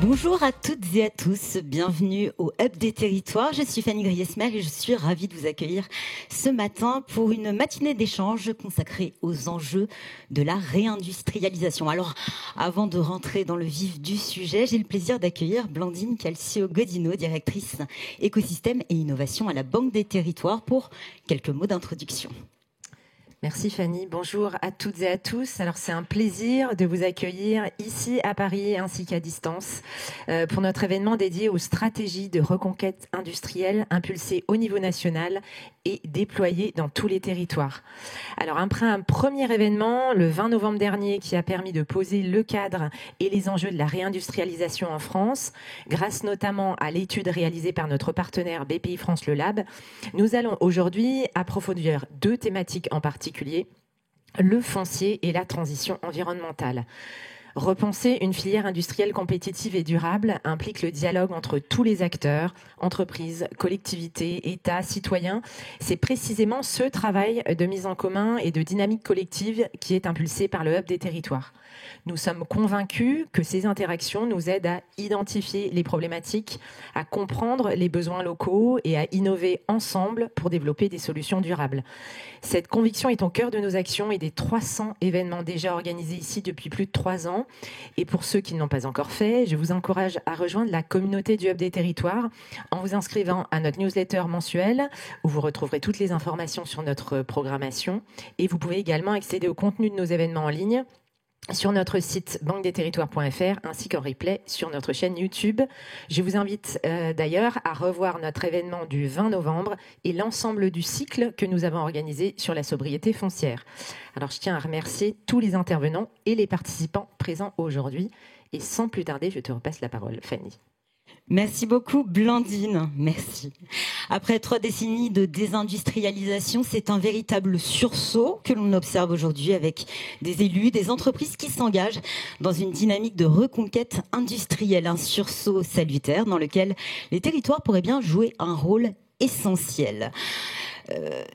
Bonjour à toutes et à tous, bienvenue au Hub des Territoires. Je suis Fanny Griesmer et je suis ravie de vous accueillir ce matin pour une matinée d'échange consacrée aux enjeux de la réindustrialisation. Alors, avant de rentrer dans le vif du sujet, j'ai le plaisir d'accueillir Blandine Calcio-Godino, directrice écosystème et innovation à la Banque des Territoires, pour quelques mots d'introduction. Merci Fanny, bonjour à toutes et à tous. Alors c'est un plaisir de vous accueillir ici à Paris ainsi qu'à distance pour notre événement dédié aux stratégies de reconquête industrielle impulsées au niveau national et déployées dans tous les territoires. Alors après un premier événement le 20 novembre dernier qui a permis de poser le cadre et les enjeux de la réindustrialisation en France, grâce notamment à l'étude réalisée par notre partenaire BPI France Le Lab, nous allons aujourd'hui approfondir deux thématiques en particulier, le foncier et la transition environnementale. Repenser une filière industrielle compétitive et durable implique le dialogue entre tous les acteurs, entreprises, collectivités, États, citoyens. C'est précisément ce travail de mise en commun et de dynamique collective qui est impulsé par le Hub des Territoires. Nous sommes convaincus que ces interactions nous aident à identifier les problématiques, à comprendre les besoins locaux et à innover ensemble pour développer des solutions durables. Cette conviction est au cœur de nos actions et des 300 événements déjà organisés ici depuis plus de 3 ans. Et pour ceux qui ne l'ont pas encore fait, je vous encourage à rejoindre la communauté du Hub des Territoires en vous inscrivant à notre newsletter mensuelle où vous retrouverez toutes les informations sur notre programmation. Et vous pouvez également accéder au contenu de nos événements en ligne sur notre site banquedesterritoires.fr ainsi qu'en replay sur notre chaîne YouTube. Je vous invite d'ailleurs à revoir notre événement du 20 novembre et l'ensemble du cycle que nous avons organisé sur la sobriété foncière. Alors je tiens à remercier tous les intervenants et les participants présents aujourd'hui. Et sans plus tarder, je te repasse la parole, Fanny. Merci beaucoup Blandine, merci. Après 3 décennies de désindustrialisation, c'est un véritable sursaut que l'on observe aujourd'hui avec des élus, des entreprises qui s'engagent dans une dynamique de reconquête industrielle. Un sursaut salutaire dans lequel les territoires pourraient bien jouer un rôle essentiel.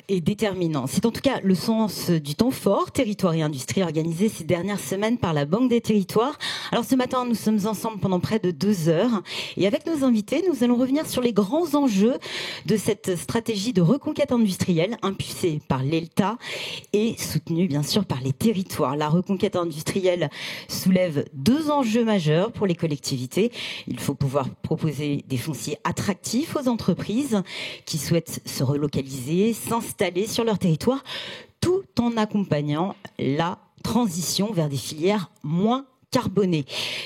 Et déterminant. C'est en tout cas le sens du temps fort Territoire et Industrie organisé ces dernières semaines par la Banque des Territoires. Alors ce matin, nous sommes ensemble pendant près de 2 heures et avec nos invités, nous allons revenir sur les grands enjeux de cette stratégie de reconquête industrielle impulsée par l'État et soutenue bien sûr par les territoires. La reconquête industrielle soulève 2 enjeux majeurs pour les collectivités. Il faut pouvoir proposer des fonciers attractifs aux entreprises qui souhaitent se relocaliser, s'installer sur leur territoire, tout en accompagnant la transition vers des filières moins carbonées.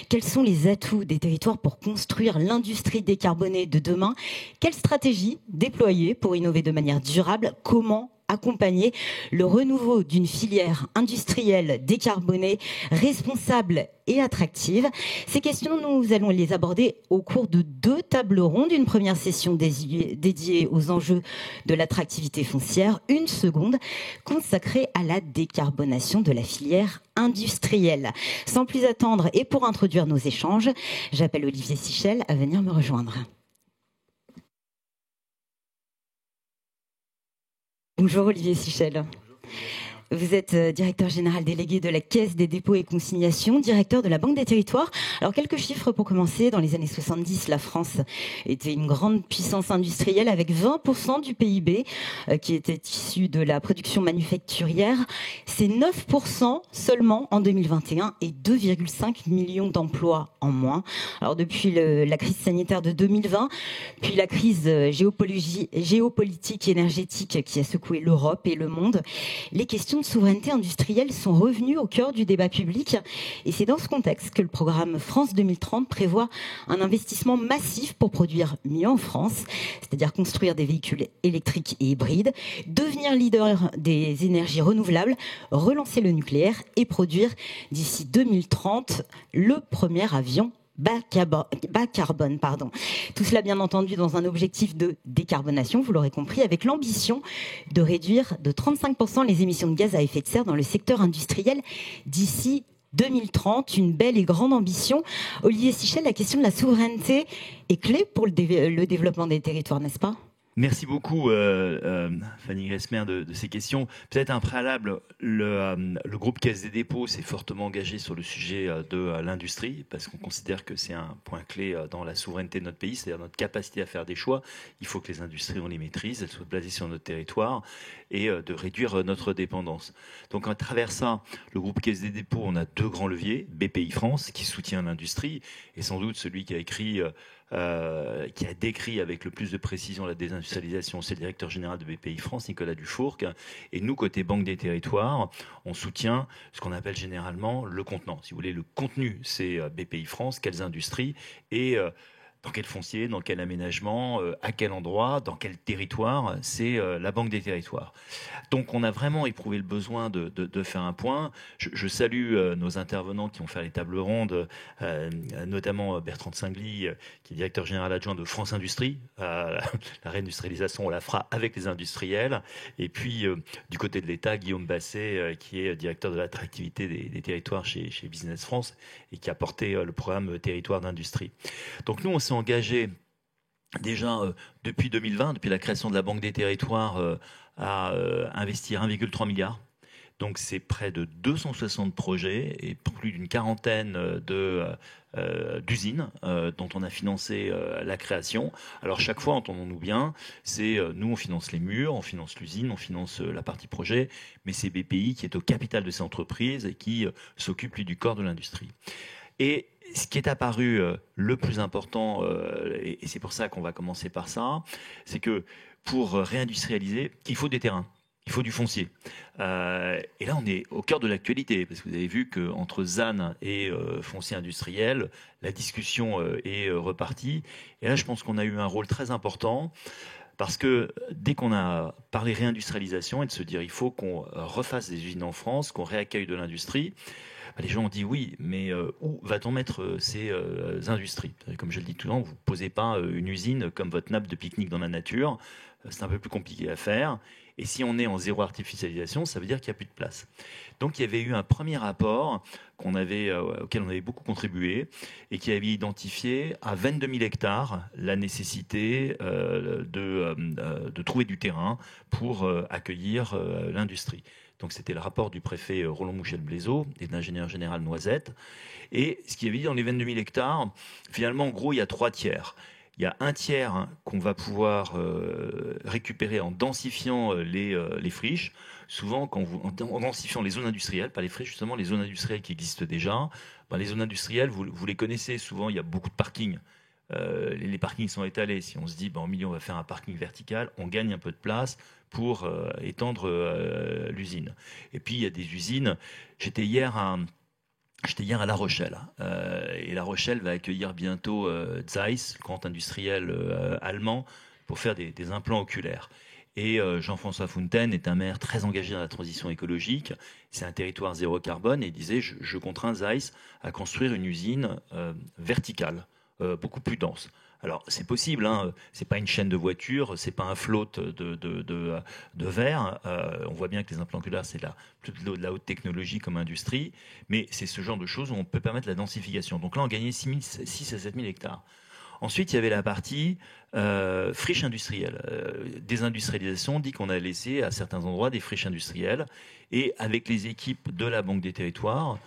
Quels sont les atouts des territoires pour construire l'industrie décarbonée de demain? Quelle stratégie déployer pour innover de manière durable? Comment accompagner le renouveau d'une filière industrielle décarbonée, responsable et attractive? Ces questions, nous allons les aborder au cours de 2 tables rondes. Une première session dédiée aux enjeux de l'attractivité foncière, une seconde consacrée à la décarbonation de la filière industrielle. Sans plus attendre et pour introduire nos échanges, j'appelle Olivier Sichel à venir me rejoindre. Bonjour Olivier Sichel. Vous êtes directeur général délégué de la Caisse des dépôts et consignations, directeur de la Banque des Territoires. Alors quelques chiffres pour commencer. Dans les années 70, la France était une grande puissance industrielle avec 20% du PIB qui était issu de la production manufacturière. C'est 9% seulement en 2021 et 2,5 millions d'emplois en moins. Alors depuis la crise sanitaire de 2020, puis la crise géopolitique et énergétique qui a secoué l'Europe et le monde, les questions de souveraineté industrielle sont revenues au cœur du débat public. Et c'est dans ce contexte que le programme France 2030 prévoit un investissement massif pour produire mieux en France, c'est-à-dire construire des véhicules électriques et hybrides, devenir leader des énergies renouvelables, relancer le nucléaire et produire d'ici 2030 le premier avion bas carbone. Tout cela bien entendu dans un objectif de décarbonation, vous l'aurez compris, avec l'ambition de réduire de 35% les émissions de gaz à effet de serre dans le secteur industriel d'ici 2030, une belle et grande ambition. Olivier Sichel, la question de la souveraineté est clé pour le développement des territoires, n'est-ce pas ? Merci beaucoup, Fanny Gressmer, de ces questions. Peut-être un préalable, le groupe Caisse des dépôts s'est fortement engagé sur le sujet de l'industrie, parce qu'on considère que c'est un point clé dans la souveraineté de notre pays, c'est-à-dire notre capacité à faire des choix. Il faut que les industries, on les maîtrise, elles soient basées sur notre territoire, et de réduire notre dépendance. Donc à travers ça, le groupe Caisse des dépôts, on a deux grands leviers. BPI France, qui soutient l'industrie, et sans doute celui qui a écrit... qui a décrit avec le plus de précision la désindustrialisation, c'est le directeur général de BPI France, Nicolas Dufourcq. Et nous, côté Banque des Territoires, on soutient ce qu'on appelle généralement le contenant. Si vous voulez, le contenu, c'est BPI France, quelles industries et dans quel foncier, dans quel aménagement, à quel endroit, dans quel territoire, c'est la Banque des Territoires. Donc on a vraiment éprouvé le besoin de faire un point. Je salue nos intervenants qui ont fait les tables rondes, notamment Bertrand de Singly, qui est directeur général adjoint de France Industrie. La réindustrialisation, on la fera avec les industriels. Et puis du côté de l'État, Guillaume Basset, qui est directeur de l'attractivité des territoires chez Business France et qui a porté le programme Territoire d'industrie. Donc nous, on s'est engagé déjà depuis 2020, depuis la création de la Banque des Territoires, à investir 1,3 milliard. Donc c'est près de 260 projets et plus d'une quarantaine d'usines dont on a financé la création. Alors chaque fois, entendons-nous bien, c'est nous on finance les murs, on finance l'usine, on finance la partie projet, mais c'est BPI qui est au capital de ces entreprises et qui s'occupe lui du corps de l'industrie. Et ce qui est apparu le plus important, et c'est pour ça qu'on va commencer par ça, c'est que pour réindustrialiser, il faut des terrains. Il faut du foncier. Et là, on est au cœur de l'actualité, parce que vous avez vu qu'entre ZAN et foncier industriel, la discussion est repartie. Et là, je pense qu'on a eu un rôle très important, parce que dès qu'on a parlé réindustrialisation et de se dire il faut qu'on refasse des usines en France, qu'on réaccueille de l'industrie, les gens ont dit oui, mais où va-t-on mettre ces industries? Comme je le dis tout le temps, vous ne posez pas une usine comme votre nappe de pique-nique dans la nature. C'est un peu plus compliqué à faire. Et si on est en zéro artificialisation, ça veut dire qu'il n'y a plus de place. Donc il y avait eu un premier rapport auquel on avait beaucoup contribué et qui avait identifié à 22 000 hectares la nécessité de trouver du terrain pour accueillir l'industrie. Donc c'était le rapport du préfet Roland Mouchel-Blézot et de l'ingénieur général Noisette. Et ce qu'il y avait dit dans les 22 000 hectares, finalement, en gros, il y a 3 tiers. Il y a un tiers qu'on va pouvoir récupérer en densifiant les friches. Souvent, en densifiant les zones industrielles, pas les friches, justement, les zones industrielles qui existent déjà. Les zones industrielles, vous les connaissez. Souvent, il y a beaucoup de parkings. Les parkings sont étalés. Si on se dit, au milieu, on va faire un parking vertical, on gagne un peu de place pour étendre l'usine. Et puis, il y a des usines. J'étais hier à La Rochelle. Et La Rochelle va accueillir bientôt Zeiss, le grand industriel allemand, pour faire des implants oculaires. Et Jean-François Fontaine est un maire très engagé dans la transition écologique. C'est un territoire zéro carbone. Et il disait, je contrains Zeiss à construire une usine verticale, beaucoup plus dense. Alors c'est possible, hein, c'est pas une chaîne de voitures, c'est pas un float de verre. On voit bien que les implants oculaires c'est de la haute technologie comme industrie, mais c'est ce genre de choses où on peut permettre la densification. Donc là on gagnait 6 à 7 000 hectares. Ensuite il y avait la partie friche industrielle. Désindustrialisation dit qu'on a laissé à certains endroits des friches industrielles et avec les équipes de la Banque des Territoires,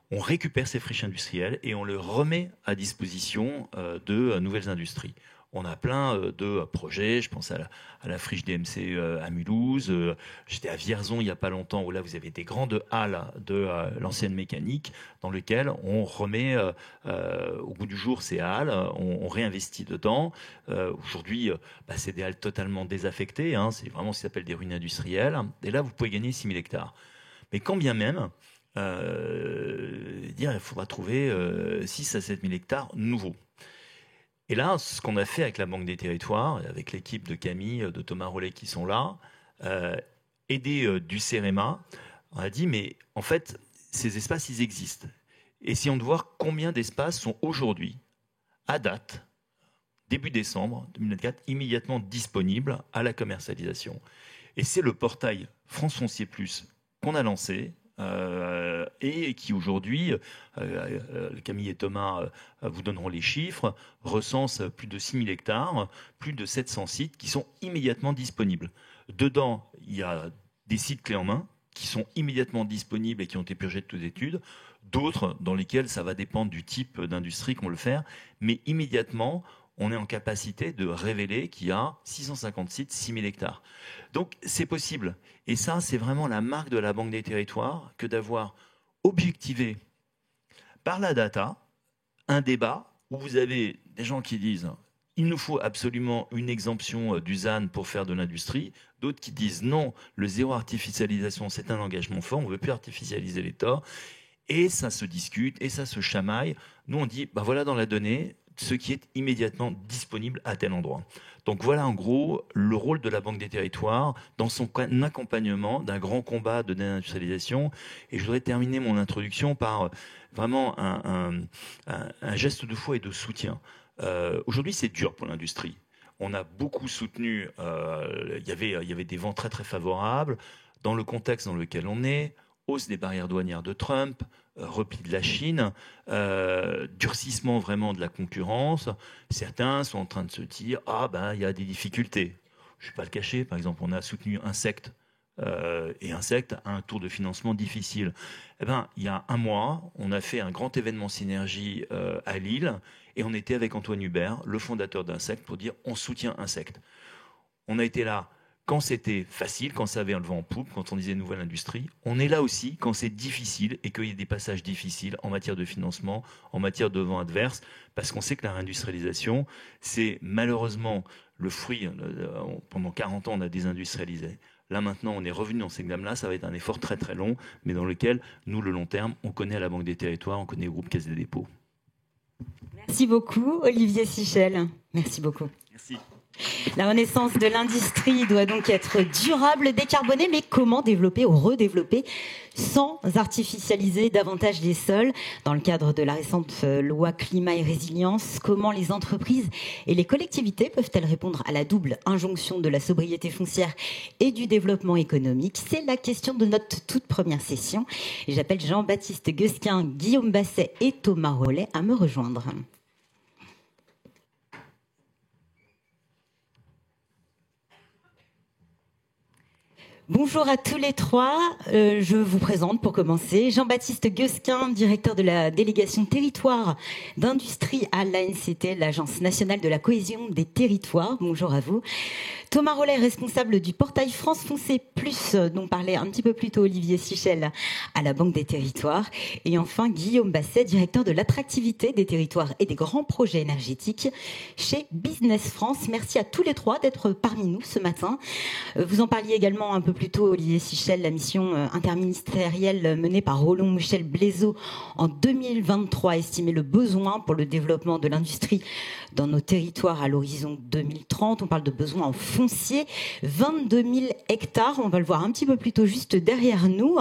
on récupère ces friches industrielles et on les remet à disposition de nouvelles industries. On a plein de projets, je pense à la friche DMC à Mulhouse, j'étais à Vierzon il n'y a pas longtemps, où là vous avez des grandes halles de l'ancienne mécanique, dans lesquelles on remet au bout du jour ces halles, on réinvestit dedans. Aujourd'hui, c'est des halles totalement désaffectées, hein, c'est vraiment ce qui s'appelle des ruines industrielles, et là vous pouvez gagner 6 000 hectares. Mais quand bien même, il faudra trouver 6 à 7 000 hectares nouveaux. Et là, ce qu'on a fait avec la Banque des Territoires, avec l'équipe de Camille, de Thomas Rollet qui sont là, aidés du CEREMA, on a dit, mais en fait, ces espaces, ils existent. Essayons de voir combien d'espaces sont aujourd'hui, à date, début décembre 2024, immédiatement disponibles à la commercialisation. Et c'est le portail France Foncier Plus qu'on a lancé, et qui aujourd'hui, Camille et Thomas vous donneront les chiffres, recensent plus de 6000 hectares, plus de 700 sites qui sont immédiatement disponibles. Dedans, il y a des sites clés en main qui sont immédiatement disponibles et qui ont été purgés de toute étude, d'autres dans lesquels ça va dépendre du type d'industrie qu'on le fait, mais immédiatement, on est en capacité de révéler qu'il y a 650 sites, 6000 hectares. Donc c'est possible. Et ça, c'est vraiment la marque de la Banque des Territoires que d'avoir objectivé par la data un débat où vous avez des gens qui disent il nous faut absolument une exemption du ZAN pour faire de l'industrie, d'autres qui disent non, le zéro artificialisation, c'est un engagement fort, on ne veut plus artificialiser l'État. Et ça se discute, et ça se chamaille. Nous, on dit, ben voilà dans la donnée, ce qui est immédiatement disponible à tel endroit. Donc voilà en gros le rôle de la Banque des Territoires dans son accompagnement d'un grand combat de désindustrialisation. Et je voudrais terminer mon introduction par vraiment un geste de foi et de soutien. Aujourd'hui, c'est dur pour l'industrie. On a beaucoup soutenu, il y avait des vents très très favorables dans le contexte dans lequel on est, hausse des barrières douanières de Trump, repli de la Chine, durcissement vraiment de la concurrence. Certains sont en train de se dire il y a des difficultés. Je ne vais pas le cacher, par exemple, on a soutenu Insect, et Insect a un tour de financement difficile. Il y a un mois, on a fait un grand événement synergie à Lille, et on était avec Antoine Hubert, le fondateur d'Insect, pour dire on soutient Insect. On a été là quand c'était facile, quand ça avait un vent en poupe, quand on disait nouvelle industrie. On est là aussi quand c'est difficile et qu'il y a des passages difficiles en matière de financement, en matière de vent adverse, parce qu'on sait que la réindustrialisation, c'est malheureusement le fruit. Pendant 40 ans, on a désindustrialisé. Là, maintenant, on est revenu dans ces gammes-là. Ça va être un effort très, très long, mais dans lequel, nous, le long terme, on connaît à la Banque des Territoires, on connaît le groupe Caisse des Dépôts. Merci beaucoup, Olivier Sichel. Merci beaucoup. Merci. La renaissance de l'industrie doit donc être durable, décarbonée, mais comment développer ou redévelopper sans artificialiser davantage les sols? Dans le cadre de la récente loi climat et résilience, comment les entreprises et les collectivités peuvent-elles répondre à la double injonction de la sobriété foncière et du développement économique? C'est la question de notre toute première session. Et j'appelle Jean-Baptiste Guesquin, Guillaume Basset et Thomas Rollet à me rejoindre. Bonjour à tous les trois. Je vous présente pour commencer Jean-Baptiste Guesquin, directeur de la délégation territoire d'industrie à l'ANCT, l'Agence nationale de la cohésion des territoires. Bonjour à vous. Thomas Rollet, responsable du portail France Foncier Plus, dont parlait un petit peu plus tôt Olivier Sichel à la Banque des Territoires. Et enfin, Guillaume Basset, directeur de l'attractivité des territoires et des grands projets énergétiques chez Business France. Merci à tous les trois d'être parmi nous ce matin. Vous en parliez également un peu plus tôt, Olivier Sichel, la mission interministérielle menée par Roland Michel Blaiseau en 2023 a estimé le besoin pour le développement de l'industrie dans nos territoires à l'horizon 2030. On parle de besoins en foncier, 22 000 hectares, on va le voir un petit peu plus tôt juste derrière nous.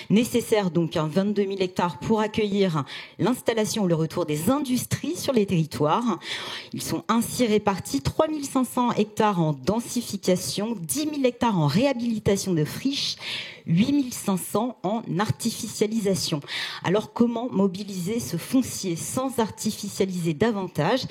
Nécessaire donc 22 000 hectares pour accueillir l'installation ou le retour des industries sur les territoires. Ils sont ainsi répartis 3 500 hectares en densification, 10 000 hectares en réhabilitation de friches, 8 500 en artificialisation. Alors comment mobiliser ce foncier sans artificialiser davantage?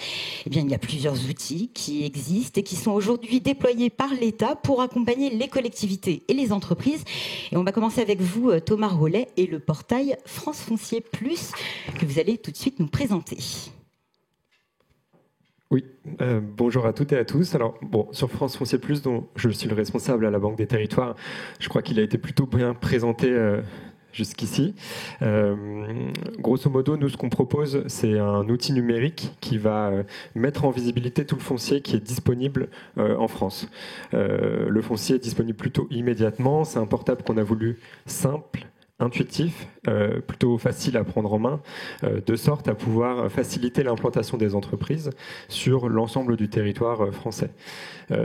Eh bien, il y a plusieurs outils qui existent et qui sont aujourd'hui déployés par l'État pour accompagner les collectivités et les entreprises. Et on va commencer avec vous, Thomas Rollet, et le portail France Foncier Plus que vous allez tout de suite nous présenter. Oui, bonjour à toutes et à tous. Alors, sur France Foncier Plus, dont je suis le responsable à la Banque des Territoires, je crois qu'il a été plutôt bien présenté jusqu'ici. Grosso modo, nous, ce qu'on propose, c'est un outil numérique qui va mettre en visibilité tout le foncier qui est disponible en France. Le foncier est disponible plutôt immédiatement. C'est un portable qu'on a voulu simple, intuitif, plutôt facile à prendre en main, de sorte à pouvoir faciliter l'implantation des entreprises sur l'ensemble du territoire français.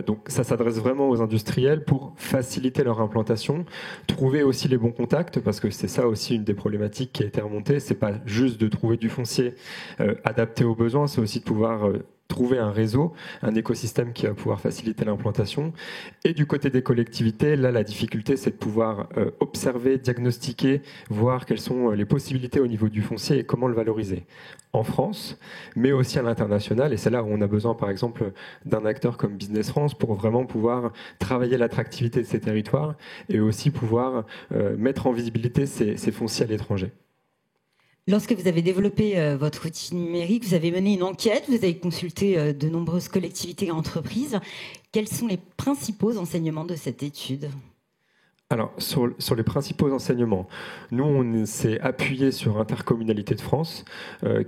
Donc ça s'adresse vraiment aux industriels pour faciliter leur implantation, trouver aussi les bons contacts, parce que c'est ça aussi une des problématiques qui a été remontée, c'est pas juste de trouver du foncier adapté aux besoins, c'est aussi de pouvoir trouver un réseau, un écosystème qui va pouvoir faciliter l'implantation. Et du côté des collectivités, là, la difficulté, c'est de pouvoir observer, diagnostiquer, voir quelles sont les possibilités au niveau du foncier et comment le valoriser en France, mais aussi à l'international. Et c'est là où on a besoin, par exemple, d'un acteur comme Business France pour vraiment pouvoir travailler l'attractivité de ces territoires et aussi pouvoir mettre en visibilité ces fonciers à l'étranger. Lorsque vous avez développé votre outil numérique, vous avez mené une enquête, vous avez consulté de nombreuses collectivités et entreprises. Quels sont les principaux enseignements de cette étude ? Alors, sur les principaux enseignements, nous, on s'est appuyé sur Intercommunalité de France,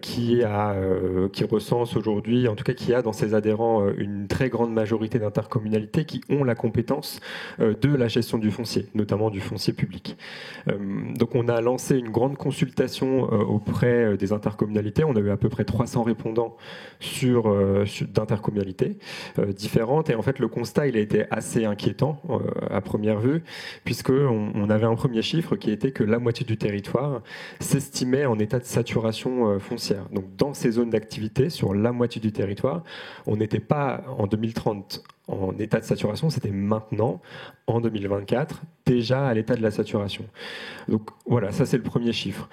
qui recense aujourd'hui, en tout cas qui a dans ses adhérents une très grande majorité d'intercommunalités qui ont la compétence de la gestion du foncier, notamment du foncier public. Donc, on a lancé une grande consultation auprès des intercommunalités. On a eu à peu près 300 répondants d'intercommunalités différentes. Et en fait, le constat, il a été assez inquiétant à première vue, puisqu'on avait un premier chiffre qui était que la moitié du territoire s'estimait en état de saturation foncière. Donc dans ces zones d'activité, sur la moitié du territoire, on n'était pas en 2030 en état de saturation, c'était maintenant, en 2024, déjà à l'état de la saturation. Donc voilà, ça c'est le premier chiffre.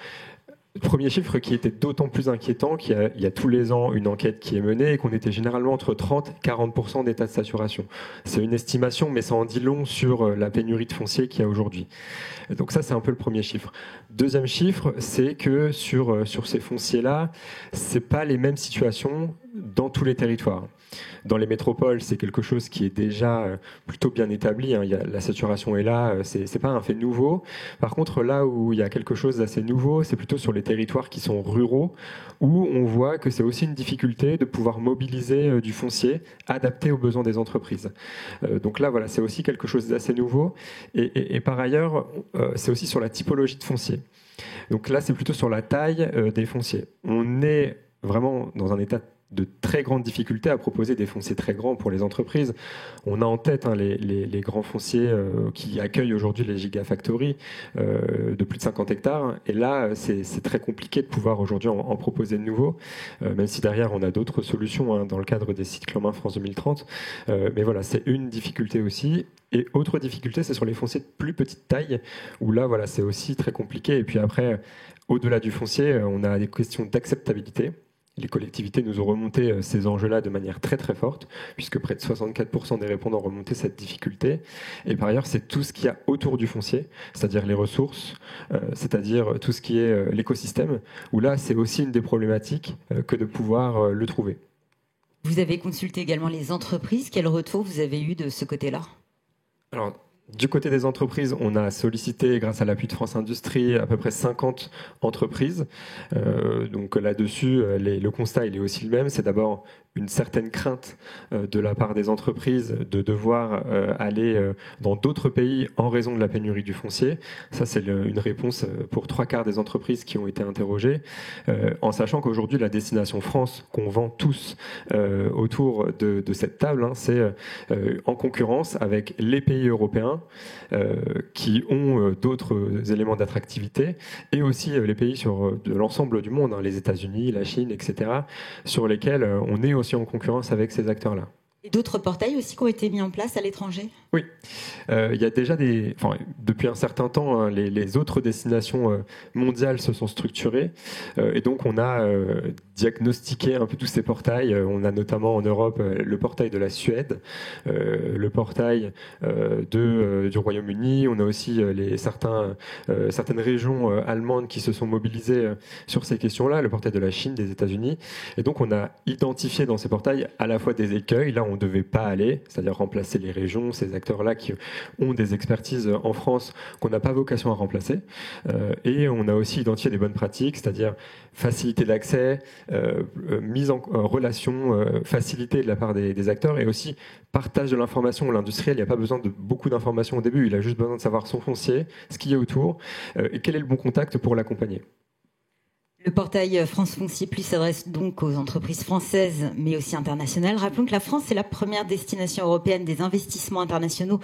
Le premier chiffre qui était d'autant plus inquiétant qu'il y a tous les ans une enquête qui est menée et qu'on était généralement entre 30 et 40% d'état de saturation. C'est une estimation, mais ça en dit long sur la pénurie de foncier qu'il y a aujourd'hui. Donc ça, c'est un peu le premier chiffre. Deuxième chiffre, c'est que sur ces fonciers-là, c'est pas les mêmes situations dans tous les territoires. Dans les métropoles, c'est quelque chose qui est déjà plutôt bien établi. La saturation est là, c'est pas un fait nouveau. Par contre, là où il y a quelque chose d'assez nouveau, c'est plutôt sur les territoires qui sont ruraux, où on voit que c'est aussi une difficulté de pouvoir mobiliser du foncier adapté aux besoins des entreprises. Donc là, voilà, c'est aussi quelque chose d'assez nouveau. Et par ailleurs, c'est aussi sur la typologie de foncier. Donc là, c'est plutôt sur la taille des fonciers. On est vraiment dans un état de très grandes difficultés à proposer des fonciers très grands pour les entreprises. On a en tête les grands fonciers qui accueillent aujourd'hui les gigafactories de plus de 50 hectares. Et là, c'est très compliqué de pouvoir aujourd'hui en proposer de nouveaux, même si derrière, on a d'autres solutions dans le cadre des cycles en main France 2030. Mais voilà, c'est une difficulté aussi. Et autre difficulté, c'est sur les fonciers de plus petite taille, où là, voilà, c'est aussi très compliqué. Et puis après, au-delà du foncier, on a des questions d'acceptabilité. Les collectivités nous ont remonté ces enjeux-là de manière très très forte, puisque près de 64% des répondants ont remonté cette difficulté. Et par ailleurs, c'est tout ce qu'il y a autour du foncier, c'est-à-dire les ressources, c'est-à-dire tout ce qui est l'écosystème, où là, c'est aussi une des problématiques que de pouvoir le trouver. Vous avez consulté également les entreprises. Quel retour vous avez eu de ce côté-là ? Alors, du côté des entreprises, on a sollicité, grâce à l'appui de France Industrie, à peu près 50 entreprises. Donc là-dessus, le constat, il est aussi le même. C'est d'abord une certaine crainte de la part des entreprises de devoir aller dans d'autres pays en raison de la pénurie du foncier. Ça, c'est une réponse pour 3/4 des entreprises qui ont été interrogées, en sachant qu'aujourd'hui, la destination France, qu'on vend tous autour de cette table, c'est en concurrence avec les pays européens qui ont d'autres éléments d'attractivité, et aussi les pays de l'ensemble du monde, les États-Unis, la Chine, etc., sur lesquels on est aussi en concurrence avec ces acteurs-là. Et d'autres portails aussi qui ont été mis en place à l'étranger ? Oui, il y a déjà depuis un certain temps, les autres destinations mondiales se sont structurées, et donc on a diagnostiqué un peu tous ces portails. On a notamment en Europe le portail de la Suède, le portail du Royaume-Uni. On a aussi certaines régions allemandes qui se sont mobilisées sur ces questions-là, le portail de la Chine, des États-Unis. Et donc on a identifié dans ces portails à la fois des écueils, là on ne devait pas aller, c'est-à-dire remplacer les régions, ces acteurs-là qui ont des expertises en France qu'on n'a pas vocation à remplacer. Et on a aussi identifié des bonnes pratiques, c'est-à-dire facilité d'accès, mise en relation, facilité de la part des acteurs, et aussi partage de l'information. L'industriel, il n'y a pas besoin de beaucoup d'informations au début, il a juste besoin de savoir son foncier, ce qu'il y a autour, et quel est le bon contact pour l'accompagner. Le portail France Foncier Plus s'adresse donc aux entreprises françaises, mais aussi internationales. Rappelons que la France est la première destination européenne des investissements internationaux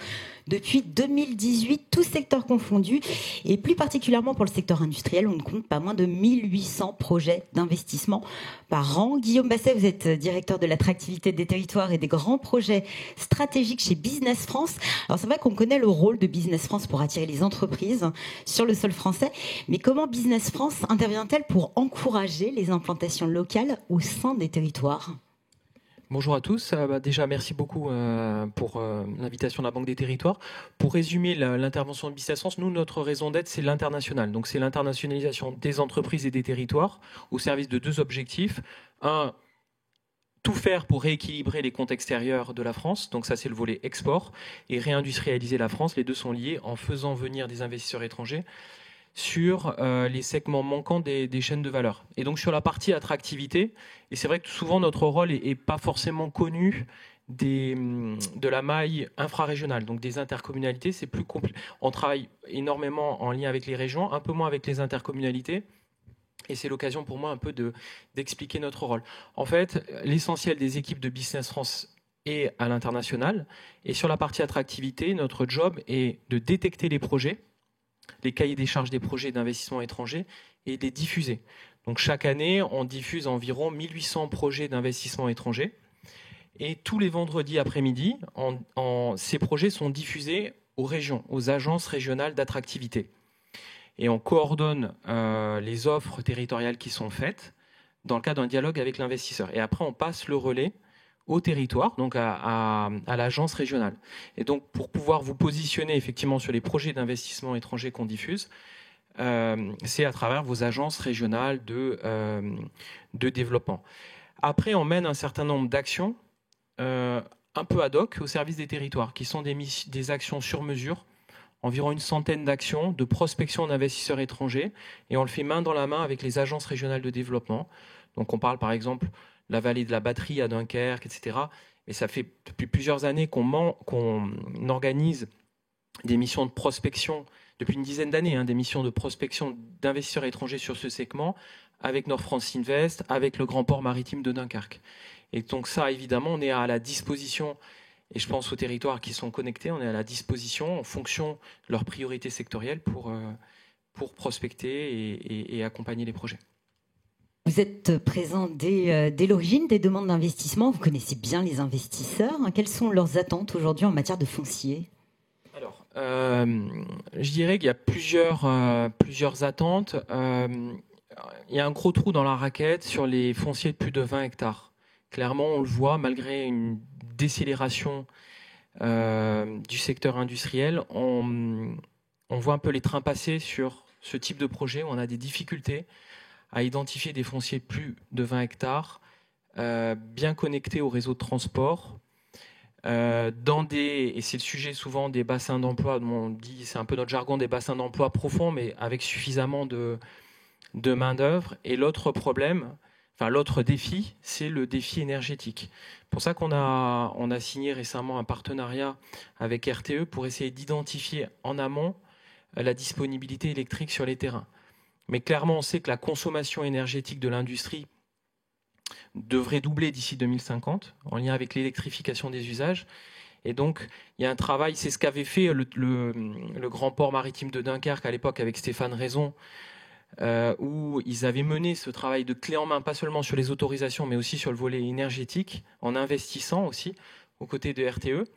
depuis 2018, tous secteurs confondus, et plus particulièrement pour le secteur industriel, on ne compte pas moins de 1800 projets d'investissement par an. Guillaume Basset, vous êtes directeur de l'attractivité des territoires et des grands projets stratégiques chez Business France. Alors c'est vrai qu'on connaît le rôle de Business France pour attirer les entreprises sur le sol français, mais comment Business France intervient-elle pour encourager les implantations locales au sein des territoires ? Bonjour à tous. Déjà, merci beaucoup pour l'invitation de la Banque des Territoires. Pour résumer l'intervention de Business France, nous, notre raison d'être, c'est l'international. Donc, c'est l'internationalisation des entreprises et des territoires au service de deux objectifs. Un, tout faire pour rééquilibrer les comptes extérieurs de la France. Donc, ça, c'est le volet export. Et réindustrialiser la France. Les deux sont liés en faisant venir des investisseurs étrangers sur les segments manquants des chaînes de valeur. Et donc sur la partie attractivité, et c'est vrai que souvent notre rôle est pas forcément connu de la maille infrarégionale, donc des intercommunalités, c'est plus compliqué. On travaille énormément en lien avec les régions, un peu moins avec les intercommunalités, et c'est l'occasion pour moi un peu d'expliquer notre rôle. En fait, l'essentiel des équipes de Business France est à l'international, et sur la partie attractivité, notre job est de détecter les projets, les cahiers des charges des projets d'investissement étrangers et les diffuser. Donc chaque année, on diffuse environ 1800 projets d'investissement étrangers et tous les vendredis après-midi, ces projets sont diffusés aux régions, aux agences régionales d'attractivité. Et on coordonne les offres territoriales qui sont faites dans le cadre d'un dialogue avec l'investisseur. Et après, on passe le relais au territoire, donc à l'agence régionale. Et donc, pour pouvoir vous positionner effectivement sur les projets d'investissement étrangers qu'on diffuse, c'est à travers vos agences régionales de développement. Après, on mène un certain nombre d'actions un peu ad hoc au service des territoires, qui sont des actions sur mesure, environ une centaine d'actions de prospection d'investisseurs étrangers, et on le fait main dans la main avec les agences régionales de développement. Donc, on parle par exemple la vallée de la batterie à Dunkerque, etc. Et ça fait depuis plusieurs années qu'on organise des missions de prospection, depuis une dizaine d'années, des missions de prospection d'investisseurs étrangers sur ce segment, avec Nord France Invest, avec le grand port maritime de Dunkerque. Et donc ça, évidemment, on est à la disposition, et je pense aux territoires qui sont connectés, on est à la disposition en fonction de leurs priorités sectorielles pour prospecter et accompagner les projets. Vous êtes présent dès l'origine des demandes d'investissement. Vous connaissez bien les investisseurs. Quelles sont leurs attentes aujourd'hui en matière de foncier ? Alors, je dirais qu'il y a plusieurs attentes. Il y a un gros trou dans la raquette sur les fonciers de plus de 20 hectares. Clairement, on le voit, malgré une décélération du secteur industriel, on voit un peu les trains passer sur ce type de projet où on a des difficultés à identifier des fonciers de plus de 20 hectares, bien connectés au réseau de transport, et c'est le sujet souvent des bassins d'emploi, on dit, c'est un peu notre jargon, des bassins d'emploi profonds, mais avec suffisamment de main-d'œuvre. Et l'autre défi, c'est le défi énergétique. C'est pour ça qu'on a signé récemment un partenariat avec RTE pour essayer d'identifier en amont la disponibilité électrique sur les terrains. Mais clairement, on sait que la consommation énergétique de l'industrie devrait doubler d'ici 2050, en lien avec l'électrification des usages. Et donc, il y a un travail, c'est ce qu'avait fait le grand port maritime de Dunkerque à l'époque avec Stéphane Raison, où ils avaient mené ce travail de clé en main, pas seulement sur les autorisations, mais aussi sur le volet énergétique, en investissant aussi aux côtés de RTE.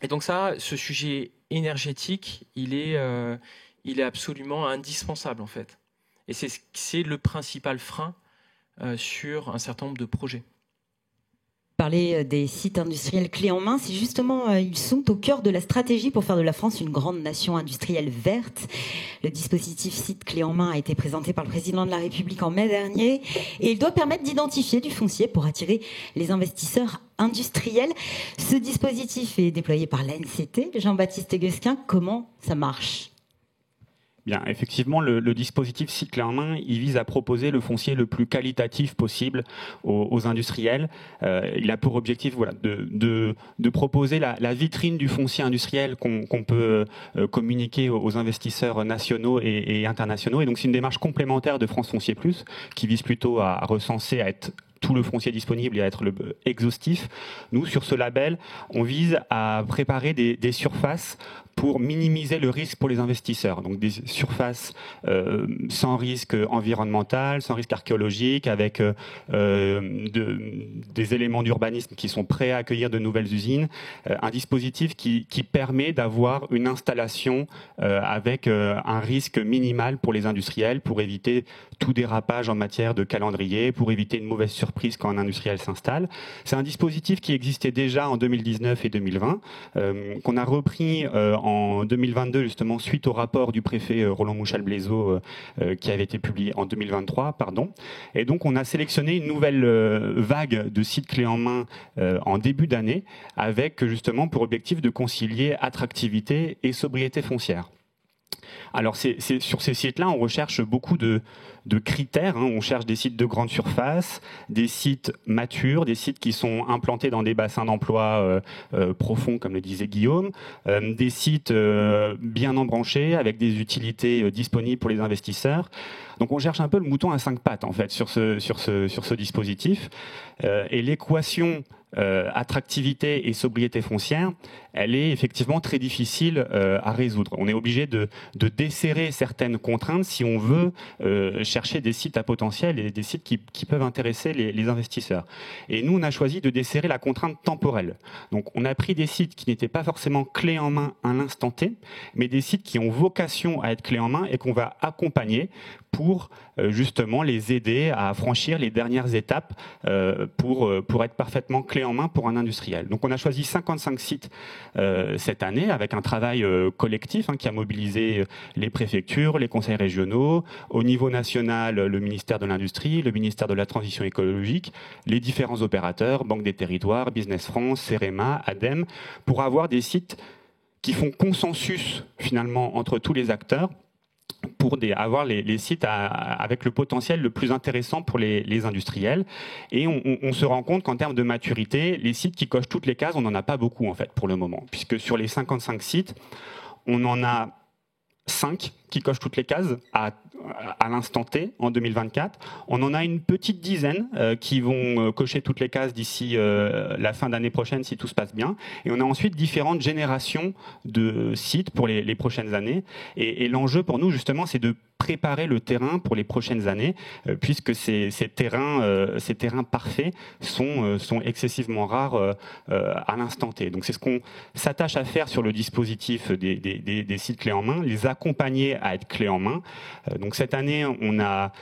Et donc ça, ce sujet énergétique, il est absolument indispensable en fait. Et c'est le principal frein sur un certain nombre de projets. Parler des sites industriels clés en main, c'est justement, ils sont au cœur de la stratégie pour faire de la France une grande nation industrielle verte. Le dispositif site clés en main a été présenté par le président de la République en mai dernier et il doit permettre d'identifier du foncier pour attirer les investisseurs industriels. Ce dispositif est déployé par l'ANCT. Jean-Baptiste Guesquin, comment ça marche ? Bien, effectivement, le dispositif site clé en main, il vise à proposer le foncier le plus qualitatif possible aux industriels. Il a pour objectif de proposer la vitrine du foncier industriel qu'on peut communiquer aux investisseurs nationaux et internationaux. Et donc c'est une démarche complémentaire de France Foncier Plus qui vise plutôt à recenser, à être tout le foncier disponible et à être exhaustif. Nous, sur ce label, on vise à préparer des surfaces pour minimiser le risque pour les investisseurs. Donc des surfaces sans risque environnemental, sans risque archéologique, avec des éléments d'urbanisme qui sont prêts à accueillir de nouvelles usines. Un dispositif qui permet d'avoir une installation avec un risque minimal pour les industriels, pour éviter tout dérapage en matière de calendrier, pour éviter une mauvaise surprise quand un industriel s'installe. C'est un dispositif qui existait déjà en 2019 et 2020, qu'on a repris en 2022, justement, suite au rapport du préfet Roland Mouchal-Blaisot qui avait été publié en 2023, pardon. Et donc, on a sélectionné une nouvelle vague de sites clés en main en début d'année, avec justement pour objectif de concilier attractivité et sobriété foncière. Alors, sur ces sites-là, on recherche beaucoup de critères. On cherche des sites de grande surface, des sites matures, des sites qui sont implantés dans des bassins d'emploi profonds, comme le disait Guillaume, des sites bien embranchés, avec des utilités disponibles pour les investisseurs. Donc, on cherche un peu le mouton à 5 pattes, en fait, sur ce dispositif. Et l'équation attractivité et sobriété foncière, elle est effectivement très difficile à résoudre. On est obligé de desserrer certaines contraintes si on veut chercher des sites à potentiel et des sites qui peuvent intéresser les investisseurs. Et nous, on a choisi de desserrer la contrainte temporelle. Donc, on a pris des sites qui n'étaient pas forcément clés en main à l'instant T, mais des sites qui ont vocation à être clés en main et qu'on va accompagner pour justement les aider à franchir les dernières étapes pour être parfaitement clé en main pour un industriel. Donc on a choisi 55 sites cette année avec un travail collectif qui a mobilisé les préfectures, les conseils régionaux, au niveau national le ministère de l'Industrie, le ministère de la Transition écologique, les différents opérateurs, Banque des Territoires, Business France, CEREMA, ADEME, pour avoir des sites qui font consensus finalement entre tous les acteurs, pour avoir les sites avec le potentiel le plus intéressant pour les industriels. Et on se rend compte qu'en termes de maturité, les sites qui cochent toutes les cases, on n'en a pas beaucoup en fait pour le moment, puisque sur les 55 sites, on en a 5 qui cochent toutes les cases à l'instant T en 2024. On en a une petite dizaine qui vont cocher toutes les cases d'ici la fin d'année prochaine si tout se passe bien. Et on a ensuite différentes générations de sites pour les prochaines années. Et l'enjeu pour nous justement, c'est de préparer le terrain pour les prochaines années, puisque ces terrains parfaits sont excessivement rares à l'instant T. Donc c'est ce qu'on s'attache à faire sur le dispositif des sites clés en main, les accompagner à être clés en main. Donc cette année, on a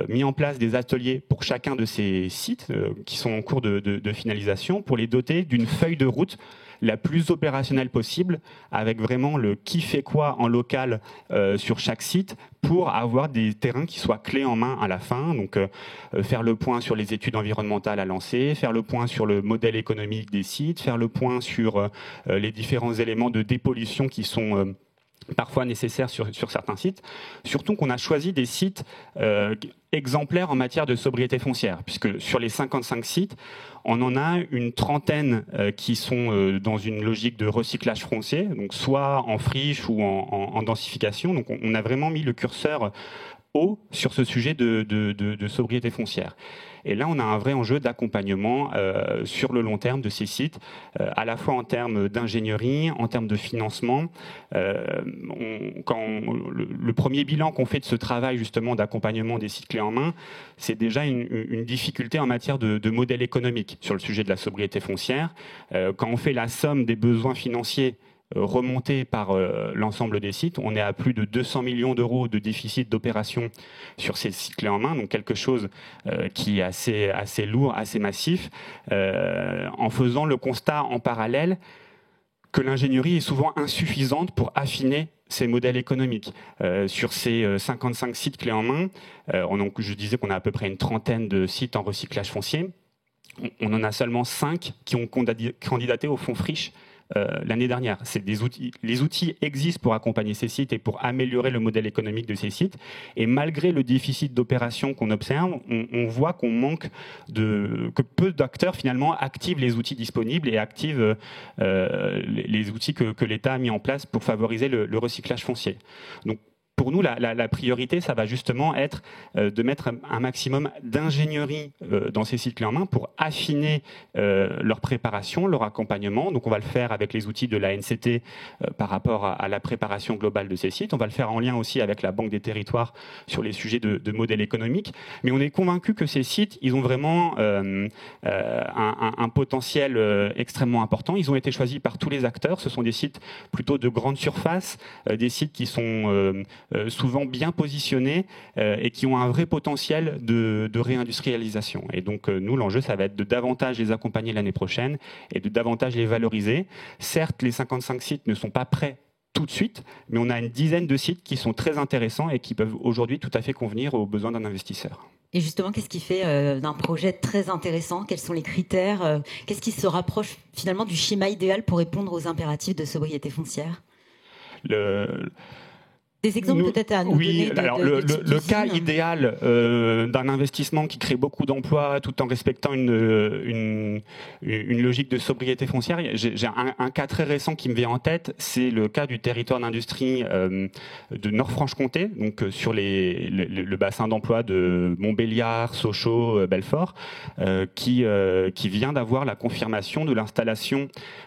mis en place des ateliers pour chacun de ces sites qui sont en cours de finalisation, pour les doter d'une feuille de route la plus opérationnelle possible, avec vraiment le qui fait quoi en local sur chaque site, pour avoir des terrains qui soient clés en main à la fin. Donc faire le point sur les études environnementales à lancer, faire le point sur le modèle économique des sites, faire le point sur les différents éléments de dépollution qui sont parfois nécessaires sur certains sites. Surtout qu'on a choisi des sites exemplaires en matière de sobriété foncière, puisque sur les 55 sites, on en a une trentaine qui sont dans une logique de recyclage foncier, donc soit en friche ou en densification. Donc on a vraiment mis le curseur haut sur ce sujet de sobriété foncière. Et là, on a un vrai enjeu d'accompagnement sur le long terme de ces sites, à la fois en termes d'ingénierie, en termes de financement. Le premier bilan qu'on fait de ce travail justement d'accompagnement des sites clés en main, c'est déjà une difficulté en matière de modèle économique sur le sujet de la sobriété foncière. Quand on fait la somme des besoins financiers remonté par l'ensemble des sites, on est à plus de 200 millions d'euros de déficit d'opération sur ces sites clés en main, donc quelque chose qui est assez lourd, assez massif, en faisant le constat en parallèle que l'ingénierie est souvent insuffisante pour affiner ces modèles économiques. Sur ces 55 sites clés en main, donc je disais qu'on a à peu près une trentaine de sites en recyclage foncier. On en a seulement 5 qui ont candidaté au fonds friche l'année dernière. Les outils existent pour accompagner ces sites et pour améliorer le modèle économique de ces sites. Et malgré le déficit d'opération qu'on observe, on voit que peu d'acteurs finalement activent les outils disponibles et activent les outils que l'État a mis en place pour favoriser le recyclage foncier. Donc, pour nous, la priorité, ça va justement être de mettre un maximum d'ingénierie dans ces sites clés en main pour affiner leur préparation, leur accompagnement. Donc on va le faire avec les outils de l'ANCT par rapport à la préparation globale de ces sites. On va le faire en lien aussi avec la Banque des Territoires sur les sujets de modèle économique. Mais on est convaincu que ces sites, ils ont vraiment un potentiel extrêmement important. Ils ont été choisis par tous les acteurs. Ce sont des sites plutôt de grande surface, des sites qui sont souvent bien positionnés et qui ont un vrai potentiel de réindustrialisation. Et donc nous, l'enjeu, ça va être de davantage les accompagner l'année prochaine et de davantage les valoriser. Certes, les 55 sites ne sont pas prêts tout de suite, mais on a une dizaine de sites qui sont très intéressants et qui peuvent aujourd'hui tout à fait convenir aux besoins d'un investisseur. Et justement, qu'est-ce qui fait d'un projet très intéressant? Quels sont les critères? Qu'est-ce qui se rapproche finalement du schéma idéal pour répondre aux impératifs de sobriété foncière? Des exemples peut-être à nous donner. Alors le cas idéal d'un investissement qui crée beaucoup d'emplois tout en respectant une logique de sobriété foncière. J'ai un cas très récent qui me vient en tête, c'est le cas du territoire d'industrie de Nord-Franche-Comté, donc sur le bassin d'emploi de Montbéliard, Sochaux, Belfort, qui vient d'avoir la confirmation de l'installation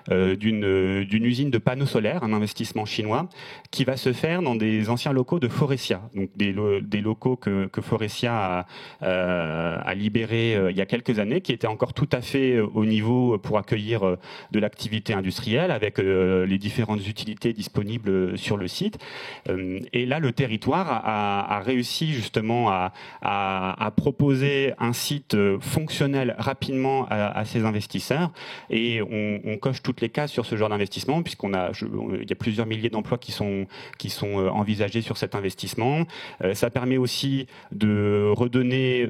d'une usine de panneaux solaires, un investissement chinois, qui va se faire dans des anciens locaux de Forestia, donc des locaux que Forestia a libérés il y a quelques années, qui étaient encore tout à fait au niveau pour accueillir de l'activité industrielle avec les différentes utilités disponibles sur le site. Et là, le territoire a réussi justement à proposer un site fonctionnel rapidement à ses investisseurs, et on coche toutes les cases sur ce genre d'investissement, il y a plusieurs milliers d'emplois qui sont envisagés sur cet investissement. Ça permet aussi de redonner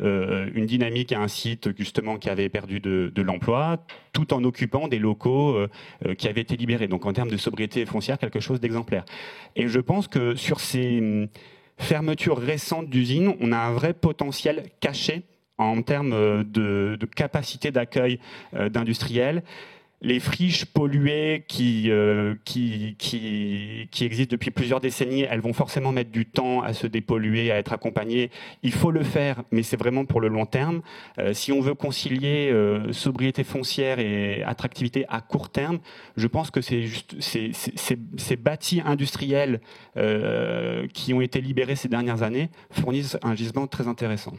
une dynamique à un site justement qui avait perdu de l'emploi, tout en occupant des locaux qui avaient été libérés. Donc en termes de sobriété foncière, quelque chose d'exemplaire. Et je pense que sur ces fermetures récentes d'usines, on a un vrai potentiel caché en termes de capacité d'accueil d'industriels. Les friches polluées qui existent depuis plusieurs décennies, elles vont forcément mettre du temps à se dépolluer, à être accompagnées. Il faut le faire, mais c'est vraiment pour le long terme. Si on veut concilier sobriété foncière et attractivité à court terme, je pense que ces bâtis industriels qui ont été libérés ces dernières années fournissent un gisement très intéressant.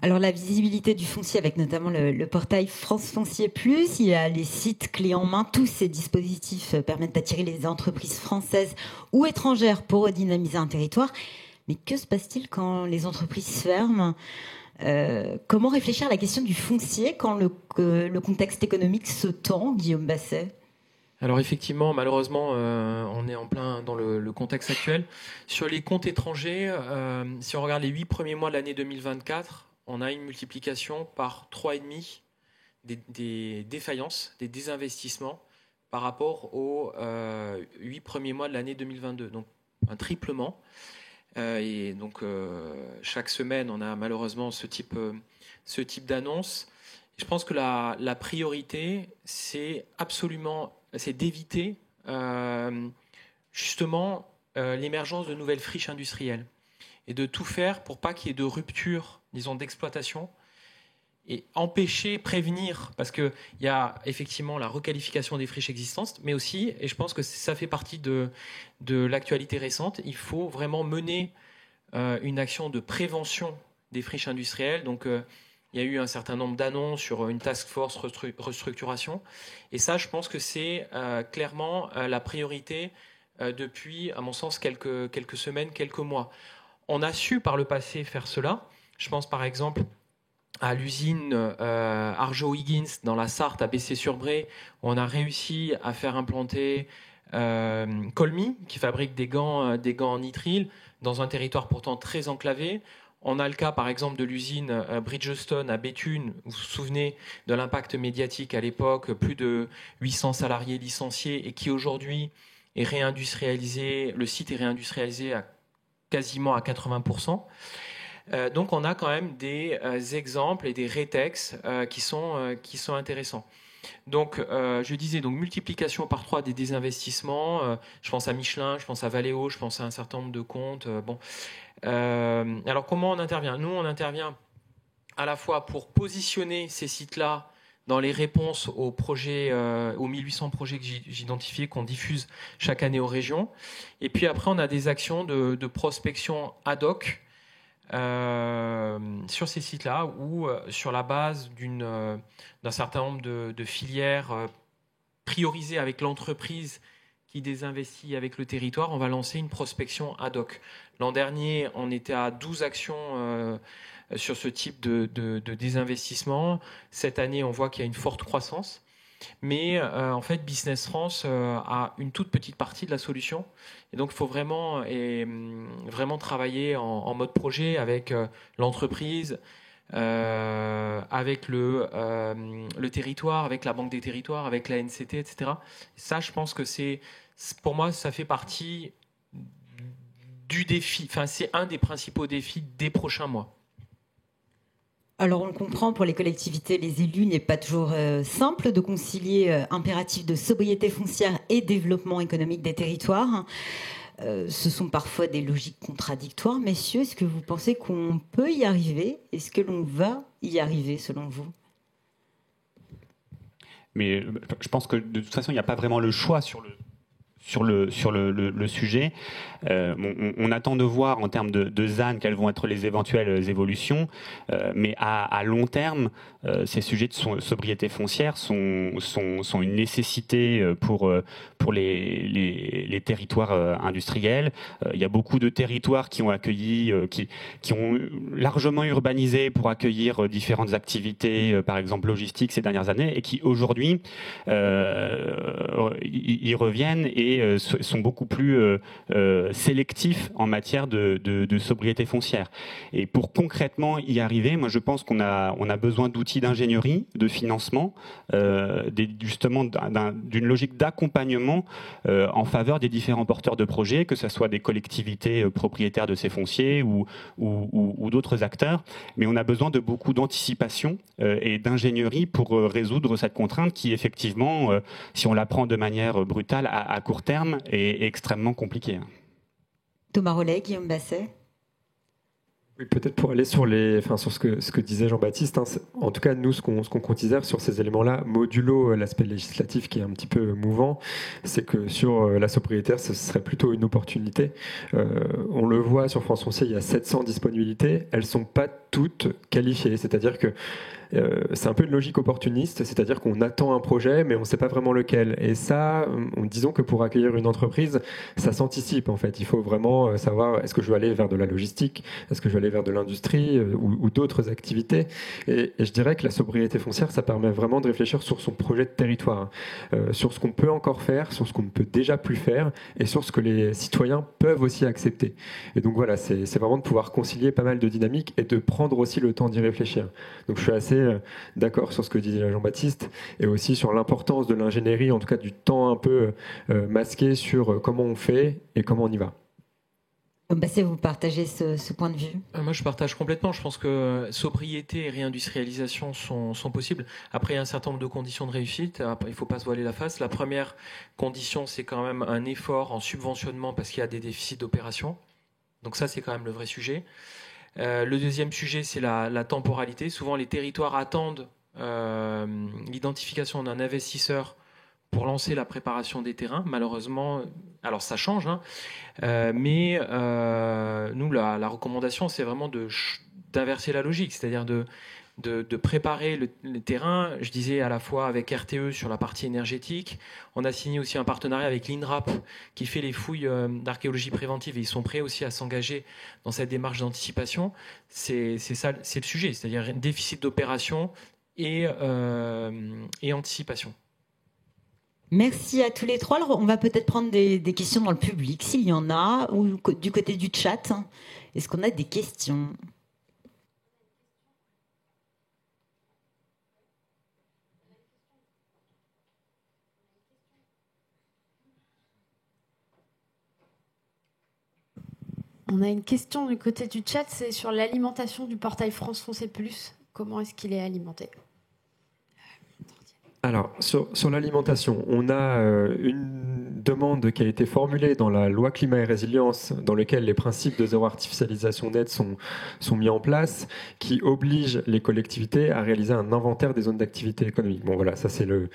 Alors la visibilité du foncier avec notamment le portail France Foncier Plus, il y a les sites clés en main, tous ces dispositifs permettent d'attirer les entreprises françaises ou étrangères pour redynamiser un territoire. Mais que se passe-t-il quand les entreprises ferment? Comment réfléchir à la question du foncier quand le contexte économique se tend, Guillaume Basset? Alors effectivement, malheureusement, on est en plein dans le contexte actuel. Sur les comptes étrangers, si on regarde les 8 premiers mois de l'année 2024, on a une multiplication par 3,5 des défaillances, des désinvestissements par rapport aux 8 premiers mois de l'année 2022. Donc un triplement. Et donc chaque semaine, on a malheureusement ce type d'annonce. Je pense que la priorité, c'est d'éviter justement l'émergence de nouvelles friches industrielles et de tout faire pour pas qu'il y ait de rupture, disons, d'exploitation, et prévenir, parce qu'il y a effectivement la requalification des friches existantes, mais aussi, et je pense que ça fait partie de l'actualité récente, il faut vraiment mener une action de prévention des friches industrielles. Donc il y a eu un certain nombre d'annonces sur une task force restructuration, et ça, je pense que c'est clairement la priorité depuis, à mon sens, quelques semaines, quelques mois. On a su par le passé faire cela. Je pense par exemple à l'usine Arjo-Higgins dans la Sarthe à Bessay-sur-Bray, où on a réussi à faire implanter Colmy, qui fabrique des gants en nitrile, dans un territoire pourtant très enclavé. On a le cas, par exemple, de l'usine Bridgestone à Béthune. Vous vous souvenez de l'impact médiatique à l'époque, plus de 800 salariés licenciés et qui aujourd'hui est réindustrialisé. Le site est réindustrialisé quasiment à 80%. Donc on a quand même des exemples et des rétextes qui sont intéressants. Donc je disais donc multiplication par 3 des désinvestissements. Je pense à Michelin, je pense à Valeo, je pense à un certain nombre de comptes. Alors comment on intervient ? Nous on intervient à la fois pour positionner ces sites-là dans les réponses aux projets, aux 1800 projets que j'identifie, qu'on diffuse chaque année aux régions. Et puis après on a des actions de prospection ad hoc sur ces sites-là ou sur la base d'un certain nombre de filières priorisées avec l'entreprise qui désinvestit avec le territoire, on va lancer une prospection ad hoc. L'an dernier, on était à 12 actions sur ce type de désinvestissement. Cette année, on voit qu'il y a une forte croissance. Mais en fait, Business France a une toute petite partie de la solution. Et donc, il faut vraiment travailler en mode projet avec l'entreprise, avec le territoire, avec la Banque des territoires, avec la NCT, etc. Ça, je pense que pour moi, ça fait partie du défi. Enfin, c'est un des principaux défis des prochains mois. Alors on le comprend, pour les collectivités, les élus, il n'est pas toujours simple de concilier impératif de sobriété foncière et développement économique des territoires. Ce sont parfois des logiques contradictoires. Messieurs, est-ce que vous pensez qu'on peut y arriver ? Est-ce que l'on va y arriver selon vous ? Mais je pense que de toute façon, il n'y a pas vraiment le choix sur le sujet. On attend de voir en termes de ZAN quelles vont être les éventuelles évolutions, mais à long terme, ces sujets de sobriété foncière sont une nécessité pour les territoires industriels. Il y a beaucoup de territoires qui ont accueilli, qui ont largement urbanisé pour accueillir différentes activités, par exemple logistiques ces dernières années, et qui aujourd'hui y reviennent et sont beaucoup plus sélectifs en matière de sobriété foncière. Et pour concrètement y arriver, moi je pense qu'on a besoin d'outils d'ingénierie, de financement, justement d'une logique d'accompagnement en faveur des différents porteurs de projets, que ce soit des collectivités propriétaires de ces fonciers ou d'autres acteurs. Mais on a besoin de beaucoup d'anticipation et d'ingénierie pour résoudre cette contrainte qui, effectivement, si on la prend de manière brutale, à court terme, est extrêmement compliquée. Thomas Rollet, Guillaume Basset. Oui, peut-être pour aller sur ce que disait Jean-Baptiste, hein, en tout cas nous ce qu'on considère sur ces éléments-là, modulo l'aspect législatif qui est un petit peu mouvant, c'est que sur la sobriété, ce serait plutôt une opportunité. On le voit sur France Foncier, il y a 700 disponibilités, elles sont pas toutes qualifiées, c'est-à-dire que c'est un peu une logique opportuniste, c'est-à-dire qu'on attend un projet, mais on ne sait pas vraiment lequel. Et ça, disons que pour accueillir une entreprise, ça s'anticipe en fait. Il faut vraiment savoir, est-ce que je veux aller vers de la logistique, est-ce que je veux aller vers de l'industrie ou d'autres activités. Et je dirais que la sobriété foncière, ça permet vraiment de réfléchir sur son projet de territoire, sur ce qu'on peut encore faire, sur ce qu'on ne peut déjà plus faire, et sur ce que les citoyens peuvent aussi accepter. Et donc voilà, c'est vraiment de pouvoir concilier pas mal de dynamiques et de prendre aussi le temps d'y réfléchir. Donc je suis assez d'accord sur ce que disait Jean-Baptiste et aussi sur l'importance de l'ingénierie, en tout cas du temps un peu masqué sur comment on fait et comment on y va. Vous partagez ce point de vue ? Moi, je partage complètement. Je pense que sobriété et réindustrialisation sont possibles. Après, il y a un certain nombre de conditions de réussite. Après, il ne faut pas se voiler la face. La première condition, c'est quand même un effort en subventionnement parce qu'il y a des déficits d'opération. Donc ça, c'est quand même le vrai sujet. Le deuxième sujet, c'est la temporalité. Souvent, les territoires attendent l'identification d'un investisseur pour lancer la préparation des terrains. Malheureusement, alors ça change, hein, mais nous, la recommandation, c'est vraiment d'inverser la logique, c'est-à-dire de préparer le terrain. Je disais à la fois avec RTE sur la partie énergétique. On a signé aussi un partenariat avec l'INRAP qui fait les fouilles d'archéologie préventive et ils sont prêts aussi à s'engager dans cette démarche d'anticipation. C'est ça, c'est le sujet, c'est-à-dire déficit d'opération et anticipation. Merci à tous les trois. Alors, on va peut-être prendre des questions dans le public, s'il y en a, ou du côté du chat. Est-ce qu'on a des questions ? On a une question du côté du chat, c'est sur l'alimentation du portail France Foncier Plus. Comment est-ce qu'il est alimenté ? Alors, sur l'alimentation, on a une demande qui a été formulée dans la loi climat et résilience, dans laquelle les principes de zéro artificialisation nette sont mis en place, qui oblige les collectivités à réaliser un inventaire des zones d'activité économique. Bon, voilà, ça c'est le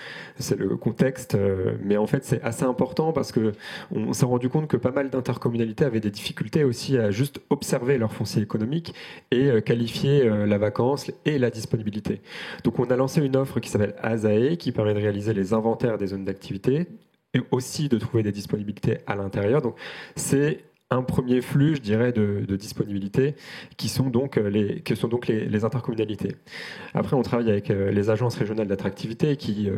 contexte, mais en fait c'est assez important parce que on s'est rendu compte que pas mal d'intercommunalités avaient des difficultés aussi à juste observer leur foncier économique et qualifier la vacance et la disponibilité. Donc on a lancé une offre qui s'appelle ASAE, qui permet de réaliser les inventaires des zones d'activité et aussi de trouver des disponibilités à l'intérieur. Donc c'est un premier flux, je dirais, de disponibilité qui sont donc les intercommunalités. Après, on travaille avec les agences régionales d'attractivité qui,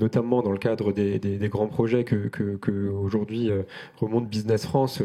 notamment dans le cadre des grands projets que aujourd'hui remonte Business France,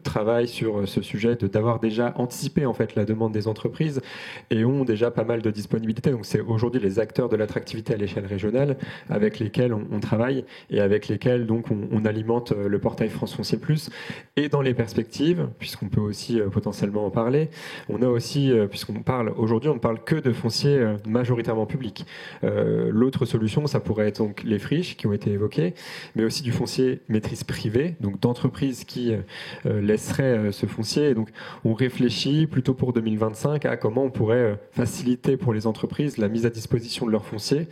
travaille sur ce sujet d'avoir déjà anticipé en fait la demande des entreprises et ont déjà pas mal de disponibilité. Donc c'est aujourd'hui les acteurs de l'attractivité à l'échelle régionale avec lesquels on travaille et avec lesquels donc on alimente le portail France Foncier Plus. Et dans les perspectives, puisqu'on peut aussi potentiellement en parler, on a aussi, puisqu'on parle aujourd'hui, on ne parle que de foncier majoritairement public. L'autre solution, ça pourrait être donc les friches qui ont été évoquées, mais aussi du foncier maîtrise privée, donc d'entreprises qui laisseraient ce foncier. Et donc on réfléchit plutôt pour 2025 à comment on pourrait faciliter pour les entreprises la mise à disposition de leur foncier,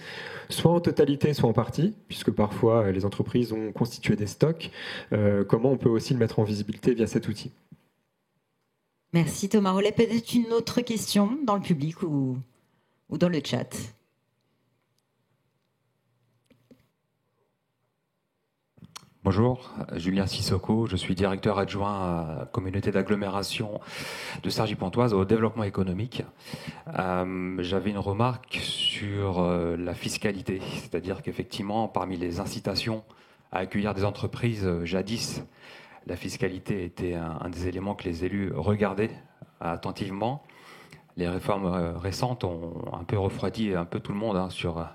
soit en totalité, soit en partie, puisque parfois les entreprises ont constitué des stocks. Comment on peut aussi le mettre en visibilité via cet outil. Merci Thomas Rollet. Peut-être une autre question dans le public ou dans le chat. Bonjour, Julien Sissoko, je suis directeur adjoint à communauté d'agglomération de Cergy-Pontoise au développement économique. J'avais une remarque sur la fiscalité, c'est-à-dire qu'effectivement, parmi les incitations à accueillir des entreprises, jadis, la fiscalité était un des éléments que les élus regardaient attentivement. Les réformes récentes ont un peu refroidi un peu tout le monde sur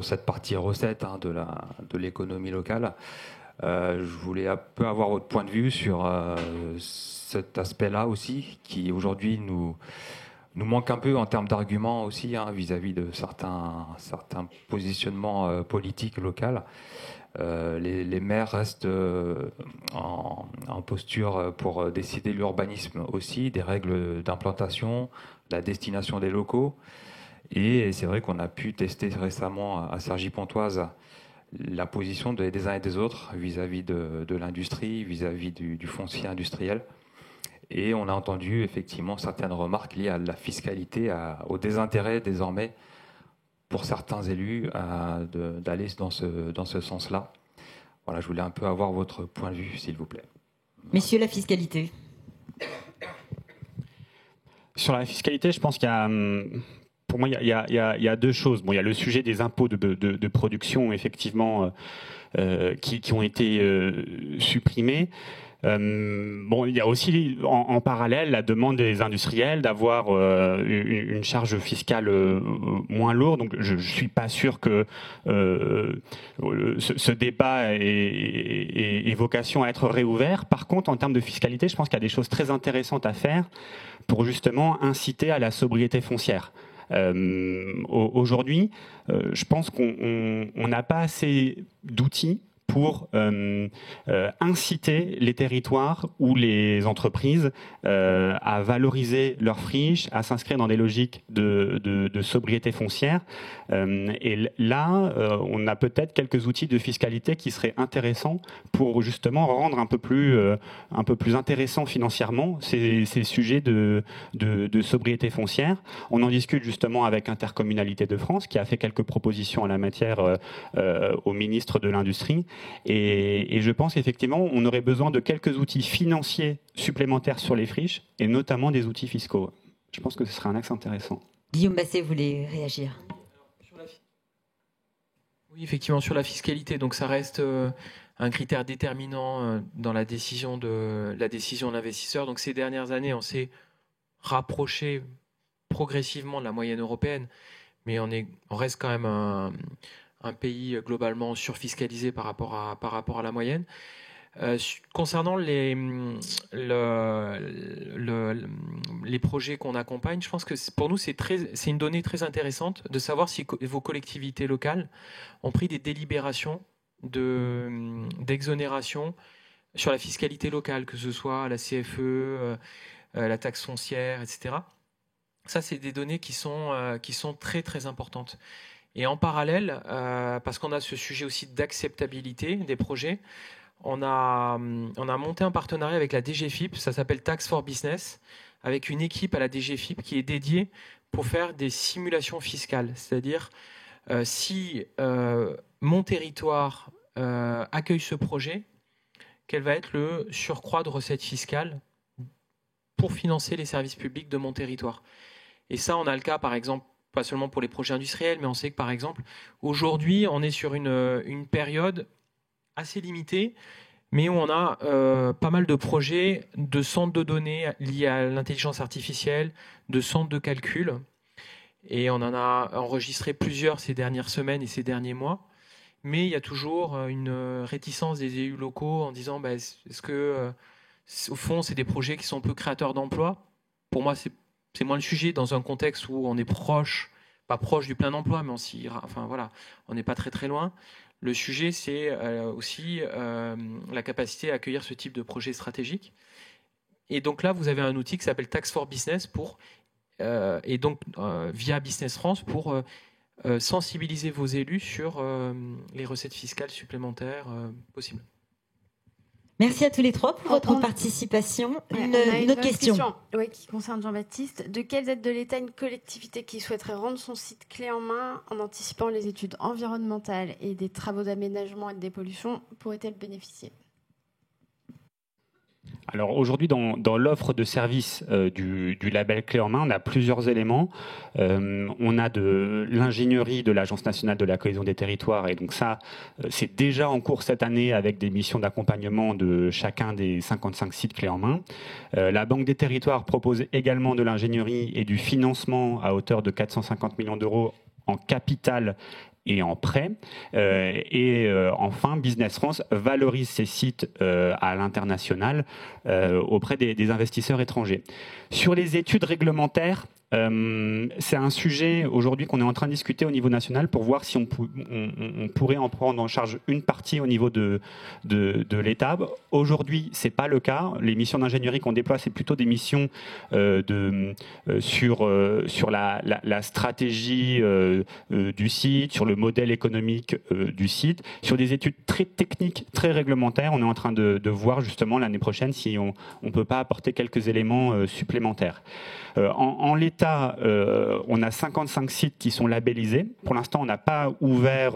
cette partie recette de l'économie locale. Je voulais un peu avoir votre point de vue sur cet aspect-là aussi, qui aujourd'hui nous manque un peu en termes d'arguments aussi vis-à-vis de certains positionnements politiques locaux. Les maires restent en posture pour décider l'urbanisme aussi, des règles d'implantation, la destination des locaux. Et c'est vrai qu'on a pu tester récemment à Cergy-Pontoise la position des uns et des autres vis-à-vis de l'industrie, vis-à-vis du foncier industriel. Et on a entendu effectivement certaines remarques liées à la fiscalité, au désintérêt désormais pour certains élus d'aller dans ce sens-là. Voilà, je voulais un peu avoir votre point de vue, s'il vous plaît. Messieurs, la fiscalité. Sur la fiscalité, je pense qu'il y a... Pour moi, il y a deux choses. Bon, il y a le sujet des impôts de production, effectivement, qui ont été supprimés. Bon, il y a aussi en parallèle la demande des industriels d'avoir une charge fiscale moins lourde. Donc, je suis pas sûr que ce débat ait vocation à être réouvert. Par contre, en termes de fiscalité, je pense qu'il y a des choses très intéressantes à faire pour justement inciter à la sobriété foncière. Aujourd'hui, je pense qu'on n'a pas assez d'outils pour inciter les territoires ou les entreprises à valoriser leurs friches, à s'inscrire dans des logiques de sobriété foncière. Et là, on a peut-être quelques outils de fiscalité qui seraient intéressants pour justement rendre un peu plus intéressant financièrement ces sujets de sobriété foncière. On en discute justement avec Intercommunalité de France, qui a fait quelques propositions en la matière au ministre de l'Industrie. Et je pense effectivement on aurait besoin de quelques outils financiers supplémentaires sur les friches, et notamment des outils fiscaux. Je pense que ce serait un axe intéressant. Guillaume Basset voulait réagir. Oui, effectivement, sur la fiscalité. Donc ça reste un critère déterminant dans la décision de l'investisseur. Donc ces dernières années, on s'est rapproché progressivement de la moyenne européenne, mais on reste quand même un pays globalement surfiscalisé par rapport à la moyenne. Concernant les projets qu'on accompagne, je pense que pour nous, c'est une donnée très intéressante de savoir si vos collectivités locales ont pris des délibérations d'exonération sur la fiscalité locale, que ce soit la CFE, la taxe foncière, etc. Ça, c'est des données qui sont très, très importantes. Et en parallèle, parce qu'on a ce sujet aussi d'acceptabilité des projets, on a monté un partenariat avec la DGFiP, ça s'appelle Tax for Business, avec une équipe à la DGFiP qui est dédiée pour faire des simulations fiscales. C'est-à-dire, si mon territoire accueille ce projet, quel va être le surcroît de recettes fiscales pour financer les services publics de mon territoire. Et ça, on a le cas, par exemple, pas seulement pour les projets industriels, mais on sait que, par exemple, aujourd'hui, on est sur une période assez limitée, mais où on a pas mal de projets de centres de données liés à l'intelligence artificielle, de centres de calcul. Et on en a enregistré plusieurs ces dernières semaines et ces derniers mois. Mais il y a toujours une réticence des élus locaux en disant est-ce que, au fond, c'est des projets qui sont peu créateurs d'emplois. Pour moi, c'est moins le sujet dans un contexte où on est pas proche du plein emploi, mais on n'est pas très très loin. Le sujet, c'est aussi la capacité à accueillir ce type de projet stratégique. Et donc là, vous avez un outil qui s'appelle Tax for Business via Business France pour sensibiliser vos élus sur les recettes fiscales supplémentaires possibles. Merci à tous les trois pour votre participation. Une autre question. Oui, qui concerne Jean-Baptiste. De quelles aides de l'État une collectivité qui souhaiterait rendre son site clé en main en anticipant les études environnementales et des travaux d'aménagement et de dépollution pourrait-elle bénéficier ? Alors aujourd'hui, dans l'offre de service du label Clé en main, on a plusieurs éléments. On a de l'ingénierie de l'Agence nationale de la cohésion des territoires, et donc ça, c'est déjà en cours cette année avec des missions d'accompagnement de chacun des 55 sites Clé en main. La Banque des territoires propose également de l'ingénierie et du financement à hauteur de 450 millions d'euros en capital et en prêt. Enfin, Business France valorise ses sites à l'international auprès des investisseurs étrangers. Sur les études réglementaires, c'est un sujet aujourd'hui qu'on est en train de discuter au niveau national pour voir si on pourrait en prendre en charge une partie au niveau de l'État. Aujourd'hui, c'est pas le cas. Les missions d'ingénierie qu'on déploie, c'est plutôt des missions sur la stratégie du site, sur le modèle économique du site, sur des études très techniques, très réglementaires. On est en train de voir justement l'année prochaine si on peut pas apporter quelques éléments supplémentaires. En l'état, on a 55 sites qui sont labellisés. Pour l'instant, on n'a pas ouvert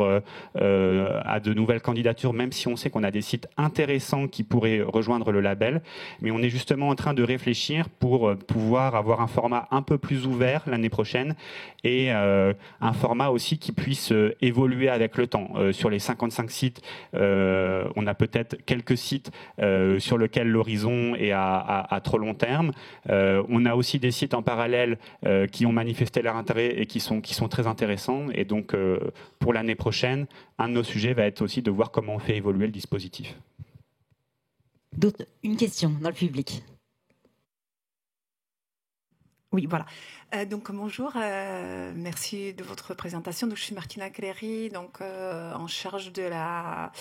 à de nouvelles candidatures, même si on sait qu'on a des sites intéressants qui pourraient rejoindre le label. Mais on est justement en train de réfléchir pour pouvoir avoir un format un peu plus ouvert l'année prochaine et un format aussi qui puisse évoluer avec le temps. Sur les 55 sites, on a peut-être quelques sites sur lesquels l'horizon est à trop long terme. On a aussi des sites en parallèle qui ont manifesté leur intérêt et qui sont très intéressants. Et donc, pour l'année prochaine, un de nos sujets va être aussi de voir comment on fait évoluer le dispositif. Une question dans le public. Oui, voilà. Donc bonjour, merci de votre présentation. Donc, je suis Martina Cléry, donc en charge de la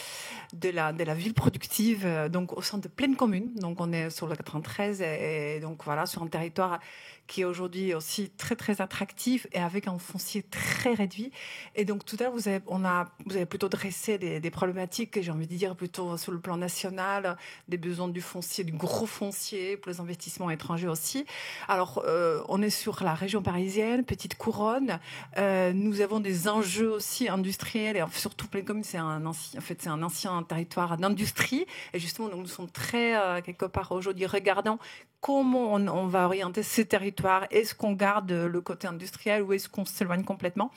ville productive, donc au sein de Plaine Commune. Donc on est sur le 93 et donc voilà, sur un territoire qui est aujourd'hui aussi très très attractif et avec un foncier très réduit. Et donc tout à l'heure vous avez plutôt dressé des problématiques, j'ai envie de dire plutôt sur le plan national, des besoins du foncier, du gros foncier pour les investissements étrangers aussi. Alors on est sur la région parisienne, petite couronne. Nous avons des enjeux aussi industriels et surtout Plaine Commune, c'est un ancien territoire d'industrie. Et justement, donc, nous sommes très quelque part aujourd'hui regardant comment on va orienter ces territoires. Est-ce qu'on garde le côté industriel ou est-ce qu'on s'éloigne complètement ?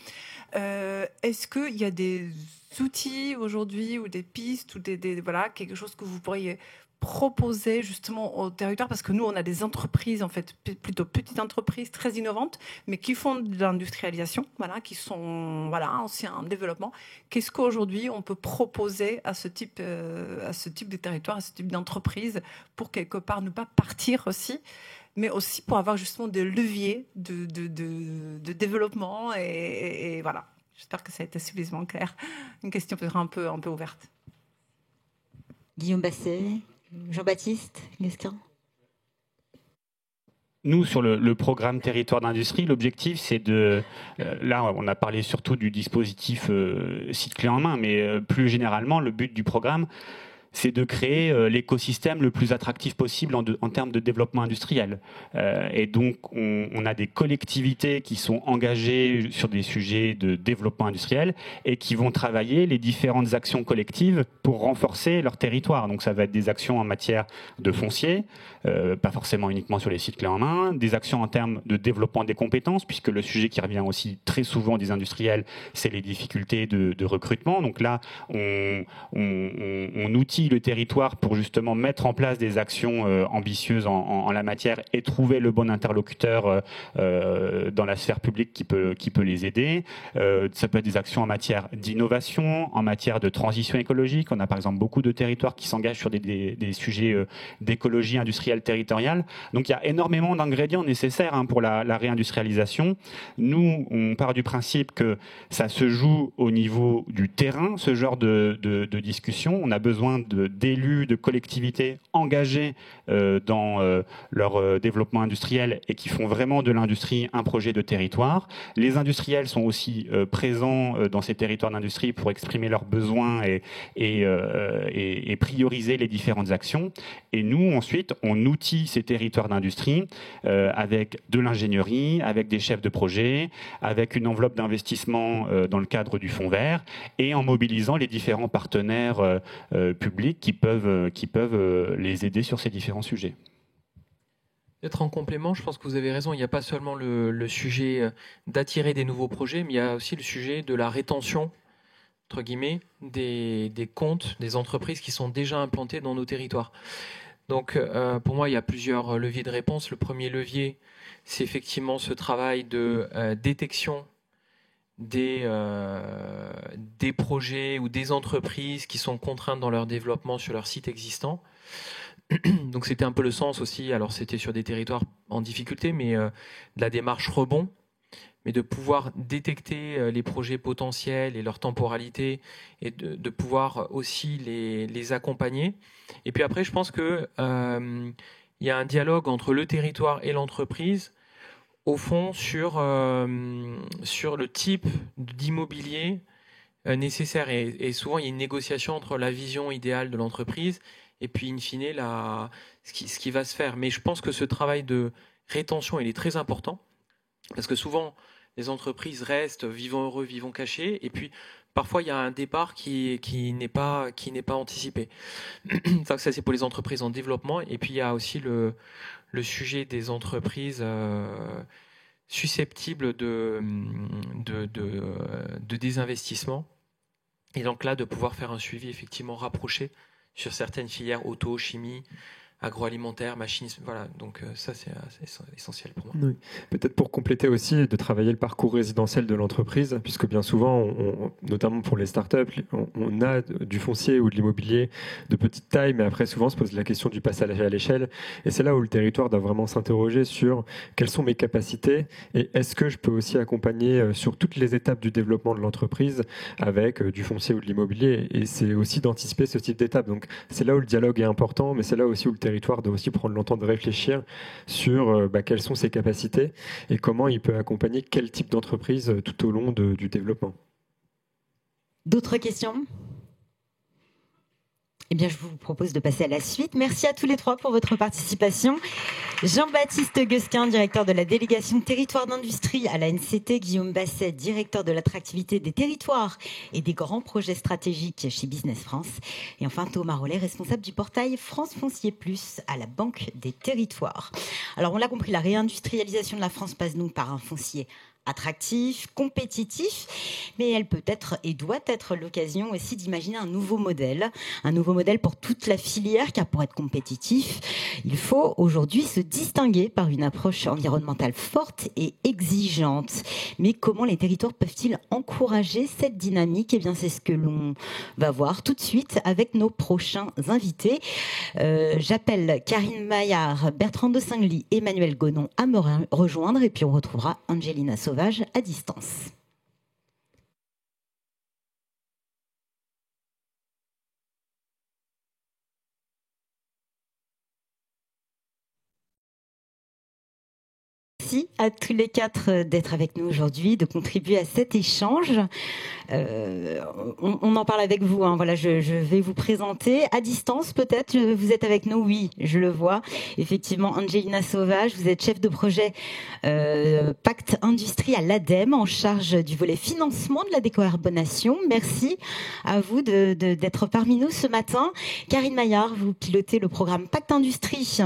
Est-ce qu'il y a des outils aujourd'hui ou des pistes ou voilà, quelque chose que vous pourriez proposer justement au territoire, parce que nous, on a des entreprises, en fait, plutôt petites entreprises, très innovantes, mais qui font de l'industrialisation, voilà, qui sont aussi en développement. Qu'est-ce qu'aujourd'hui on peut proposer à ce type de territoire, à ce type d'entreprise, pour quelque part ne pas partir aussi, mais aussi pour avoir justement des leviers de développement et voilà. J'espère que ça a été suffisamment clair. Une question peut-être un peu ouverte. Guillaume Basset, Jean-Baptiste Guesquin. Nous, sur le programme Territoire d'industrie, l'objectif, c'est là, on a parlé surtout du dispositif site clé en main, mais plus généralement, le but du programme, c'est de créer l'écosystème le plus attractif possible en termes de développement industriel. Et donc, on a des collectivités qui sont engagées sur des sujets de développement industriel et qui vont travailler les différentes actions collectives pour renforcer leur territoire. Donc, ça va être des actions en matière de foncier, pas forcément uniquement sur les sites clés en main, des actions en termes de développement des compétences, puisque le sujet qui revient aussi très souvent des industriels, c'est les difficultés de recrutement. Donc là, on outille le territoire pour justement mettre en place des actions ambitieuses en la matière et trouver le bon interlocuteur dans la sphère publique qui peut les aider. Ça peut être des actions en matière d'innovation, en matière de transition écologique. On a par exemple beaucoup de territoires qui s'engagent sur des sujets d'écologie industrielle territoriale. Donc il y a énormément d'ingrédients nécessaires pour la réindustrialisation. Nous, on part du principe que ça se joue au niveau du terrain, ce genre de discussion. On a besoin d'élus, de collectivités engagés dans leur développement industriel et qui font vraiment de l'industrie un projet de territoire. Les industriels sont aussi présents dans ces territoires d'industrie pour exprimer leurs besoins et prioriser les différentes actions. Et nous, ensuite, on outille ces territoires d'industrie avec de l'ingénierie, avec des chefs de projet, avec une enveloppe d'investissement dans le cadre du Fonds vert et en mobilisant les différents partenaires publics qui peuvent les aider sur ces différents sujets. Peut-être en complément, je pense que vous avez raison, il n'y a pas seulement le sujet d'attirer des nouveaux projets, mais il y a aussi le sujet de la rétention, entre guillemets, des comptes, des entreprises qui sont déjà implantées dans nos territoires. Donc pour moi, il y a plusieurs leviers de réponse. Le premier levier, c'est effectivement ce travail de détection des projets ou des entreprises qui sont contraintes dans leur développement sur leur site existant. Donc c'était un peu le sens aussi, alors c'était sur des territoires en difficulté, mais de la démarche rebond, mais de pouvoir détecter les projets potentiels et leur temporalité et de pouvoir aussi les accompagner. Et puis après, je pense qu'il y a un dialogue entre le territoire et l'entreprise au fond sur le type d'immobilier nécessaire. Et souvent, il y a une négociation entre la vision idéale de l'entreprise et puis, in fine, ce qui va se faire. Mais je pense que ce travail de rétention, il est très important parce que souvent, les entreprises restent vivant heureux, vivant cachés. Et puis, parfois, il y a un départ qui n'est pas anticipé. Ça, c'est pour les entreprises en développement. Et puis, il y a aussi le sujet des entreprises susceptibles de désinvestissement. Et donc là, de pouvoir faire un suivi effectivement rapproché sur certaines filières auto, chimie, agroalimentaire, machines, voilà. Donc ça, c'est essentiel pour moi. Oui. Peut-être pour compléter aussi, de travailler le parcours résidentiel de l'entreprise, puisque bien souvent, notamment pour les startups, on a du foncier ou de l'immobilier de petite taille, mais après, souvent, on se pose la question du passage à l'échelle. Et c'est là où le territoire doit vraiment s'interroger sur quelles sont mes capacités et est-ce que je peux aussi accompagner sur toutes les étapes du développement de l'entreprise avec du foncier ou de l'immobilier. Et c'est aussi d'anticiper ce type d'étape. Donc, c'est là où le dialogue est important, mais c'est là aussi où le territoire doit aussi prendre le temps de réfléchir sur quelles sont ses capacités et comment il peut accompagner quel type d'entreprise tout au long du développement. D'autres questions ? Eh bien, je vous propose de passer à la suite. Merci à tous les trois pour votre participation. Jean-Baptiste Guesquin, directeur de la délégation territoire d'industrie à la NCT, Guillaume Basset, directeur de l'attractivité des territoires et des grands projets stratégiques chez Business France. Et enfin, Thomas Rollet, responsable du portail France Foncier Plus à la Banque des Territoires. Alors, on l'a compris, la réindustrialisation de la France passe donc par un foncier attractif, compétitif, mais elle peut être et doit être l'occasion aussi d'imaginer un nouveau modèle pour toute la filière, car pour être compétitif, il faut aujourd'hui se distinguer par une approche environnementale forte et exigeante. Mais comment les territoires peuvent-ils encourager cette dynamique? Eh bien, c'est ce que l'on va voir tout de suite avec nos prochains invités. J'appelle Karine Maillard, Bertrand de Singly, Emmanuel Gonon à me rejoindre, et puis on retrouvera Angelina Sauvage à distance. Merci à tous les quatre d'être avec nous aujourd'hui, de contribuer à cet échange. On en parle avec vous. Voilà, je vais vous présenter à distance. Peut-être vous êtes avec nous. Oui, je le vois. Effectivement, Angelina Sauvage, vous êtes chef de projet Pacte Industrie à l'ADEME, en charge du volet financement de la décarbonation. Merci à vous d'être parmi nous ce matin. Karine Maillard, vous pilotez le programme Pacte Industrie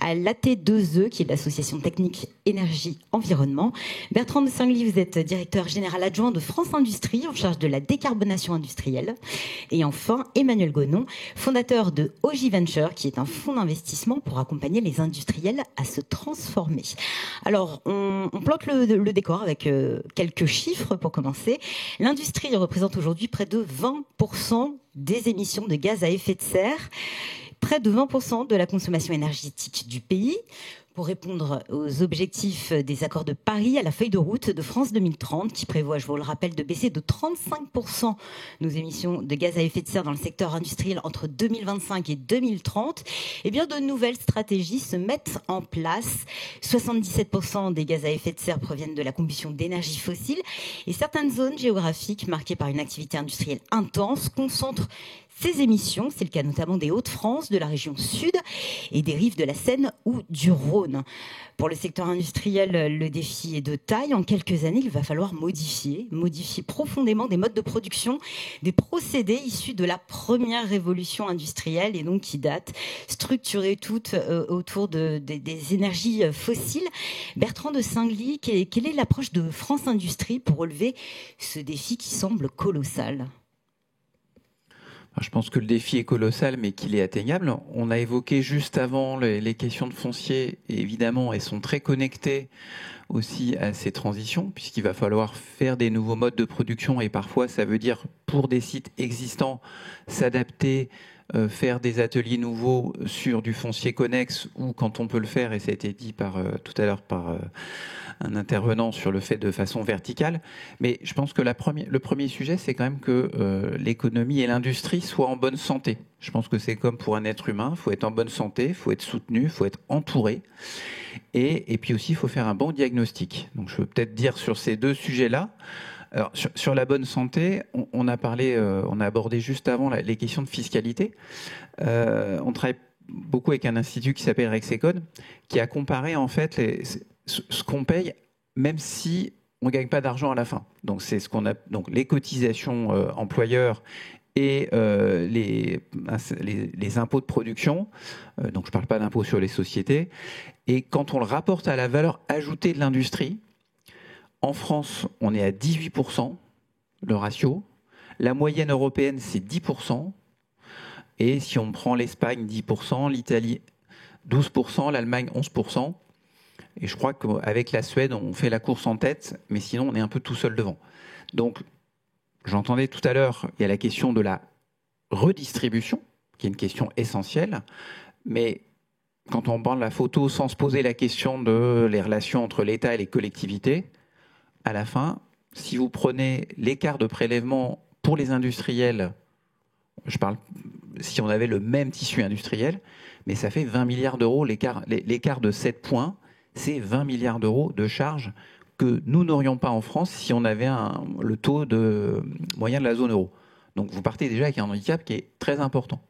à l'AT2E, qui est l'association technique énergie-environnement. Bertrand de Singly, vous êtes directeur général adjoint de France Industrie, en charge de la décarbonation industrielle. Et enfin, Emmanuel Gonon, fondateur de Oji Venture, qui est un fonds d'investissement pour accompagner les industriels à se transformer. Alors, on plante le décor avec quelques chiffres pour commencer. L'industrie représente aujourd'hui près de 20% des émissions de gaz à effet de serre, près de 20% de la consommation énergétique du pays. Pour répondre aux objectifs des accords de Paris, à la feuille de route de France 2030, qui prévoit, je vous le rappelle, de baisser de 35% nos émissions de gaz à effet de serre dans le secteur industriel entre 2025 et 2030, eh bien, de nouvelles stratégies se mettent en place. 77% des gaz à effet de serre proviennent de la combustion d'énergie fossile, et certaines zones géographiques marquées par une activité industrielle intense concentrent ces émissions. C'est le cas notamment des Hauts-de-France, de la région sud et des rives de la Seine ou du Rhône. Pour le secteur industriel, le défi est de taille. En quelques années, il va falloir modifier profondément des modes de production, des procédés issus de la première révolution industrielle et donc qui datent, structurées toutes autour des énergies fossiles. Bertrand de Singly, quelle est l'approche de France Industrie pour relever ce défi qui semble colossal ? Je pense que le défi est colossal, mais qu'il est atteignable. On a évoqué juste avant les questions de foncier, et évidemment, elles sont très connectées aussi à ces transitions, puisqu'il va falloir faire des nouveaux modes de production, et parfois, ça veut dire, pour des sites existants, s'adapter, faire des ateliers nouveaux sur du foncier connexe, ou quand on peut le faire, et ça a été dit tout à l'heure par un intervenant sur le fait de façon verticale. Mais je pense que le premier sujet, c'est quand même que l'économie et l'industrie soient en bonne santé. Je pense que c'est comme pour un être humain, il faut être en bonne santé, il faut être soutenu, il faut être entouré. Et puis aussi, il faut faire un bon diagnostic. Donc je veux peut-être dire sur ces deux sujets-là. Alors, sur la bonne santé, on a abordé juste avant les questions de fiscalité. On travaille beaucoup avec un institut qui s'appelle Rexecode, qui a comparé en fait ce qu'on paye, même si on ne gagne pas d'argent à la fin. Donc c'est ce qu'on a, donc les cotisations employeurs et les impôts de production. Donc je ne parle pas d'impôts sur les sociétés. Et quand on le rapporte à la valeur ajoutée de l'industrie, en France, on est à 18%, le ratio. La moyenne européenne, c'est 10%. Et si on prend l'Espagne, 10%, l'Italie, 12%, l'Allemagne, 11%. Et je crois qu'avec la Suède, on fait la course en tête, mais sinon, on est un peu tout seul devant. Donc, j'entendais tout à l'heure, il y a la question de la redistribution, qui est une question essentielle. Mais quand on prend la photo sans se poser la question de les relations entre l'État et les collectivités, à la fin, si vous prenez l'écart de prélèvement pour les industriels, je parle si on avait le même tissu industriel, mais ça fait 20 milliards d'euros, l'écart de 7 points, c'est 20 milliards d'euros de charges que nous n'aurions pas en France si on avait le taux moyen de la zone euro. Donc vous partez déjà avec un handicap qui est très important.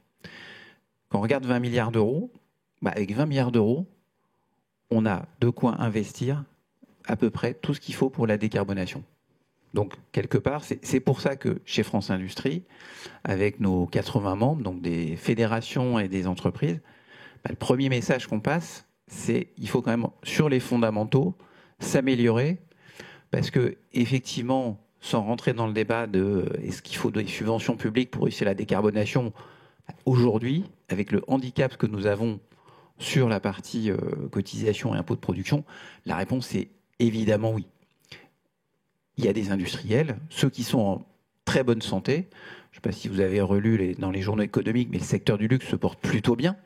Quand on regarde 20 milliards d'euros, avec 20 milliards d'euros, on a de quoi investir à peu près tout ce qu'il faut pour la décarbonation. Donc, quelque part, c'est pour ça que chez France Industrie, avec nos 80 membres, donc des fédérations et des entreprises, le premier message qu'on passe, c'est qu'il faut quand même, sur les fondamentaux, s'améliorer parce que effectivement, sans rentrer dans le débat de est-ce qu'il faut des subventions publiques pour réussir la décarbonation, aujourd'hui, avec le handicap que nous avons sur la partie cotisation et impôts de production, la réponse est évidemment oui. Il y a des industriels, ceux qui sont en très bonne santé. Je ne sais pas si vous avez relu dans les journaux économiques, mais le secteur du luxe se porte plutôt bien.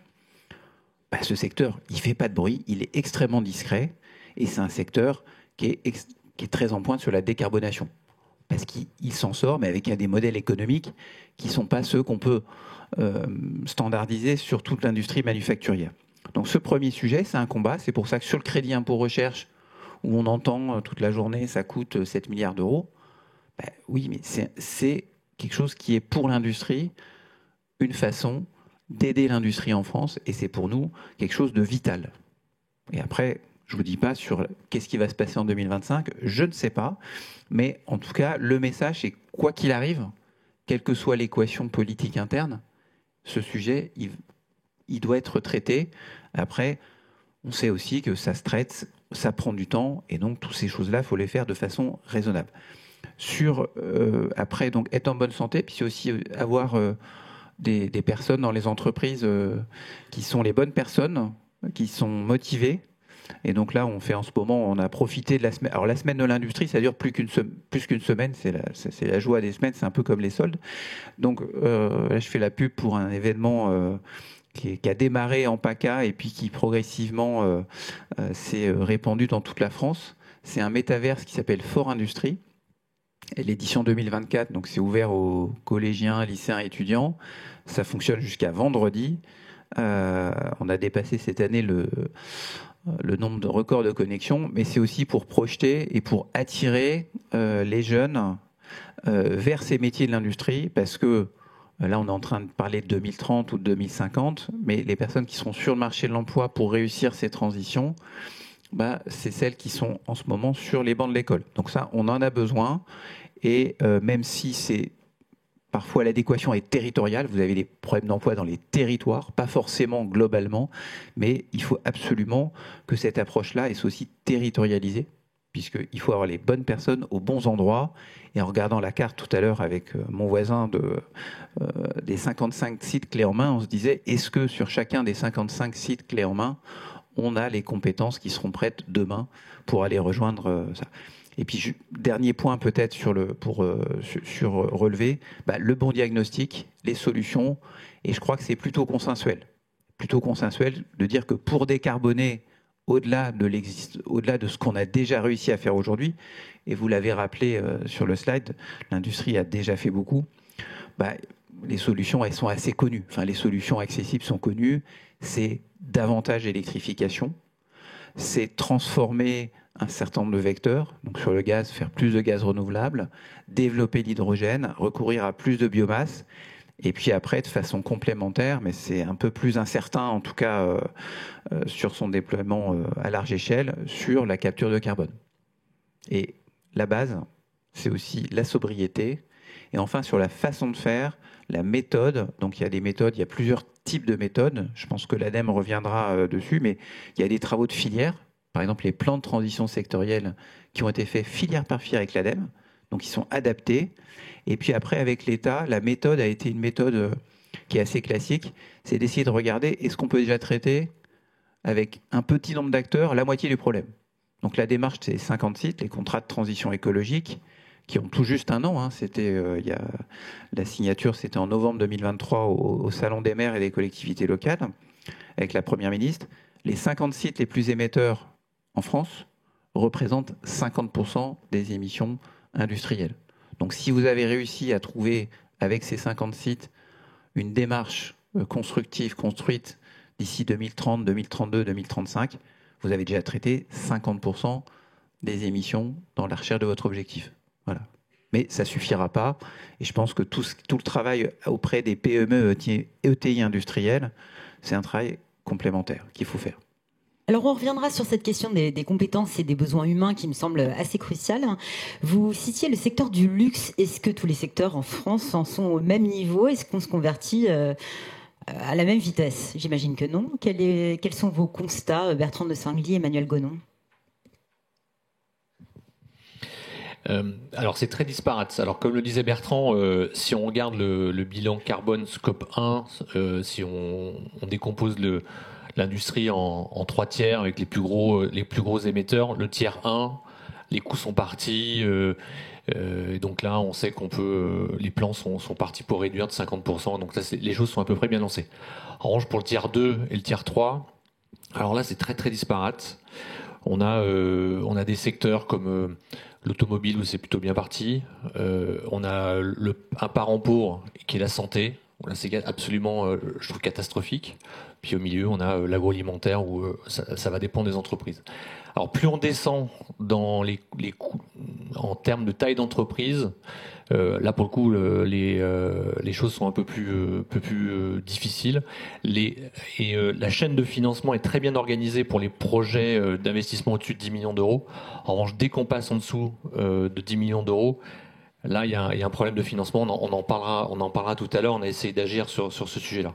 Ce secteur, il ne fait pas de bruit, il est extrêmement discret, et c'est un secteur qui est très en pointe sur la décarbonation. Parce qu'il s'en sort, mais avec des modèles économiques qui ne sont pas ceux qu'on peut standardiser sur toute l'industrie manufacturière. Donc ce premier sujet, c'est un combat. C'est pour ça que sur le crédit impôt recherche, où on entend toute la journée, ça coûte 7 milliards d'euros. Oui, mais c'est quelque chose qui est pour l'industrie une façon d'aider l'industrie en France, et c'est pour nous quelque chose de vital. Et après, je ne vous dis pas sur qu'est-ce qui va se passer en 2025, je ne sais pas, mais en tout cas, le message, c'est quoi qu'il arrive, quelle que soit l'équation politique interne, ce sujet, il doit être traité. Après, on sait aussi que ça se traite, ça prend du temps, et donc toutes ces choses-là, il faut les faire de façon raisonnable. Après, donc être en bonne santé, puis c'est aussi avoir des personnes dans les entreprises qui sont les bonnes personnes, qui sont motivées. Et donc là, on fait en ce moment, on a profité de la semaine. Alors la semaine de l'industrie, ça dure plus qu'une semaine, c'est la joie des semaines, c'est un peu comme les soldes. Donc là, je fais la pub pour un événement qui a démarré en PACA et puis qui progressivement s'est répandu dans toute la France. C'est un métaverse qui s'appelle Fort Industrie. Et l'édition 2024, donc c'est ouvert aux collégiens, lycéens et étudiants. Ça fonctionne jusqu'à vendredi. On a dépassé cette année le nombre de records de connexions, mais c'est aussi pour projeter et pour attirer les jeunes vers ces métiers de l'industrie, parce que là, on est en train de parler de 2030 ou de 2050, mais les personnes qui seront sur le marché de l'emploi pour réussir ces transitions, c'est celles qui sont en ce moment sur les bancs de l'école. Donc ça, on en a besoin, et même si parfois l'adéquation est territoriale, vous avez des problèmes d'emploi dans les territoires, pas forcément globalement, mais il faut absolument que cette approche-là soit aussi territorialisée, puisqu'il faut avoir les bonnes personnes aux bons endroits. Et en regardant la carte tout à l'heure avec mon voisin des 55 sites clés en main, on se disait, est-ce que sur chacun des 55 sites clés en main, on a les compétences qui seront prêtes demain pour aller rejoindre ça. Et puis, dernier point peut-être sur relever, le bon diagnostic, les solutions, et je crois que c'est plutôt consensuel de dire que pour décarboner au-delà de ce qu'on a déjà réussi à faire aujourd'hui, et vous l'avez rappelé sur le slide, l'industrie a déjà fait beaucoup, les solutions, elles sont assez connues. Enfin, les solutions accessibles sont connues. C'est davantage d'électrification, c'est transformer un certain nombre de vecteurs, donc sur le gaz, faire plus de gaz renouvelable, développer l'hydrogène, recourir à plus de biomasse, et puis après, de façon complémentaire, mais c'est un peu plus incertain, en tout cas sur son déploiement à large échelle, sur la capture de carbone. Et la base, c'est aussi la sobriété, et enfin sur la façon de faire, la méthode. Donc il y a des méthodes, il y a plusieurs types de méthodes, je pense que l'ADEME reviendra dessus, mais il y a des travaux de filière. Par exemple, les plans de transition sectorielle qui ont été faits filière par filière avec l'ADEME, donc ils sont adaptés. Et puis après, avec l'État, la méthode a été une méthode qui est assez classique, c'est d'essayer de regarder est-ce qu'on peut déjà traiter avec un petit nombre d'acteurs la moitié du problème. Donc la démarche, c'est 50 sites, les contrats de transition écologique, qui ont tout juste un an. La signature, c'était en novembre 2023 au Salon des maires et des collectivités locales, avec la Première ministre. Les 50 sites les plus émetteurs en France représentent 50% des émissions industrielles. Donc si vous avez réussi à trouver, avec ces 50 sites, une démarche constructive construite d'ici 2030, 2032, 2035, vous avez déjà traité 50% des émissions dans la recherche de votre objectif. Voilà. Mais ça ne suffira pas. Et je pense que tout le travail auprès des PME, ETI industriels, c'est un travail complémentaire qu'il faut faire. Alors on reviendra sur cette question des compétences et des besoins humains qui me semble assez cruciale. Vous citiez le secteur du luxe. Est-ce que tous les secteurs en France en sont au même niveau? Est-ce qu'on se convertit à la même vitesse? J'imagine que non. Quels sont vos constats, Bertrand de Saint-Gly et Emmanuel Gonon? Alors c'est très disparate. Alors comme le disait Bertrand, si on regarde le bilan carbone scope 1, si on décompose l'industrie en 3 tiers avec les plus gros émetteurs, le tiers 1, les coûts sont partis. Donc là, on sait les plans sont partis pour réduire de 50%. Donc là, les choses sont à peu près bien lancées. En revanche, pour le tiers 2 et le tiers 3, alors là, c'est très très disparate. On a des secteurs comme l'automobile où c'est plutôt bien parti. On a un parent pauvre qui est la santé. Là, c'est absolument, je trouve, catastrophique. Puis au milieu, on a l'agroalimentaire où ça va dépendre des entreprises. Alors plus on descend dans les coûts en termes de taille d'entreprise, là pour le coup les choses sont un peu plus difficiles. La chaîne de financement est très bien organisée pour les projets d'investissement au-dessus de 10 millions d'euros. En revanche, dès qu'on passe en dessous de 10 millions d'euros, là il y a un problème de financement. On en parlera tout à l'heure. On a essayé d'agir sur ce sujet-là.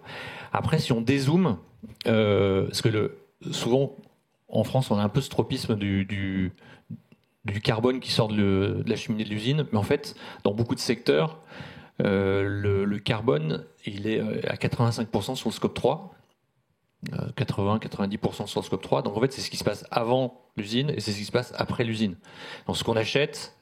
Après, si on dézoome, parce que souvent en France, on a un peu ce tropisme du carbone qui sort de la cheminée de l'usine, mais en fait, dans beaucoup de secteurs, le carbone, il est à 85% sur le scope 3, 80-90% sur le scope 3. Donc en fait, c'est ce qui se passe avant l'usine et c'est ce qui se passe après l'usine. Donc ce qu'on achète,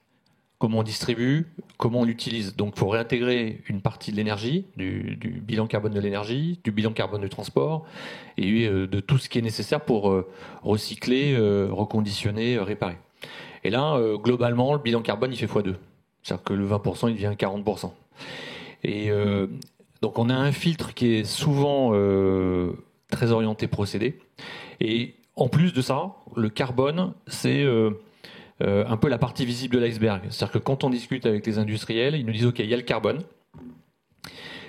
comment on distribue, comment on l'utilise. Donc il faut réintégrer une partie de l'énergie, du bilan carbone de l'énergie, du bilan carbone du transport, et de tout ce qui est nécessaire pour recycler, reconditionner, réparer. Et là, globalement, le bilan carbone, il fait x2. C'est-à-dire que le 20%, il devient 40%. Et donc on a un filtre qui est souvent très orienté procédé. Et en plus de ça, le carbone, c'est un peu la partie visible de l'iceberg. C'est-à-dire que quand on discute avec les industriels, ils nous disent « Ok, il y a le carbone,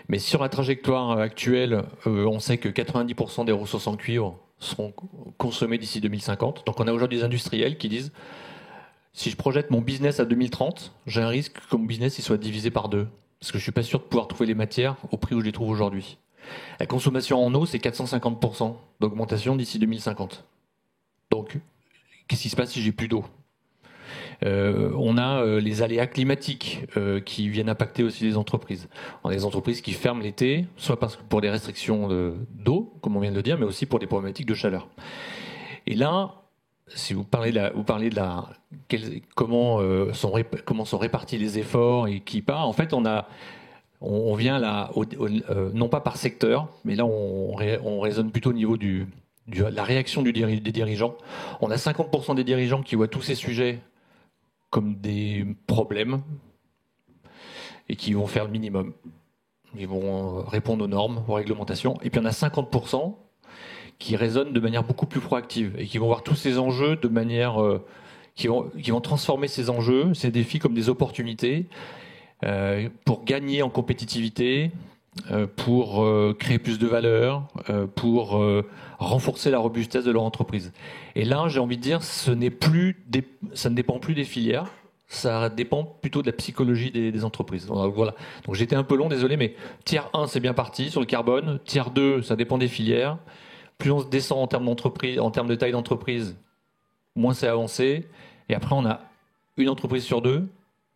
mais sur la trajectoire actuelle, on sait que 90% des ressources en cuivre seront consommées d'ici 2050. » Donc on a aujourd'hui des industriels qui disent « Si je projette mon business à 2030, j'ai un risque que mon business il soit divisé par 2, parce que je ne suis pas sûr de pouvoir trouver les matières au prix où je les trouve aujourd'hui. » La consommation en eau, c'est 450% d'augmentation d'ici 2050. Donc, qu'est-ce qui se passe si j'ai plus d'eau ? On a les aléas climatiques qui viennent impacter aussi les entreprises. On a des entreprises qui ferment l'été, soit pour des restrictions d'eau, comme on vient de le dire, mais aussi pour des problématiques de chaleur. Et là, si vous parlez de comment sont répartis les efforts et qui part, en fait, on vient là, non pas par secteur, mais là, on raisonne plutôt au niveau de la réaction des dirigeants. On a 50% des dirigeants qui voient tous ces sujets comme des problèmes et qui vont faire le minimum. Ils vont répondre aux normes, aux réglementations. Et puis on a 50% qui raisonnent de manière beaucoup plus proactive et qui vont voir tous ces enjeux de manière... qui vont transformer ces enjeux, ces défis comme des opportunités pour gagner en compétitivité, pour créer plus de valeur, pour renforcer la robustesse de leur entreprise. Et là, j'ai envie de dire, ça ne dépend plus des filières, ça dépend plutôt de la psychologie des entreprises. Voilà. Donc j'étais un peu long, désolé, mais tiers 1, c'est bien parti sur le carbone. Tiers 2, ça dépend des filières. Plus on se descend en termes d'entreprise, en termes de taille d'entreprise, moins c'est avancé. Et après, on a une entreprise sur 2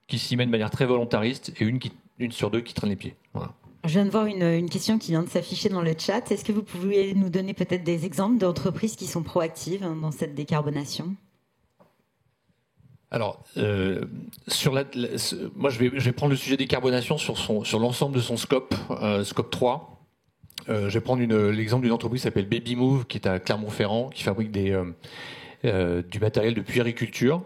qui s'y met de manière très volontariste et une sur 2 qui traîne les pieds. Voilà. Je viens de voir une question qui vient de s'afficher dans le chat. Est-ce que vous pouvez nous donner peut-être des exemples d'entreprises qui sont proactives dans cette décarbonation ? Alors, moi je vais prendre le sujet décarbonation sur l'ensemble de son scope 3. Je vais prendre l'exemple d'une entreprise qui s'appelle Baby Move, qui est à Clermont-Ferrand, qui fabrique du matériel de puériculture.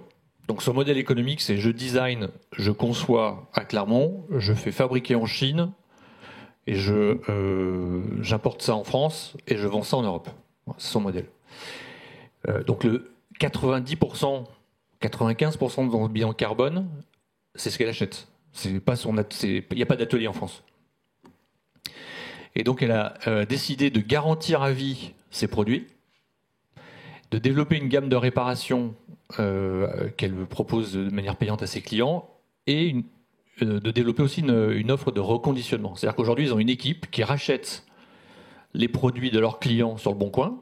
Donc son modèle économique, c'est je design, je conçois à Clermont, je fais fabriquer en Chine, et j'importe ça en France et je vends ça en Europe. C'est son modèle. Donc le 90%, 95% de son bilan carbone, c'est ce qu'elle achète. Il n'y a pas d'atelier en France. Et donc elle a décidé de garantir à vie ses produits, de développer une gamme de réparation qu'elle propose de manière payante à ses clients et de développer aussi une offre de reconditionnement. C'est-à-dire qu'aujourd'hui, ils ont une équipe qui rachète les produits de leurs clients sur le Bon Coin,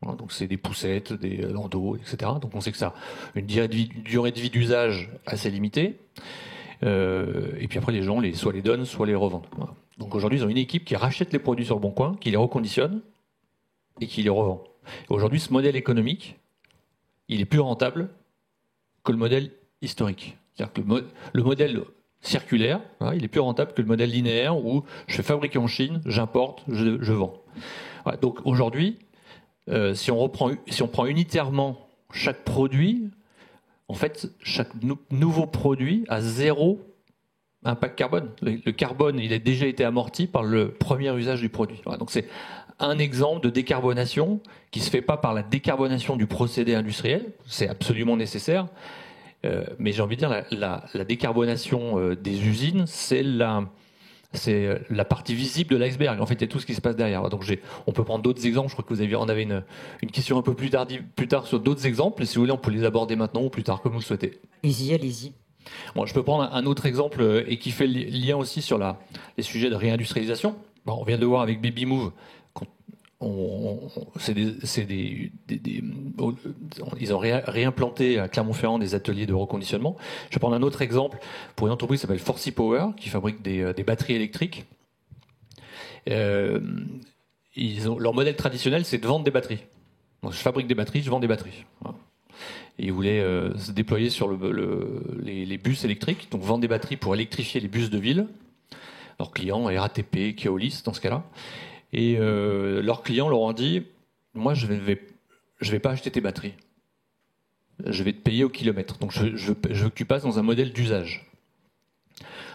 Donc c'est des poussettes, des landaux, etc. Donc on sait que ça a une durée de vie d'usage assez limitée. Et puis après les gens soit les donnent, soit les revendent. Voilà. Donc aujourd'hui ils ont une équipe qui rachète les produits sur le bon coin, qui les reconditionne et qui les revend. Et aujourd'hui ce modèle économique, il est plus rentable que le modèle historique. C'est-à-dire que le modèle circulaire, hein, il est plus rentable que le modèle linéaire où je fais fabriquer en Chine, j'importe, je vends. Voilà. Donc aujourd'hui, si on prend unitairement chaque produit, en fait, chaque nouveau produit a 0 impact carbone. Le carbone, il a déjà été amorti par le premier usage du produit. Voilà. Donc c'est un exemple de décarbonation qui ne se fait pas par la décarbonation du procédé industriel, c'est absolument nécessaire, mais j'ai envie de dire la décarbonation des usines, c'est la partie visible de l'iceberg. En fait, il y a tout ce qui se passe derrière. Donc, on peut prendre d'autres exemples. Je crois que vous avez une question un peu plus tard sur d'autres exemples. Et si vous voulez, on peut les aborder maintenant ou plus tard, comme vous le souhaitez. Allez-y. Bon, je peux prendre un autre exemple et qui fait le lien aussi sur les sujets de réindustrialisation. Bon, on vient de voir avec Babymove. Ils ont réimplanté à Clermont-Ferrand des ateliers de reconditionnement. Je vais prendre un autre exemple pour une entreprise qui s'appelle Forcy Power, qui fabrique des batteries électriques. Leur modèle traditionnel, c'est de vendre des batteries. Donc, je fabrique des batteries, je vends des batteries. Voilà. Et ils voulaient se déployer sur les bus électriques, donc vendre des batteries pour électrifier les bus de ville. Leurs clients, RATP, Keolis, dans ce cas-là. Et leurs clients leur ont dit, moi je vais pas acheter tes batteries, je vais te payer au kilomètre. Donc je veux que tu passes dans un modèle d'usage.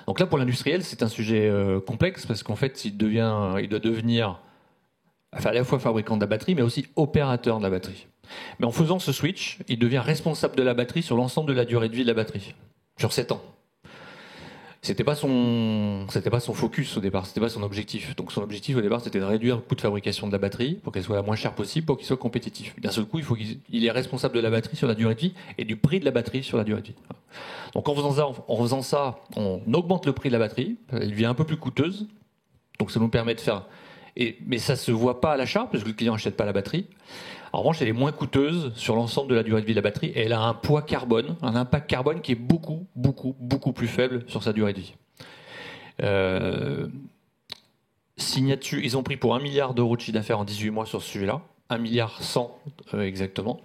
Donc là pour l'industriel c'est un sujet complexe parce qu'en fait il doit devenir à la fois fabricant de la batterie mais aussi opérateur de la batterie. Mais en faisant ce switch, il devient responsable de la batterie sur l'ensemble de la durée de vie de la batterie, sur 7 ans. C'était pas son focus au départ, c'était pas son objectif. Donc son objectif au départ, c'était de réduire le coût de fabrication de la batterie pour qu'elle soit la moins chère possible, pour qu'il soit compétitif. D'un seul coup, il est responsable de la batterie sur la durée de vie et du prix de la batterie sur la durée de vie. Donc en faisant ça, on augmente le prix de la batterie, elle devient un peu plus coûteuse. Donc ça nous permet de faire. Mais ça se voit pas à l'achat parce que le client n'achète pas la batterie. En revanche, elle est moins coûteuse sur l'ensemble de la durée de vie de la batterie et elle a un poids carbone, un impact carbone qui est beaucoup, beaucoup, beaucoup plus faible sur sa durée de vie. Signature, ils ont pris pour 1 milliard d'euros de chiffre d'affaires en 18 mois sur ce sujet-là, 1,1 milliard exactement.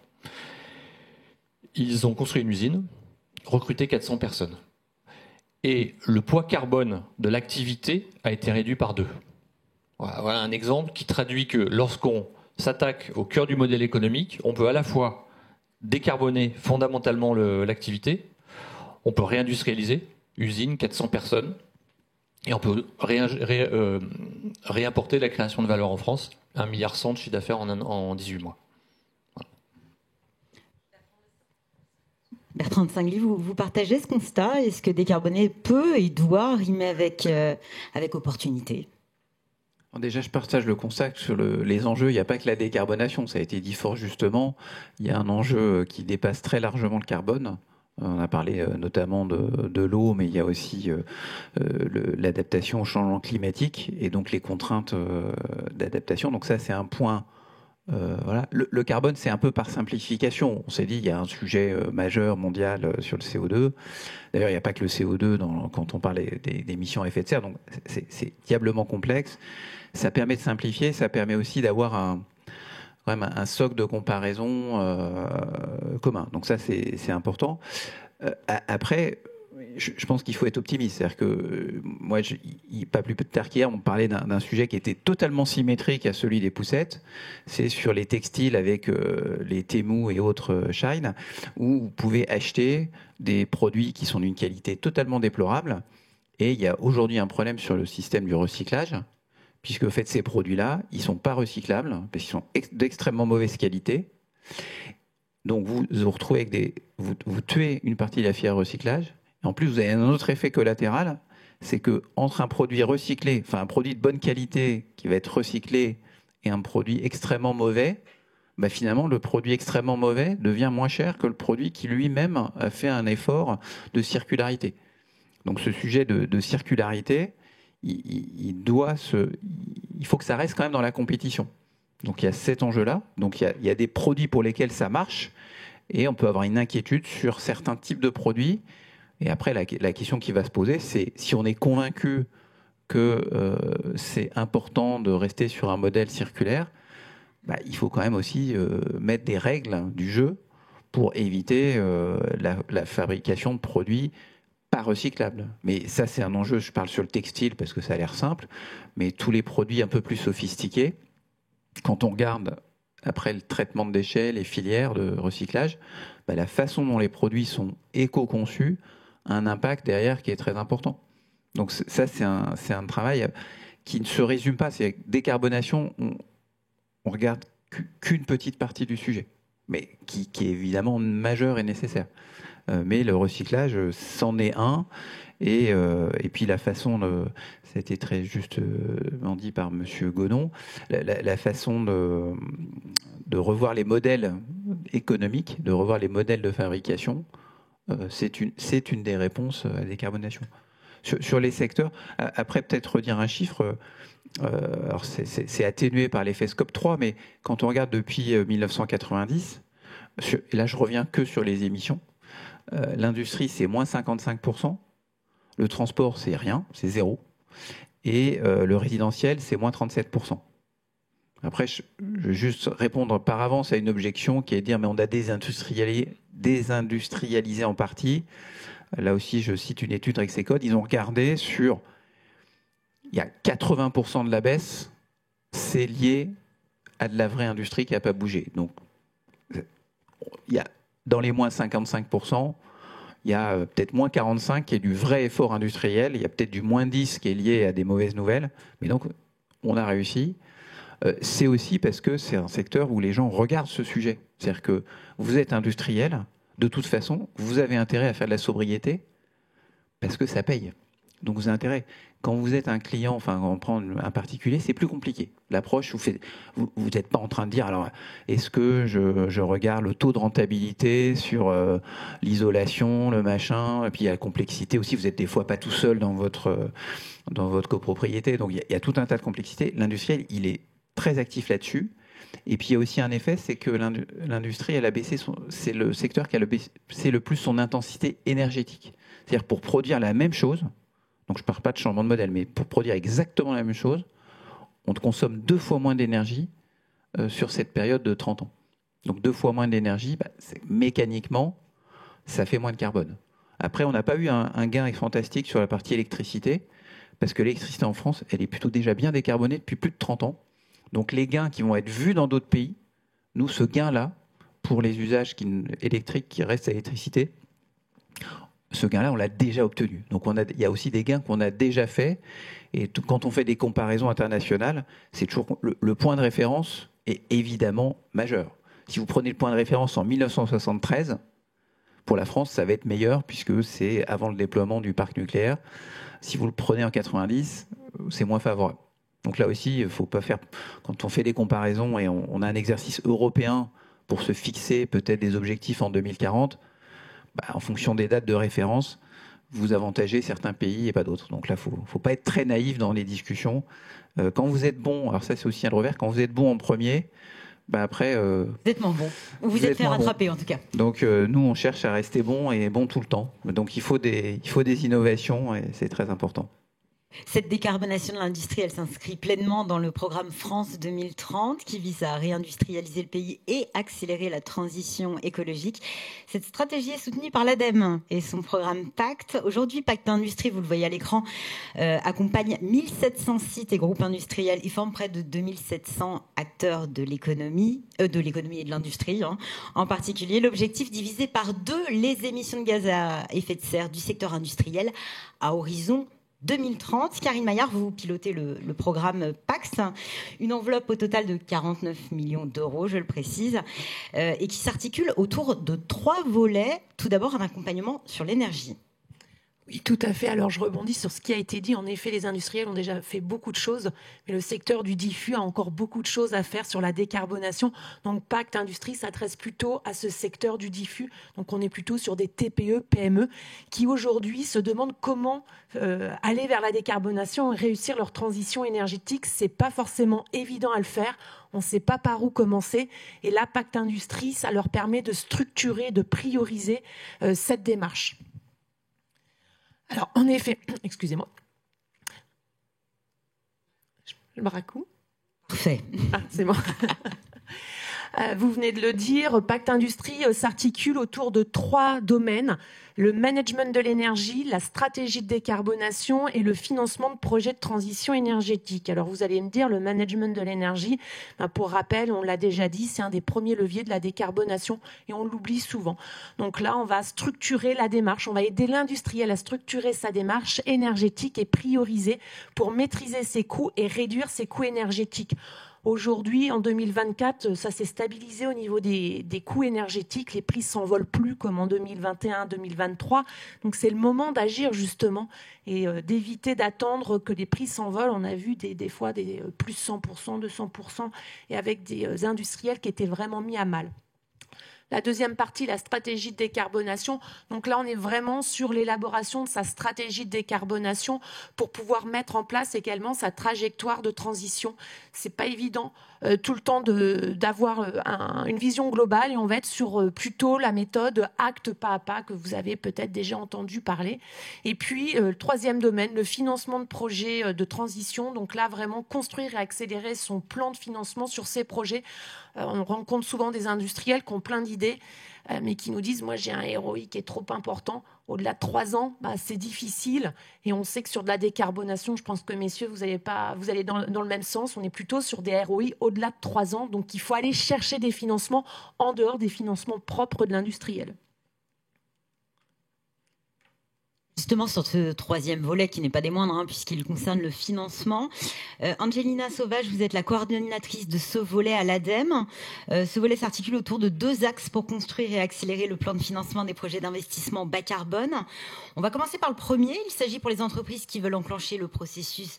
Ils ont construit une usine, recruté 400 personnes. Et le poids carbone de l'activité a été réduit par 2. Voilà un exemple qui traduit que lorsqu'on s'attaque au cœur du modèle économique, on peut à la fois décarboner fondamentalement l'activité, on peut réindustrialiser, usine, 400 personnes, et on peut réimporter la création de valeur en France, 1,1 milliard de chiffre d'affaires en 18 mois. Voilà. Bertrand de Singly, vous partagez ce constat? Est-ce que décarboner peut et doit rimer avec opportunité? Déjà, je partage le constat que sur les enjeux, il n'y a pas que la décarbonation. Ça a été dit fort justement. Il y a un enjeu qui dépasse très largement le carbone. On a parlé notamment de l'eau, mais il y a aussi l'adaptation au changement climatique et donc les contraintes d'adaptation. Donc ça, c'est un point. Voilà. Le carbone, c'est un peu par simplification. On s'est dit, il y a un sujet majeur mondial sur le CO2. D'ailleurs, il n'y a pas que le CO2 quand on parle des émissions à effet de serre. Donc c'est diablement complexe. Ça permet de simplifier, ça permet aussi d'avoir quand même un socle de comparaison commun. Donc ça, c'est important. Après, je pense qu'il faut être optimiste. C'est-à-dire que moi, pas plus tard qu'hier, on parlait d'un sujet qui était totalement symétrique à celui des poussettes. C'est sur les textiles avec les Temu et autres Shine, où vous pouvez acheter des produits qui sont d'une qualité totalement déplorable. Et il y a aujourd'hui un problème sur le système du recyclage, puisque en fait, ces produits-là, ils ne sont pas recyclables, parce qu'ils sont d'extrêmement mauvaise qualité. Donc vous vous retrouvez avec vous tuez une partie de la filière recyclage. Et en plus, vous avez un autre effet collatéral, c'est que entre un produit recyclé, enfin un produit de bonne qualité qui va être recyclé, et un produit extrêmement mauvais, bah finalement, le produit extrêmement mauvais devient moins cher que le produit qui lui-même a fait un effort de circularité. Donc ce sujet de circularité, il faut que ça reste quand même dans la compétition. Donc il y a cet enjeu-là. Donc il y a des produits pour lesquels ça marche, et on peut avoir une inquiétude sur certains types de produits. Et après, la question qui va se poser, c'est si on est convaincu que c'est important de rester sur un modèle circulaire, il faut quand même aussi mettre des règles du jeu pour éviter la fabrication de produits pas recyclables. Mais ça, c'est un enjeu, je parle sur le textile parce que ça a l'air simple, mais tous les produits un peu plus sophistiqués, quand on regarde après le traitement de déchets, les filières de recyclage, la façon dont les produits sont éco-conçus a un impact derrière qui est très important. Donc ça, c'est un travail qui ne se résume pas. C'est décarbonation, on regarde qu'une petite partie du sujet, mais qui est évidemment majeur et nécessaire. Mais le recyclage, c'en est un. Et puis la façon, ça a été très justement dit par Monsieur Gonon, la façon de revoir les modèles économiques, de revoir les modèles de fabrication, c'est une des réponses à la décarbonation. Sur les secteurs, après peut-être redire un chiffre, alors c'est atténué par l'effet Scope 3, mais quand on regarde depuis 1990, et là je reviens que sur les émissions, l'industrie c'est moins 55%, le transport c'est rien, c'est zéro, et le résidentiel c'est moins 37%. Après, je vais juste répondre par avance à une objection qui est de dire mais on a désindustrialisé en partie. Là aussi, je cite une étude Rexecode, ils ont regardé sur... Il y a 80% de la baisse, c'est lié à de la vraie industrie qui n'a pas bougé. Donc, il y a, dans les moins 55%, il y a peut-être moins 45% qui est du vrai effort industriel, il y a peut-être du moins 10% qui est lié à des mauvaises nouvelles. Mais donc, on a réussi. C'est aussi parce que c'est un secteur où les gens regardent ce sujet. C'est-à-dire que vous êtes industriel, de toute façon, vous avez intérêt à faire de la sobriété parce que ça paye. Donc vous avez intérêt. Quand vous êtes un client, enfin on prend un particulier, c'est plus compliqué. L'approche, vous n'êtes pas en train de dire alors est-ce que je regarde le taux de rentabilité sur l'isolation, le machin, et puis il y a la complexité aussi. Vous êtes des fois pas tout seul dans votre copropriété, donc il y a tout un tas de complexités. L'industriel, il est très actif là-dessus. Et puis il y a aussi un effet, c'est que l'industrie, elle a baissé c'est le secteur qui a baissé le plus son intensité énergétique. C'est-à-dire pour produire la même chose, donc je ne parle pas de changement de modèle, mais pour produire exactement la même chose, on consomme 2 fois moins d'énergie sur cette période de 30 ans. Donc 2 fois moins d'énergie, mécaniquement, ça fait moins de carbone. Après, on n'a pas eu un gain fantastique sur la partie électricité, parce que l'électricité en France, elle est plutôt déjà bien décarbonée depuis plus de 30 ans. Donc les gains qui vont être vus dans d'autres pays, nous, ce gain-là, pour les usages électriques qui restent à l'électricité, ce gain-là, on l'a déjà obtenu. Donc il y a aussi des gains qu'on a déjà faits. Et quand on fait des comparaisons internationales, c'est toujours le point de référence est évidemment majeur. Si vous prenez le point de référence en 1973, pour la France, ça va être meilleur puisque c'est avant le déploiement du parc nucléaire. Si vous le prenez en 90, c'est moins favorable. Donc là aussi, il ne faut pas faire... Quand on fait des comparaisons et on a un exercice européen pour se fixer peut-être des objectifs en 2040, en fonction des dates de référence, vous avantagez certains pays et pas d'autres. Donc là, il ne faut pas être très naïf dans les discussions. Quand vous êtes bon, alors ça c'est aussi un revers, quand vous êtes bon en premier, après... vous êtes moins bon. Vous êtes fait rattraper en tout cas. Donc nous, on cherche à rester bon et bon tout le temps. Donc il faut des innovations et c'est très important. Cette décarbonation de l'industrie, elle s'inscrit pleinement dans le programme France 2030 qui vise à réindustrialiser le pays et accélérer la transition écologique. Cette stratégie est soutenue par l'ADEME et son programme Pacte. Aujourd'hui, Pacte Industrie, vous le voyez à l'écran, accompagne 1700 sites et groupes industriels. Il forme près de 2700 acteurs de l'économie et de l'industrie. En particulier, l'objectif divisé par 2 les émissions de gaz à effet de serre du secteur industriel à horizon 2030. Karine Maillard, vous pilotez le programme PAX, une enveloppe au total de 49 millions d'euros, je le précise, et qui s'articule autour de 3 volets. Tout d'abord, un accompagnement sur l'énergie. Oui, tout à fait. Alors, je rebondis sur ce qui a été dit. En effet, les industriels ont déjà fait beaucoup de choses, mais le secteur du diffus a encore beaucoup de choses à faire sur la décarbonation. Donc, Pacte Industrie s'adresse plutôt à ce secteur du diffus. Donc, on est plutôt sur des TPE, PME, qui aujourd'hui se demandent comment aller vers la décarbonation et réussir leur transition énergétique. C'est pas forcément évident à le faire. On ne sait pas par où commencer. Et là, Pacte Industrie, ça leur permet de structurer, de prioriser cette démarche. Alors, en effet, excusez-moi, je me racoue. Parfait. Ah, c'est bon. Vous venez de le dire, Pacte Industrie s'articule autour de 3 domaines: le management de l'énergie, la stratégie de décarbonation et le financement de projets de transition énergétique. Alors vous allez me dire, le management de l'énergie, pour rappel, on l'a déjà dit, c'est un des premiers leviers de la décarbonation et on l'oublie souvent. Donc là, on va structurer la démarche, on va aider l'industriel à structurer sa démarche énergétique et prioriser pour maîtriser ses coûts et réduire ses coûts énergétiques. Aujourd'hui, en 2024, ça s'est stabilisé au niveau des coûts énergétiques. Les prix s'envolent plus comme en 2021, 2023. Donc, c'est le moment d'agir justement et d'éviter d'attendre que les prix s'envolent. On a vu des fois des plus 100%, 200% et avec des industriels qui étaient vraiment mis à mal. La deuxième partie, la stratégie de décarbonation. Donc là, on est vraiment sur l'élaboration de sa stratégie de décarbonation pour pouvoir mettre en place également sa trajectoire de transition. C'est pas évident tout le temps d'avoir une vision globale et on va être sur plutôt la méthode acte pas à pas que vous avez peut-être déjà entendu parler. Et puis, le troisième domaine, le financement de projets de transition. Donc là, vraiment construire et accélérer son plan de financement sur ces projets. On rencontre souvent des industriels qui ont plein d'idées, mais qui nous disent « moi j'ai un ROI qui est trop important, au-delà de 3 ans, c'est difficile ». Et on sait que sur de la décarbonation, je pense que messieurs, vous allez dans le même sens, on est plutôt sur des ROI au-delà de 3 ans, donc il faut aller chercher des financements en dehors des financements propres de l'industriel. Justement, sur ce troisième volet, qui n'est pas des moindres, puisqu'il concerne le financement. Angelina Sauvage, vous êtes la coordinatrice de ce volet à l'ADEME. Ce volet s'articule autour de 2 axes pour construire et accélérer le plan de financement des projets d'investissement bas carbone. On va commencer par le premier. Il s'agit pour les entreprises qui veulent enclencher le processus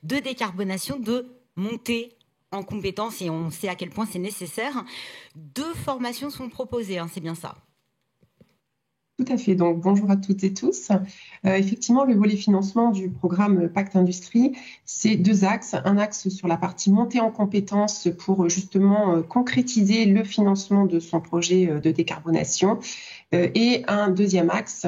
de décarbonation, de monter en compétences, et on sait à quel point c'est nécessaire. 2 formations sont proposées, c'est bien ça? Tout à fait. Donc, bonjour à toutes et tous. Effectivement, le volet financement du programme Pacte Industrie, c'est 2 axes. Un axe sur la partie montée en compétences pour justement concrétiser le financement de son projet de décarbonation. Et un deuxième axe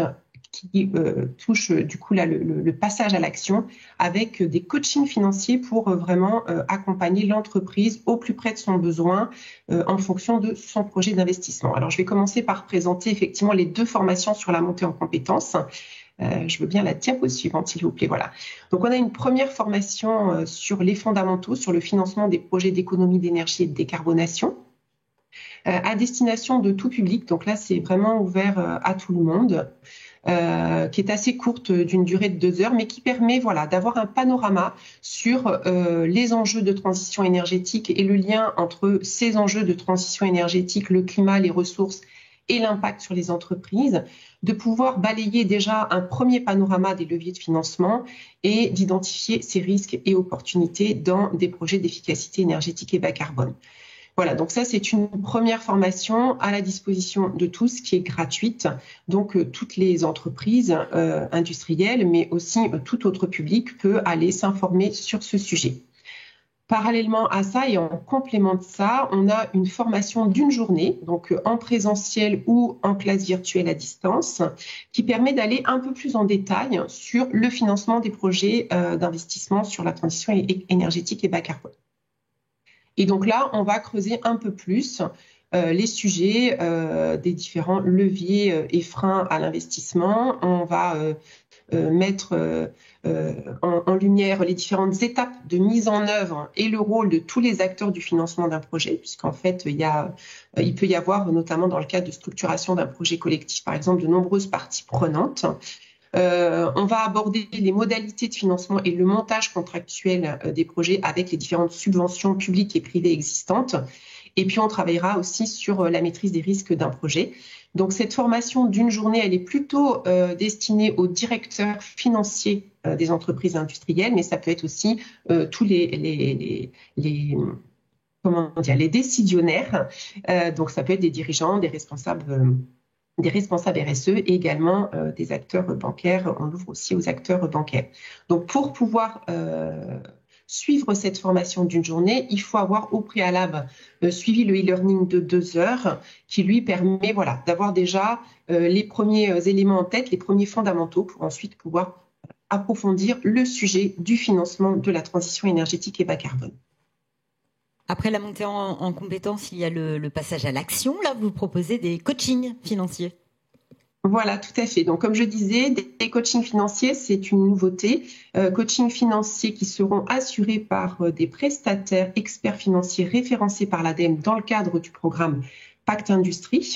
qui touche du coup là, le passage à l'action avec des coachings financiers pour vraiment accompagner l'entreprise au plus près de son besoin en fonction de son projet d'investissement. Alors, je vais commencer par présenter effectivement les 2 formations sur la montée en compétences. Je veux bien la diapo suivante, s'il vous plaît. Voilà. Donc, on a une première formation sur les fondamentaux, sur le financement des projets d'économie d'énergie et de décarbonation, à destination de tout public. Donc là, c'est vraiment ouvert à tout le monde. Qui est assez courte, d'une durée de 2 heures, mais qui permet d'avoir un panorama sur les enjeux de transition énergétique et le lien entre ces enjeux de transition énergétique, le climat, les ressources et l'impact sur les entreprises, de pouvoir balayer déjà un premier panorama des leviers de financement et d'identifier ces risques et opportunités dans des projets d'efficacité énergétique et bas carbone. Voilà, donc ça, c'est une première formation à la disposition de tous qui est gratuite. Donc, toutes les entreprises industrielles, mais aussi tout autre public peut aller s'informer sur ce sujet. Parallèlement à ça et en complément de ça, on a une formation d'1 journée, donc en présentiel ou en classe virtuelle à distance, qui permet d'aller un peu plus en détail sur le financement des projets d'investissement sur la transition énergétique et bas carbone. Et donc là, on va creuser un peu plus les sujets des différents leviers et freins à l'investissement. On va mettre en lumière les différentes étapes de mise en œuvre et le rôle de tous les acteurs du financement d'un projet, puisqu'en fait, il peut y avoir, notamment dans le cadre de structuration d'un projet collectif, par exemple, de nombreuses parties prenantes. On va aborder les modalités de financement et le montage contractuel des projets avec les différentes subventions publiques et privées existantes. Et puis, on travaillera aussi sur la maîtrise des risques d'un projet. Donc, cette formation d'une journée, elle est plutôt destinée aux directeurs financiers des entreprises industrielles, mais ça peut être aussi tous les décisionnaires. Donc, ça peut être des dirigeants, des responsables RSE et également des acteurs bancaires. On ouvre aussi aux acteurs bancaires. Donc, pour pouvoir suivre cette formation d'une journée, il faut avoir au préalable suivi le e-learning de 2 heures qui lui permet d'avoir déjà les premiers éléments en tête, les premiers fondamentaux pour ensuite pouvoir approfondir le sujet du financement de la transition énergétique et bas carbone. Après la montée en compétences, il y a le passage à l'action. Là, vous proposez des coachings financiers. Voilà, tout à fait. Donc, comme je disais, des coachings financiers, c'est une nouveauté. Coachings financiers qui seront assurés par des prestataires experts financiers référencés par l'ADEME dans le cadre du programme Pacte Industrie.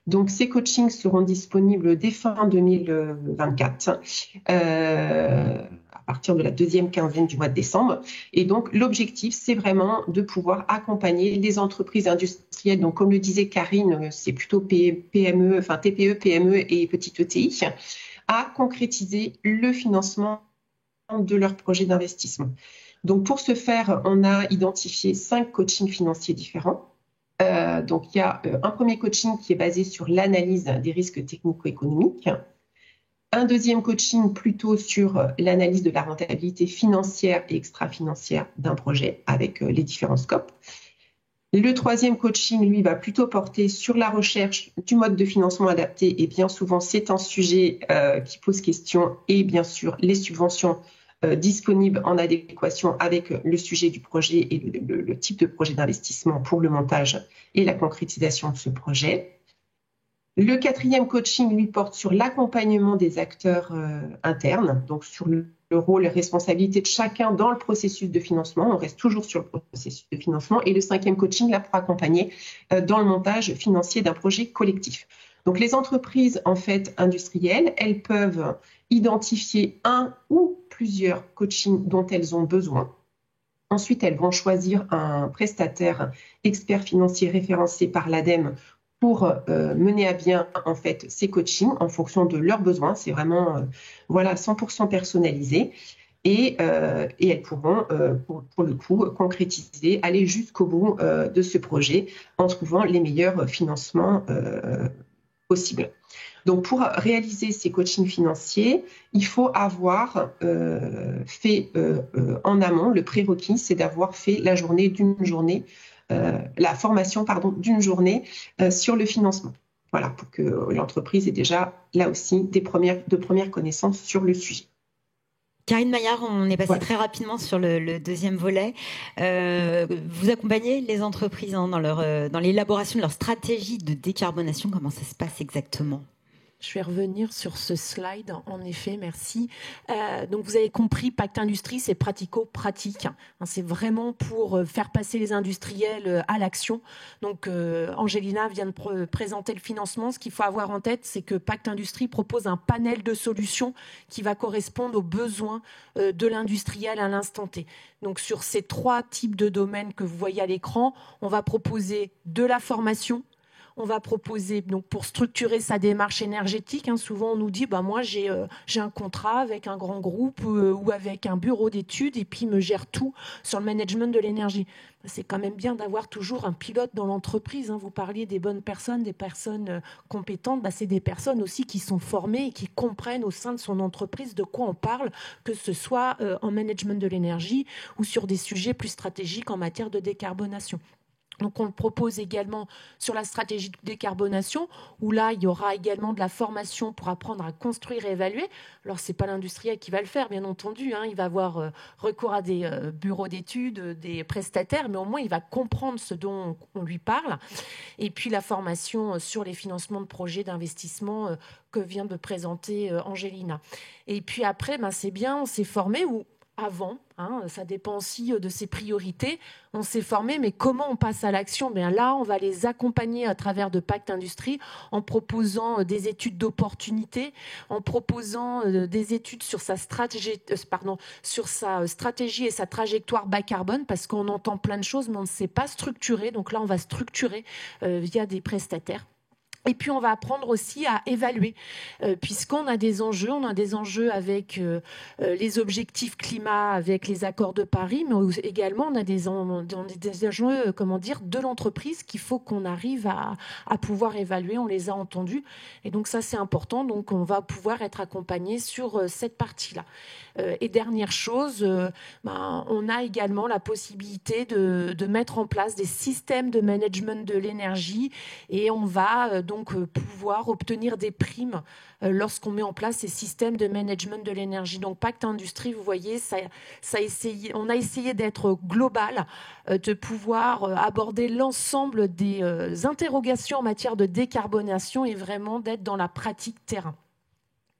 Donc, ces coachings seront disponibles dès fin 2024, à partir de la deuxième quinzaine du mois de décembre. Et donc, l'objectif, c'est vraiment de pouvoir accompagner les entreprises industrielles. Donc, comme le disait Karine, c'est plutôt PME, enfin TPE, PME et petites ETI, à concrétiser le financement de leurs projets d'investissement. Donc, pour ce faire, on a identifié 5 coachings financiers différents. Donc, il y a un premier coaching qui est basé sur l'analyse des risques technico-économiques, un deuxième coaching plutôt sur l'analyse de la rentabilité financière et extra-financière d'un projet avec les différents scopes. Le troisième coaching, lui, va plutôt porter sur la recherche du mode de financement adapté et bien souvent, c'est un sujet qui pose question et bien sûr, les subventions disponibles en adéquation avec le sujet du projet et le type de projet d'investissement pour le montage et la concrétisation de ce projet. Le quatrième coaching, lui, porte sur l'accompagnement des acteurs internes, donc sur le rôle et responsabilité de chacun dans le processus de financement. On reste toujours sur le processus de financement. Et le cinquième coaching, là, pour accompagner dans le montage financier d'un projet collectif. Donc, les entreprises, en fait, industrielles, elles peuvent identifier un ou plusieurs coachings dont elles ont besoin. Ensuite, elles vont choisir un prestataire expert financier référencé par l'ADEME pour mener à bien en fait ces coachings en fonction de leurs besoins. C'est vraiment 100% personnalisé et elles pourront pour le coup concrétiser, aller jusqu'au bout de ce projet en trouvant les meilleurs financements possibles. Donc, pour réaliser ces coachings financiers, il faut avoir fait en amont, le prérequis, c'est d'avoir fait la formation d'une journée sur le financement. Voilà, pour que l'entreprise ait déjà, là aussi, de premières connaissances sur le sujet. Karine Maillard, on est passé très rapidement sur le deuxième volet. Vous accompagnez les entreprises dans l'élaboration de leur stratégie de décarbonation. Comment ça se passe exactement ? Je vais revenir sur ce slide, en effet, merci. Donc, vous avez compris, Pacte Industrie, c'est pratico-pratique. C'est vraiment pour faire passer les industriels à l'action. Donc, Angelina vient de présenter le financement. Ce qu'il faut avoir en tête, c'est que Pacte Industrie propose un panel de solutions qui va correspondre aux besoins de l'industriel à l'instant T. Donc, sur ces 3 types de domaines que vous voyez à l'écran, on va proposer de la formation. On va proposer, donc, pour structurer sa démarche énergétique, souvent on nous dit moi j'ai un contrat avec un grand groupe ou avec un bureau d'études et puis il me gère tout sur le management de l'énergie. C'est quand même bien d'avoir toujours un pilote dans l'entreprise. Vous parliez des bonnes personnes, des personnes compétentes. C'est des personnes aussi qui sont formées et qui comprennent au sein de son entreprise de quoi on parle, que ce soit en management de l'énergie ou sur des sujets plus stratégiques en matière de décarbonation. Donc, on le propose également sur la stratégie de décarbonation, où là, il y aura également de la formation pour apprendre à construire et évaluer. Alors, ce n'est pas l'industriel qui va le faire, bien entendu. Il va avoir recours à des bureaux d'études, des prestataires, mais au moins, il va comprendre ce dont on lui parle. Et puis, la formation sur les financements de projets d'investissement que vient de présenter Angelina. Et puis après, c'est bien, on s'est formé ou avant. Ça dépend aussi de ses priorités. On s'est formé, mais comment on passe à l'action? Bien là, on va les accompagner à travers de Pacte Industrie en proposant des études d'opportunité, en proposant des études sur sa stratégie et sa trajectoire bas carbone, parce qu'on entend plein de choses, mais on ne sait pas structurer. Donc là, on va structurer via des prestataires. Et puis, on va apprendre aussi à évaluer, puisqu'on a des enjeux. On a des enjeux avec les objectifs climat, avec les accords de Paris, mais également, on a des enjeux, de l'entreprise qu'il faut qu'on arrive à pouvoir évaluer. On les a entendus. Et donc, ça, c'est important. Donc, on va pouvoir être accompagné sur cette partie-là. Et dernière chose, on a également la possibilité de mettre en place des systèmes de management de l'énergie, et on va donc pouvoir obtenir des primes lorsqu'on met en place ces systèmes de management de l'énergie. Donc Pacte Industrie, vous voyez, on a essayé d'être global, de pouvoir aborder l'ensemble des interrogations en matière de décarbonation et vraiment d'être dans la pratique terrain.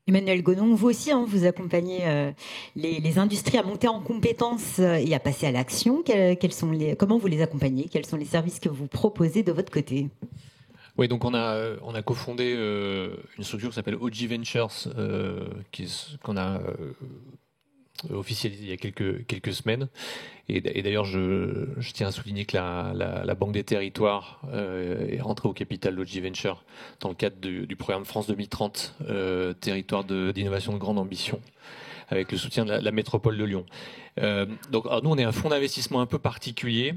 Emmanuel Gonon, vous aussi, vous accompagnez les industries à monter en compétences et à passer à l'action. Comment vous les accompagnez? Quels sont les services que vous proposez de votre côté? Oui, donc on a cofondé une structure qui s'appelle OG Ventures, qu'on a officialisé il y a quelques semaines. Et d'ailleurs, je tiens à souligner que la Banque des Territoires est rentrée au capital d'OG Ventures dans le cadre du programme France 2030, territoire d'innovation de grande ambition, avec le soutien de la métropole de Lyon. Donc, alors nous, on est un fonds d'investissement un peu particulier.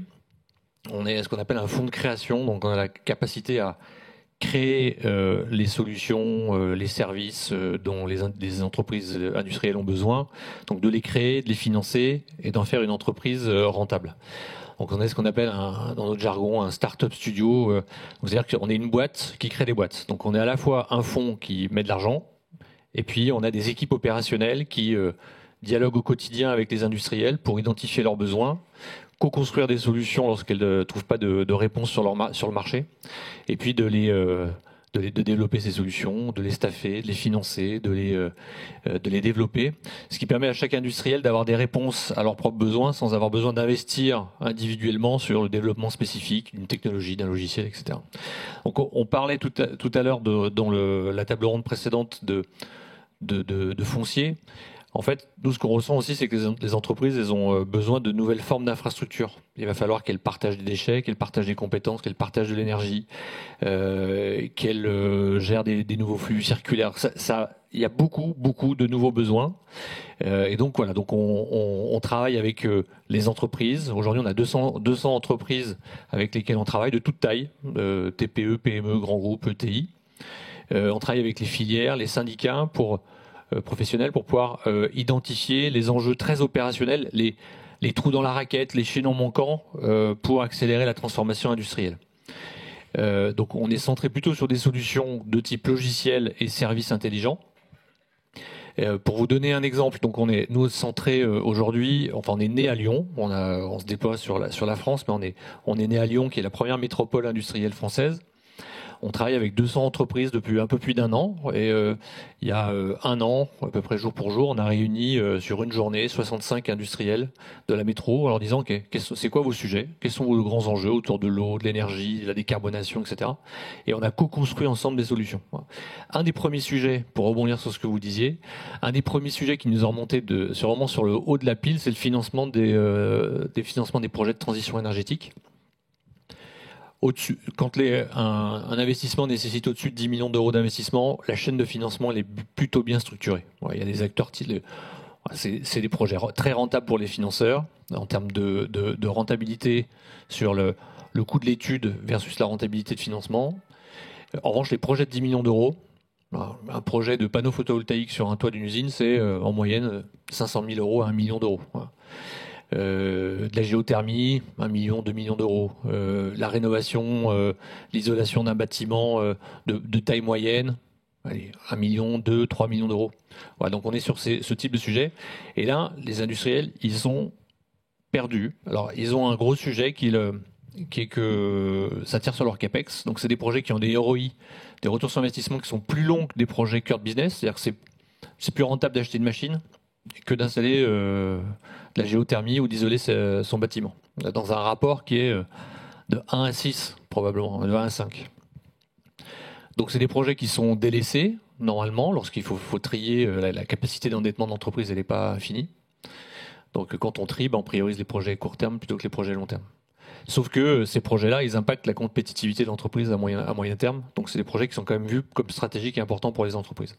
On est ce qu'on appelle un fonds de création, donc on a la capacité à créer les solutions, les services dont les entreprises industrielles ont besoin, donc de les créer, de les financer et d'en faire une entreprise rentable. Donc on est ce qu'on appelle dans notre jargon un start-up studio, c'est-à-dire qu'on est une boîte qui crée des boîtes. Donc on est à la fois un fonds qui met de l'argent, et puis on a des équipes opérationnelles qui dialoguent au quotidien avec les industriels pour identifier leurs besoins, co-construire des solutions lorsqu'elles ne trouvent pas de réponse sur le marché, et puis de développer ces solutions, de les staffer, de les financer, de les développer, ce qui permet à chaque industriel d'avoir des réponses à leurs propres besoins sans avoir besoin d'investir individuellement sur le développement spécifique d'une technologie, d'un logiciel, etc. Donc on parlait tout à l'heure dans la table ronde précédente de foncier. En fait, nous, ce qu'on ressent aussi, c'est que les entreprises, elles ont besoin de nouvelles formes d'infrastructures. Il va falloir qu'elles partagent des déchets, qu'elles partagent des compétences, qu'elles partagent de l'énergie, qu'elles gèrent des nouveaux flux circulaires. Il y a beaucoup de nouveaux besoins. Et donc, voilà. Donc, on travaille avec les entreprises. Aujourd'hui, on a 200 entreprises avec lesquelles on travaille de toute taille, TPE, PME, grands groupes, ETI. On travaille avec les filières, les syndicats professionnels pour pouvoir identifier les enjeux très opérationnels, les trous dans la raquette, les chaînons manquants pour accélérer la transformation industrielle. Donc on est centré plutôt sur des solutions de type logiciel et services intelligents. Pour vous donner un exemple, donc on est centré aujourd'hui, on est né à Lyon, on se déploie sur la France, mais on est né à Lyon qui est la première métropole industrielle française. On travaille avec 200 entreprises depuis un peu plus d'un an, et il y a un an, à peu près jour pour jour, on a réuni sur une journée 65 industriels de la métro en leur disant c'est quoi vos sujets, quels sont vos grands enjeux autour de l'eau, de l'énergie, de la décarbonation, etc. Et on a co-construit ensemble des solutions. Un des premiers sujets, pour rebondir sur ce que vous disiez, un des premiers sujets qui nous a remonté vraiment sur le haut de la pile, c'est le financement des projets de transition énergétique. Quand un investissement nécessite au-dessus de 10 millions d'euros d'investissement, la chaîne de financement elle est plutôt bien structurée. Il y a des acteurs, c'est des projets très rentables pour les financeurs en termes de rentabilité sur le coût de l'étude versus la rentabilité de financement. En revanche, les projets de 10 millions d'euros, un projet de panneau photovoltaïque sur un toit d'une usine, c'est en moyenne 500 000 euros à 1 million d'euros. De la géothermie, 1 million, 2 millions d'euros. La rénovation, l'isolation d'un bâtiment de taille moyenne, 1 million, 2, 3 millions d'euros. Voilà, donc on est sur ce type de sujet. Et là, les industriels, ils sont perdus. Alors, ils ont un gros sujet qui est que ça tire sur leur CAPEX. Donc, c'est des projets qui ont des ROI, des retours sur investissement qui sont plus longs que des projets cœur de business. C'est-à-dire que c'est plus rentable d'acheter une machine que d'installer de la géothermie ou d'isoler son bâtiment. Dans un rapport qui est de 1 à 6, probablement, de 1 à 5. Donc c'est des projets qui sont délaissés, normalement, lorsqu'il faut trier la capacité d'endettement de l'entreprise, elle n'est pas finie. Donc quand on trie, on priorise les projets court terme plutôt que les projets long terme. Sauf que ces projets-là, ils impactent la compétitivité de l'entreprise à moyen terme. Donc c'est des projets qui sont quand même vus comme stratégiques et importants pour les entreprises.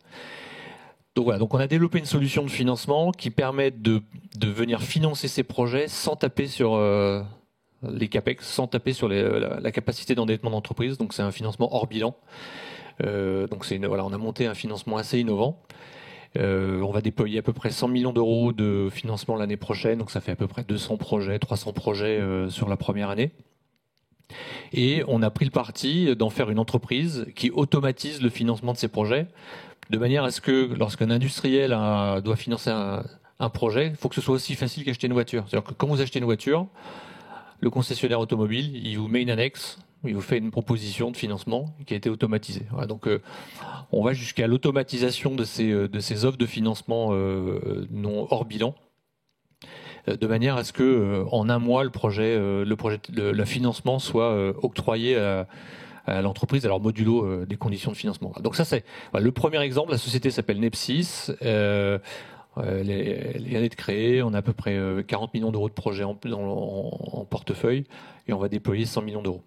Donc voilà, donc on a développé une solution de financement qui permet de venir financer ces projets sans taper sur les CAPEX, sans taper sur la capacité d'endettement d'entreprise. Donc c'est un financement hors bilan. Donc on a monté un financement assez innovant. On va déployer à peu près 100 millions d'euros de financement l'année prochaine, donc ça fait à peu près 200 projets, 300 projets sur la première année. Et on a pris le parti d'en faire une entreprise qui automatise le financement de ces projets, de manière à ce que lorsqu'un industriel doit financer un projet, il faut que ce soit aussi facile qu'acheter une voiture. C'est-à-dire que quand vous achetez une voiture, le concessionnaire automobile, il vous met une annexe, il vous fait une proposition de financement qui a été automatisée. Voilà, donc on va jusqu'à l'automatisation de ces offres de financement non hors bilan, de manière à ce que en un mois le financement soit octroyé à l'entreprise, alors modulo des conditions de financement. Donc ça c'est le premier exemple. La société s'appelle Nepsys. Elle vient d'être créée, on a à peu près 40 millions d'euros de projets en portefeuille et on va déployer 100 millions d'euros.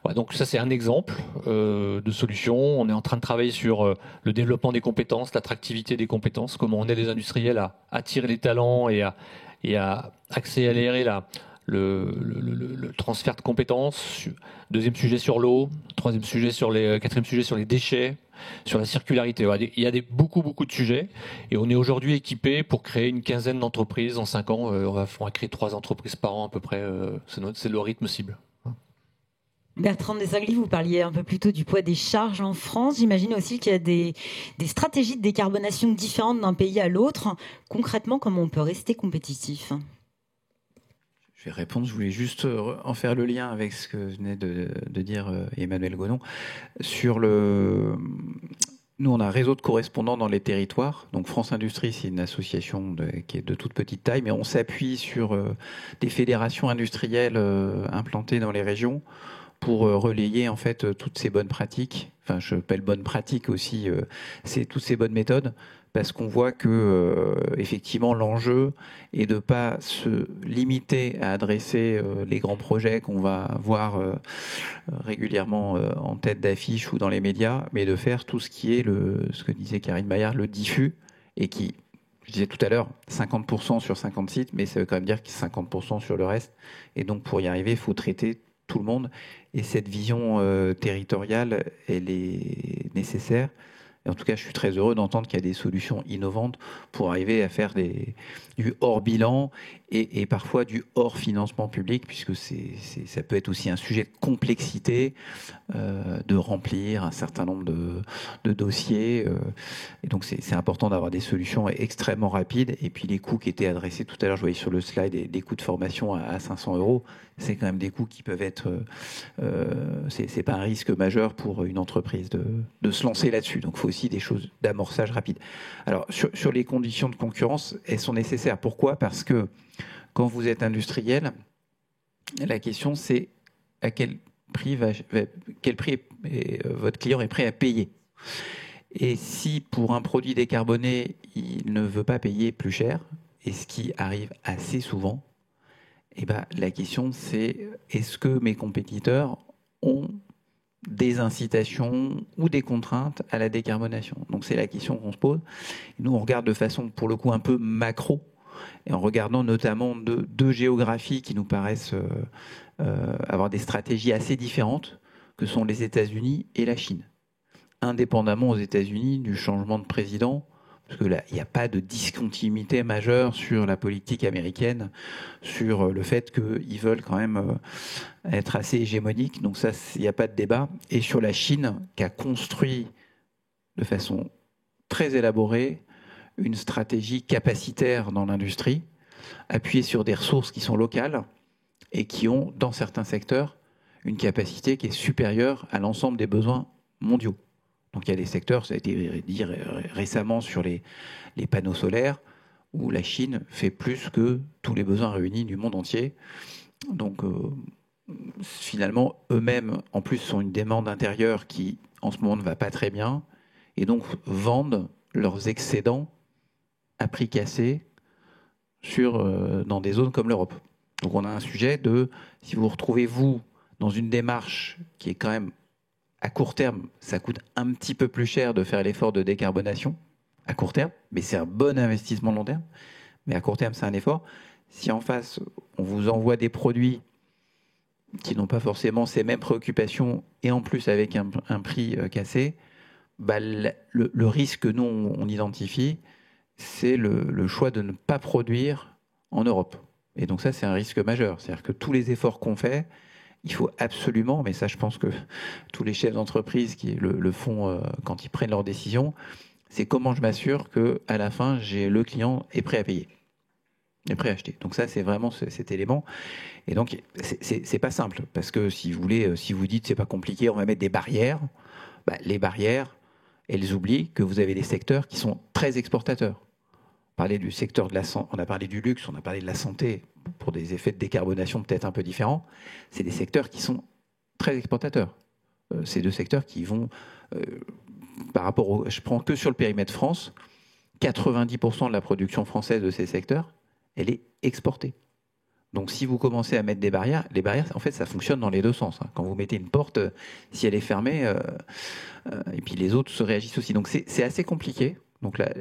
Voilà, donc ça c'est un exemple de solution. On est en train de travailler sur le développement des compétences, l'attractivité des compétences, comment on aide les industriels à attirer les talents et à accélérer le transfert de compétences. Deuxième sujet sur l'eau, quatrième sujet sur les déchets, sur la circularité. Il y a beaucoup de sujets et on est aujourd'hui équipé pour créer une quinzaine d'entreprises en 5 ans. On va créer 3 entreprises par an à peu près. C'est le rythme cible. Bertrand Desaglis, vous parliez un peu plus tôt du poids des charges en France. J'imagine aussi qu'il y a des stratégies de décarbonation différentes d'un pays à l'autre. Concrètement, comment on peut rester compétitif ? Je vais répondre, je voulais juste en faire le lien avec ce que venait de dire Emmanuel Gonon. Nous, on a un réseau de correspondants dans les territoires. Donc France Industrie, c'est une association qui est de toute petite taille, mais on s'appuie sur des fédérations industrielles implantées dans les régions pour relayer en fait toutes ces bonnes pratiques. Enfin, je appelle bonnes pratiques aussi, c'est toutes ces bonnes méthodes. Parce qu'on voit que effectivement l'enjeu est de pas se limiter à adresser les grands projets qu'on va voir régulièrement en tête d'affiche ou dans les médias, mais de faire tout ce qui est ce que disait Karine Maillard, le diffus, et qui, je disais tout à l'heure, 50% sur 50 sites, mais ça veut quand même dire qu'il y a 50% sur le reste. Et donc pour y arriver, il faut traiter tout le monde. Et cette vision territoriale, elle est nécessaire. Et en tout cas, je suis très heureux d'entendre qu'il y a des solutions innovantes pour arriver à faire du hors bilan et parfois du hors financement public, puisque ça peut être aussi un sujet de complexité, de remplir un certain nombre de dossiers. Et donc, c'est important d'avoir des solutions extrêmement rapides. Et puis, les coûts qui étaient adressés tout à l'heure, je voyais sur le slide des coûts de formation à 500 €. C'est quand même des coûts qui peuvent être... c'est pas un risque majeur pour une entreprise de se lancer là-dessus. Donc, il faut aussi des choses d'amorçage rapide. Alors, sur les conditions de concurrence, elles sont nécessaires. Pourquoi ? Parce que quand vous êtes industriel, la question c'est à quel prix votre client est prêt à payer. Et si pour un produit décarboné, il ne veut pas payer plus cher, et ce qui arrive assez souvent, la question c'est est-ce que mes compétiteurs ont des incitations ou des contraintes à la décarbonation. Donc c'est la question qu'on se pose. Et nous, on regarde de façon, pour le coup, un peu macro, et en regardant notamment deux géographies qui nous paraissent avoir des stratégies assez différentes, que sont les États-Unis et la Chine. Indépendamment aux États-Unis du changement de président, parce que là, il n'y a pas de discontinuité majeure sur la politique américaine, sur le fait qu'ils veulent quand même être assez hégémoniques. Donc ça, il n'y a pas de débat. Et sur la Chine, qui a construit de façon très élaborée une stratégie capacitaire dans l'industrie, appuyée sur des ressources qui sont locales et qui ont, dans certains secteurs, une capacité qui est supérieure à l'ensemble des besoins mondiaux. Donc il y a des secteurs, ça a été dit récemment sur les panneaux solaires, où la Chine fait plus que tous les besoins réunis du monde entier. Donc, finalement, eux-mêmes, en plus, sont une demande intérieure qui, en ce moment, ne va pas très bien, et donc vendent leurs excédents à prix cassé dans des zones comme l'Europe. Donc on a un sujet de, si vous vous retrouvez, vous, dans une démarche qui est quand même, à court terme, ça coûte un petit peu plus cher de faire l'effort de décarbonation, à court terme, mais c'est un bon investissement long terme, mais à court terme, c'est un effort. Si en face, on vous envoie des produits qui n'ont pas forcément ces mêmes préoccupations, et en plus avec un prix cassé, le risque que nous, on identifie, c'est le choix de ne pas produire en Europe. Et donc ça, c'est un risque majeur. C'est-à-dire que tous les efforts qu'on fait, il faut absolument, mais ça, je pense que tous les chefs d'entreprise qui le font quand ils prennent leurs décisions, c'est comment je m'assure qu'à la fin, le client est prêt à payer, est prêt à acheter. Donc ça, c'est vraiment cet élément. Et donc, c'est pas simple, parce que si vous voulez, si vous dites c'est pas compliqué, on va mettre des barrières, les barrières, elles oublient que vous avez des secteurs qui sont très exportateurs. Du secteur on a parlé du luxe, on a parlé de la santé, pour des effets de décarbonation peut-être un peu différents. C'est des secteurs qui sont très exportateurs. C'est deux secteurs qui vont, je prends que sur le périmètre France, 90% de la production française de ces secteurs, elle est exportée. Donc si vous commencez à mettre des barrières, les barrières, en fait, ça fonctionne dans les deux sens. Quand vous mettez une porte, si elle est fermée, et puis les autres se réagissent aussi. Donc c'est assez compliqué. Donc là,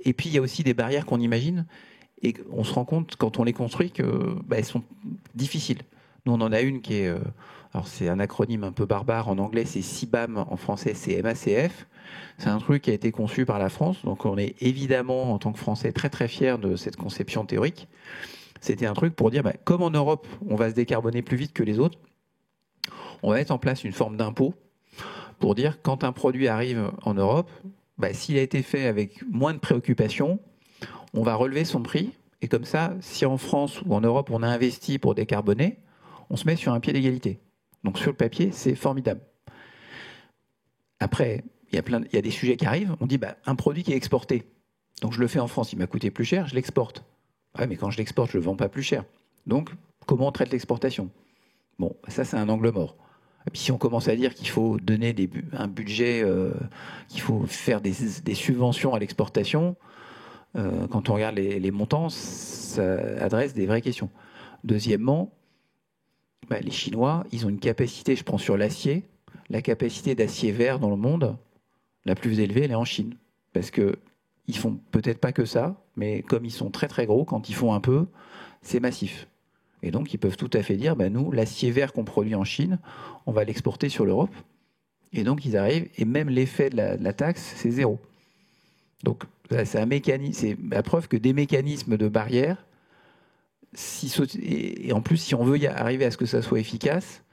et puis il y a aussi des barrières qu'on imagine et on se rend compte quand on les construit qu'elles sont difficiles. Nous on en a une qui est, alors c'est un acronyme un peu barbare en anglais, c'est CBAM, en français c'est MACF. C'est un truc qui a été conçu par la France, donc on est évidemment en tant que Français très très fiers de cette conception théorique. C'était un truc pour dire, comme en Europe on va se décarboner plus vite que les autres, on va mettre en place une forme d'impôt pour dire quand un produit arrive en Europe, s'il a été fait avec moins de préoccupations, on va relever son prix. Et comme ça, si en France ou en Europe, on a investi pour décarboner, on se met sur un pied d'égalité. Donc sur le papier, c'est formidable. Après, il y a des sujets qui arrivent. On dit, un produit qui est exporté. Donc je le fais en France, il m'a coûté plus cher, je l'exporte. Ouais, mais quand je l'exporte, je ne le vends pas plus cher. Donc, comment on traite l'exportation ? Bon, ça, c'est un angle mort. Et puis si on commence à dire qu'il faut donner un budget, qu'il faut faire des subventions à l'exportation, quand on regarde les montants, ça adresse des vraies questions. Deuxièmement, les Chinois, ils ont une capacité, je prends sur l'acier, la capacité d'acier vert dans le monde, la plus élevée, elle est en Chine. Parce qu'ils font peut-être pas que ça, mais comme ils sont très très gros, quand ils font un peu, c'est massif. Et donc, ils peuvent tout à fait dire, nous, l'acier vert qu'on produit en Chine, on va l'exporter sur l'Europe. Et donc, ils arrivent, et même l'effet de la taxe, c'est zéro. Donc, c'est un mécanisme, c'est la preuve que des mécanismes de barrière, et en plus, si on veut arriver à ce que ça soit efficace,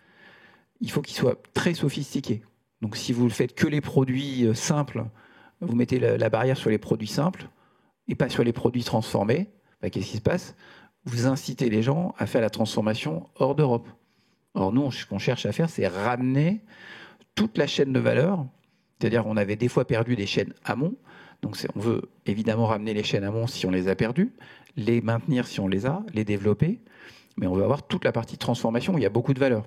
il faut qu'il soit très sophistiqué. Donc, si vous ne faites que les produits simples, vous mettez la barrière sur les produits simples, et pas sur les produits transformés, qu'est-ce qui se passe ? Vous incitez les gens à faire la transformation hors d'Europe. Or, nous, ce qu'on cherche à faire, c'est ramener toute la chaîne de valeur. C'est-à-dire qu'on avait des fois perdu des chaînes amont. Donc, on veut évidemment ramener les chaînes amont si on les a perdues, les maintenir si on les a, les développer. Mais on veut avoir toute la partie de transformation où il y a beaucoup de valeur.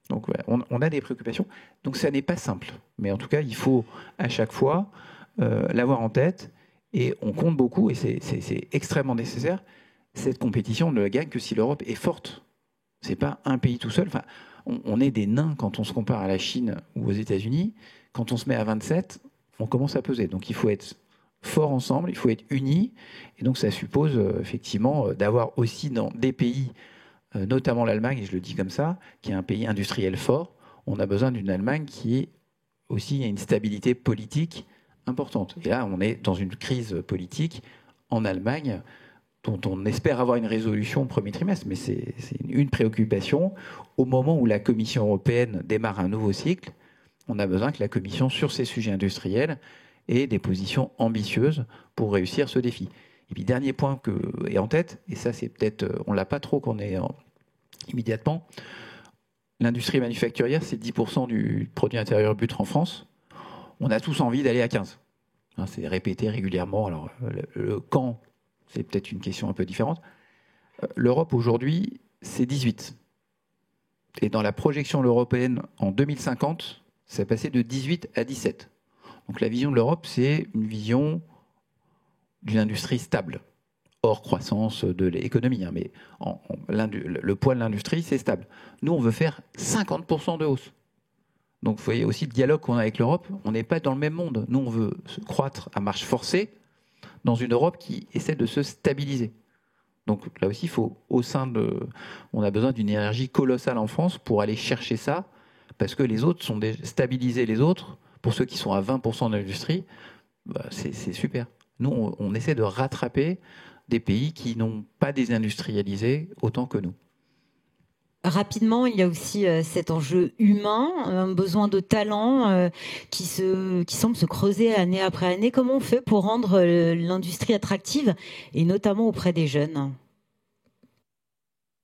Donc, on a des préoccupations. Donc, ça n'est pas simple. Mais en tout cas, il faut à chaque fois l'avoir en tête. Et on compte beaucoup, et c'est extrêmement nécessaire. Cette compétition ne la gagne que si l'Europe est forte. Ce n'est pas un pays tout seul. Enfin, on est des nains quand on se compare à la Chine ou aux États-Unis. Quand on se met à 27, on commence à peser. Donc il faut être fort ensemble, il faut être unis. Et donc ça suppose effectivement d'avoir aussi dans des pays, notamment l'Allemagne, et je le dis comme ça, qui est un pays industriel fort, on a besoin d'une Allemagne qui est aussi a une stabilité politique importante. Et là, on est dans une crise politique en Allemagne dont on espère avoir une résolution au premier trimestre, mais c'est une préoccupation. Au moment où la Commission européenne démarre un nouveau cycle, on a besoin que la Commission, sur ces sujets industriels, ait des positions ambitieuses pour réussir ce défi. Et puis, dernier point que est en tête, et ça, c'est peut-être, on ne l'a pas trop qu'on est immédiatement, l'industrie manufacturière, c'est 10% du produit intérieur brut en France. On a tous envie d'aller à 15. C'est répété régulièrement. Alors, le quand c'est peut-être une question un peu différente. L'Europe aujourd'hui, c'est 18. Et dans la projection européenne en 2050, c'est passé de 18 à 17. Donc la vision de l'Europe, c'est une vision d'une industrie stable, hors croissance de l'économie. Mais le poids de l'industrie, c'est stable. Nous, on veut faire 50% de hausse. Donc vous voyez aussi le dialogue qu'on a avec l'Europe, on n'est pas dans le même monde. Nous, on veut se croître à marche forcée dans une Europe qui essaie de se stabiliser. Donc là aussi, on a besoin d'une énergie colossale en France pour aller chercher ça, parce que les autres sont stabilisés. Les autres, pour ceux qui sont à 20% de l'industrie, c'est super. Nous, on essaie de rattraper des pays qui n'ont pas désindustrialisé autant que nous. Rapidement, il y a aussi cet enjeu humain, un besoin de talent qui semble se creuser année après année. Comment on fait pour rendre l'industrie attractive, et notamment auprès des jeunes ?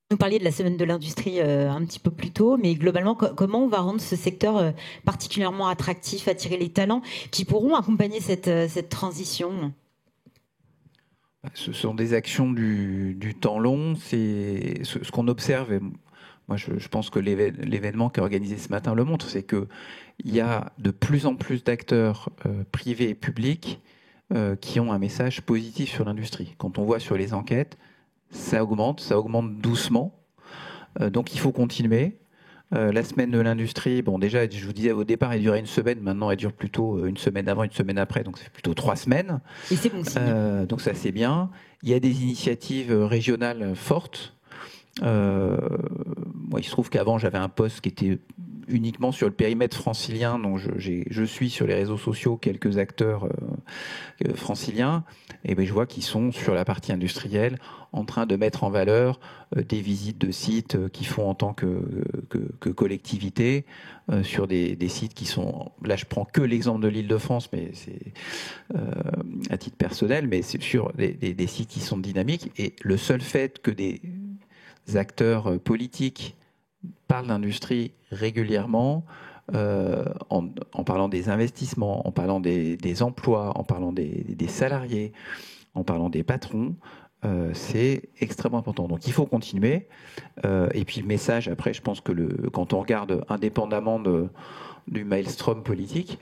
Vous parliez de la semaine de l'industrie un petit peu plus tôt, mais globalement, comment on va rendre ce secteur particulièrement attractif, attirer les talents qui pourront accompagner cette transition ? Ce sont des actions du temps long. C'est ce qu'on observe. Et moi, je pense que l'événement qui est organisé ce matin le montre, c'est qu'il y a de plus en plus d'acteurs privés et publics qui ont un message positif sur l'industrie. Quand on voit sur les enquêtes, ça augmente doucement. Donc il faut continuer. La semaine de l'industrie, bon déjà, je vous disais au départ, elle durait une semaine. Maintenant, elle dure plutôt une semaine avant, une semaine après. Donc c'est plutôt 3 semaines. Et c'est bon signe. Donc ça, c'est bien. Il y a des initiatives régionales fortes. Moi, il se trouve qu'avant, j'avais un poste qui était uniquement sur le périmètre francilien, donc je suis sur les réseaux sociaux quelques acteurs franciliens, et ben je vois qu'ils sont sur la partie industrielle en train de mettre en valeur des visites de sites qu'ils font en tant que collectivité sur des sites qui sont, là je prends que l'exemple de l'Île-de-France, mais c'est à titre personnel, mais c'est sur des sites qui sont dynamiques, et le seul fait que des acteurs politiques parlent d'industrie régulièrement, en parlant des investissements, en parlant des emplois, en parlant des salariés, en parlant des patrons, c'est extrêmement important. Donc il faut continuer. Et puis le message, après, je pense que quand on regarde indépendamment du maelstrom politique,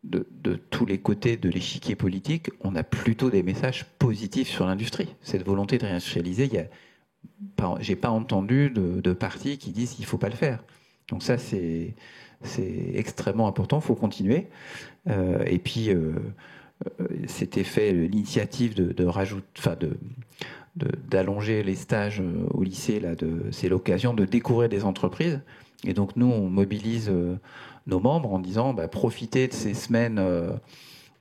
de tous les côtés de l'échiquier politique, on a plutôt des messages positifs sur l'industrie. Cette volonté de réindustrialiser, j'ai pas entendu de partis qui disent qu'il ne faut pas le faire. Donc ça, c'est extrêmement important, il faut continuer. Et puis, c'était fait l'initiative d'allonger les stages au lycée. C'est l'occasion de découvrir des entreprises. Et donc, nous, on mobilise nos membres en disant profitez de ces semaines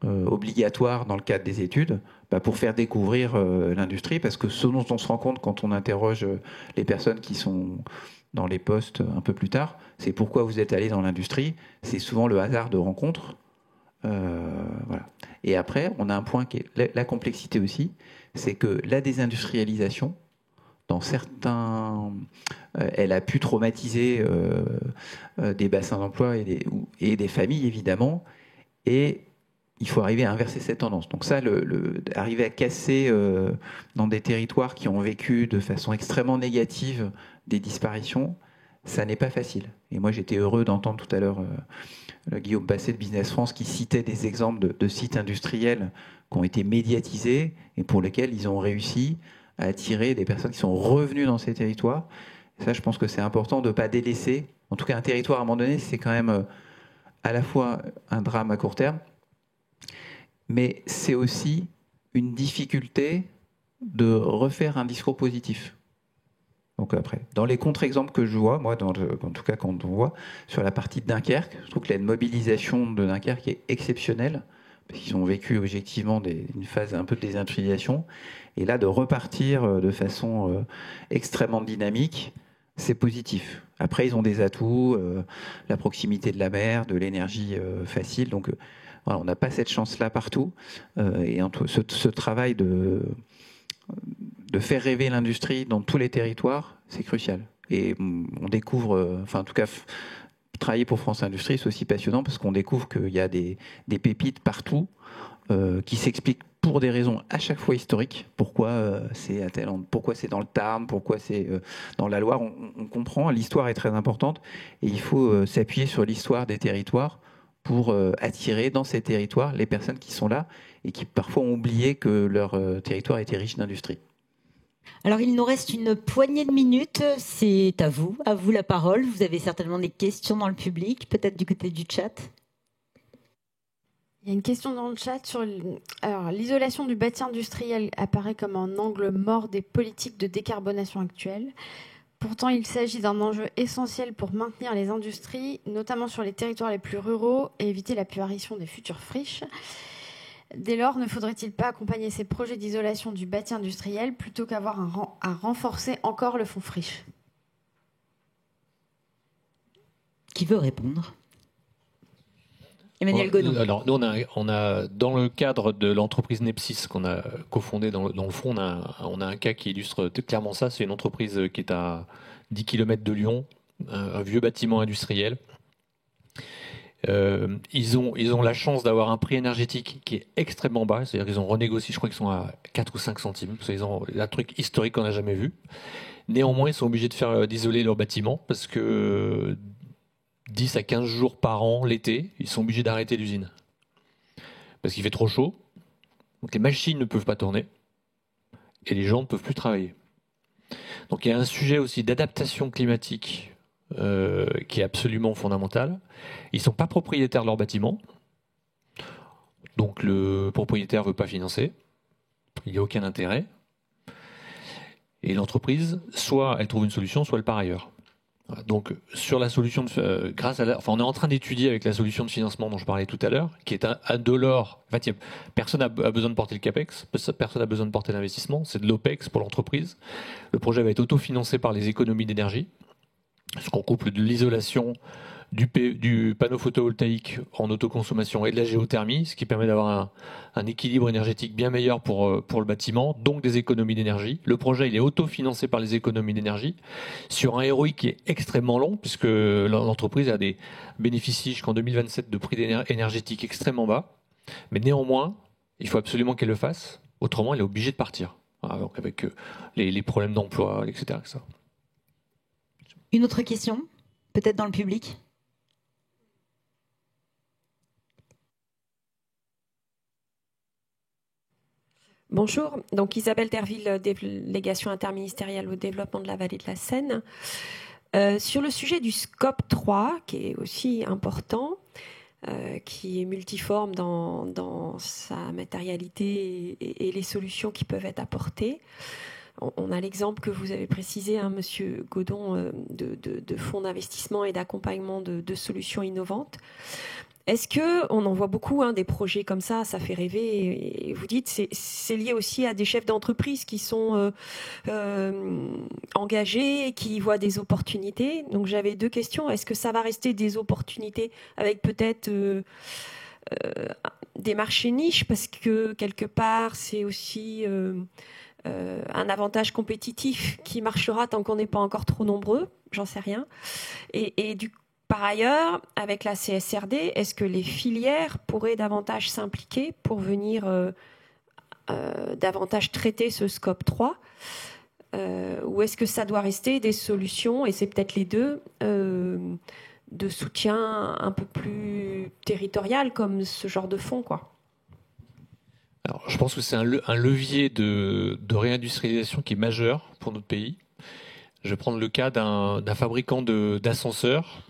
obligatoires dans le cadre des études pour faire découvrir l'industrie, parce que ce dont on se rend compte quand on interroge les personnes qui sont dans les postes un peu plus tard, c'est pourquoi vous êtes allé dans l'industrie. C'est souvent le hasard de rencontres. Voilà. Et après, on a un point qui est la complexité aussi, c'est que la désindustrialisation, dans certains, elle a pu traumatiser des bassins d'emploi et des familles, évidemment, et il faut arriver à inverser cette tendance. Donc ça, arriver à casser dans des territoires qui ont vécu de façon extrêmement négative des disparitions, ça n'est pas facile. Et moi, j'étais heureux d'entendre tout à l'heure Guillaume Basset de Business France qui citait des exemples de sites industriels qui ont été médiatisés et pour lesquels ils ont réussi à attirer des personnes qui sont revenues dans ces territoires. Et ça, je pense que c'est important de ne pas délaisser. En tout cas, un territoire, à un moment donné, c'est quand même à la fois un drame à court terme, mais c'est aussi une difficulté de refaire un discours positif. Donc après, dans les contre-exemples que je vois, moi, en tout cas quand on voit sur la partie de Dunkerque, je trouve qu'il y a une mobilisation de Dunkerque qui est exceptionnelle, parce qu'ils ont vécu objectivement une phase un peu de désindustrialisation, et là de repartir de façon extrêmement dynamique, c'est positif. Après, ils ont des atouts, la proximité de la mer, de l'énergie facile, donc voilà, on n'a pas cette chance-là partout, et ce travail de faire rêver l'industrie dans tous les territoires, c'est crucial. Et on découvre, en tout cas, travailler pour France Industrie, c'est aussi passionnant parce qu'on découvre qu'il y a des pépites partout qui s'explique pour des raisons à chaque fois historiques. Pourquoi c'est pourquoi c'est dans le Tarn, pourquoi c'est dans la Loire. On comprend, l'histoire est très importante et il faut s'appuyer sur l'histoire des territoires pour attirer dans ces territoires les personnes qui sont là et qui parfois ont oublié que leur territoire était riche d'industrie. Alors, il nous reste une poignée de minutes. C'est à vous la parole. Vous avez certainement des questions dans le public, peut-être du côté du chat. Il y a une question dans le chat sur l'isolation du bâti industriel apparaît comme un angle mort des politiques de décarbonation actuelles. Pourtant, il s'agit d'un enjeu essentiel pour maintenir les industries, notamment sur les territoires les plus ruraux, et éviter l'apparition des futures friches. Dès lors, ne faudrait-il pas accompagner ces projets d'isolation du bâti industriel plutôt qu'avoir à renforcer encore le fonds friche? Qui veut répondre? Emmanuel Godon. Alors, nous, on a, dans le cadre de l'entreprise Nepsis qu'on a cofondée dans le fond, on a un cas qui illustre clairement ça. C'est une entreprise qui est à 10 km de Lyon, un vieux bâtiment industriel. Ils ont la chance d'avoir un prix énergétique qui est extrêmement bas. C'est-à-dire qu'ils ont renégocié, je crois qu'ils sont à 4 ou 5 centimes. Ils ont un truc historique qu'on n'a jamais vu. Néanmoins, ils sont obligés d'isoler leur bâtiment parce que 10 à 15 jours par an, l'été, ils sont obligés d'arrêter l'usine. Parce qu'il fait trop chaud, donc les machines ne peuvent pas tourner, et les gens ne peuvent plus travailler. Donc il y a un sujet aussi d'adaptation climatique qui est absolument fondamental. Ils ne sont pas propriétaires de leur bâtiment, donc le propriétaire ne veut pas financer, il n'y a aucun intérêt, et l'entreprise, soit elle trouve une solution, soit elle part ailleurs. Donc sur la solution, on est en train d'étudier avec la solution de financement dont je parlais tout à l'heure, qui est indolore. En fait, personne n'a besoin de porter le capex, personne n'a besoin de porter l'investissement, c'est de l'opex pour l'entreprise. Le projet va être autofinancé par les économies d'énergie, ce qu'on couple de l'isolation, du panneau photovoltaïque en autoconsommation et de la géothermie, ce qui permet d'avoir un équilibre énergétique bien meilleur pour le bâtiment, donc des économies d'énergie. Le projet, il est autofinancé par les économies d'énergie sur un ROI qui est extrêmement long, puisque l'entreprise a bénéficie jusqu'en 2027 de prix énergétiques extrêmement bas. Mais néanmoins, il faut absolument qu'elle le fasse, autrement elle est obligée de partir. Donc avec les problèmes d'emploi, etc. Une autre question, peut-être dans le public? Bonjour, donc Isabelle Derville, délégation interministérielle au développement de la vallée de la Seine. Sur le sujet du scope 3, qui est aussi important, qui est multiforme dans sa matérialité et les solutions qui peuvent être apportées. On a l'exemple que vous avez précisé, Monsieur Godon, de fonds d'investissement et d'accompagnement de solutions innovantes. Est-ce qu'on en voit beaucoup des projets comme ça fait rêver, et vous dites c'est lié aussi à des chefs d'entreprise qui sont engagés, qui voient des opportunités. Donc j'avais deux questions. Est-ce que ça va rester des opportunités avec peut-être des marchés niches, parce que quelque part c'est aussi un avantage compétitif qui marchera tant qu'on n'est pas encore trop nombreux, j'en sais rien. Par ailleurs, avec la CSRD, est-ce que les filières pourraient davantage s'impliquer pour venir davantage traiter ce scope 3 ou est-ce que ça doit rester des solutions, et c'est peut-être les deux, de soutien un peu plus territorial, comme ce genre de fonds, quoi? Alors, je pense que c'est un levier de réindustrialisation qui est majeur pour notre pays. Je vais prendre le cas d'un fabricant d'ascenseurs.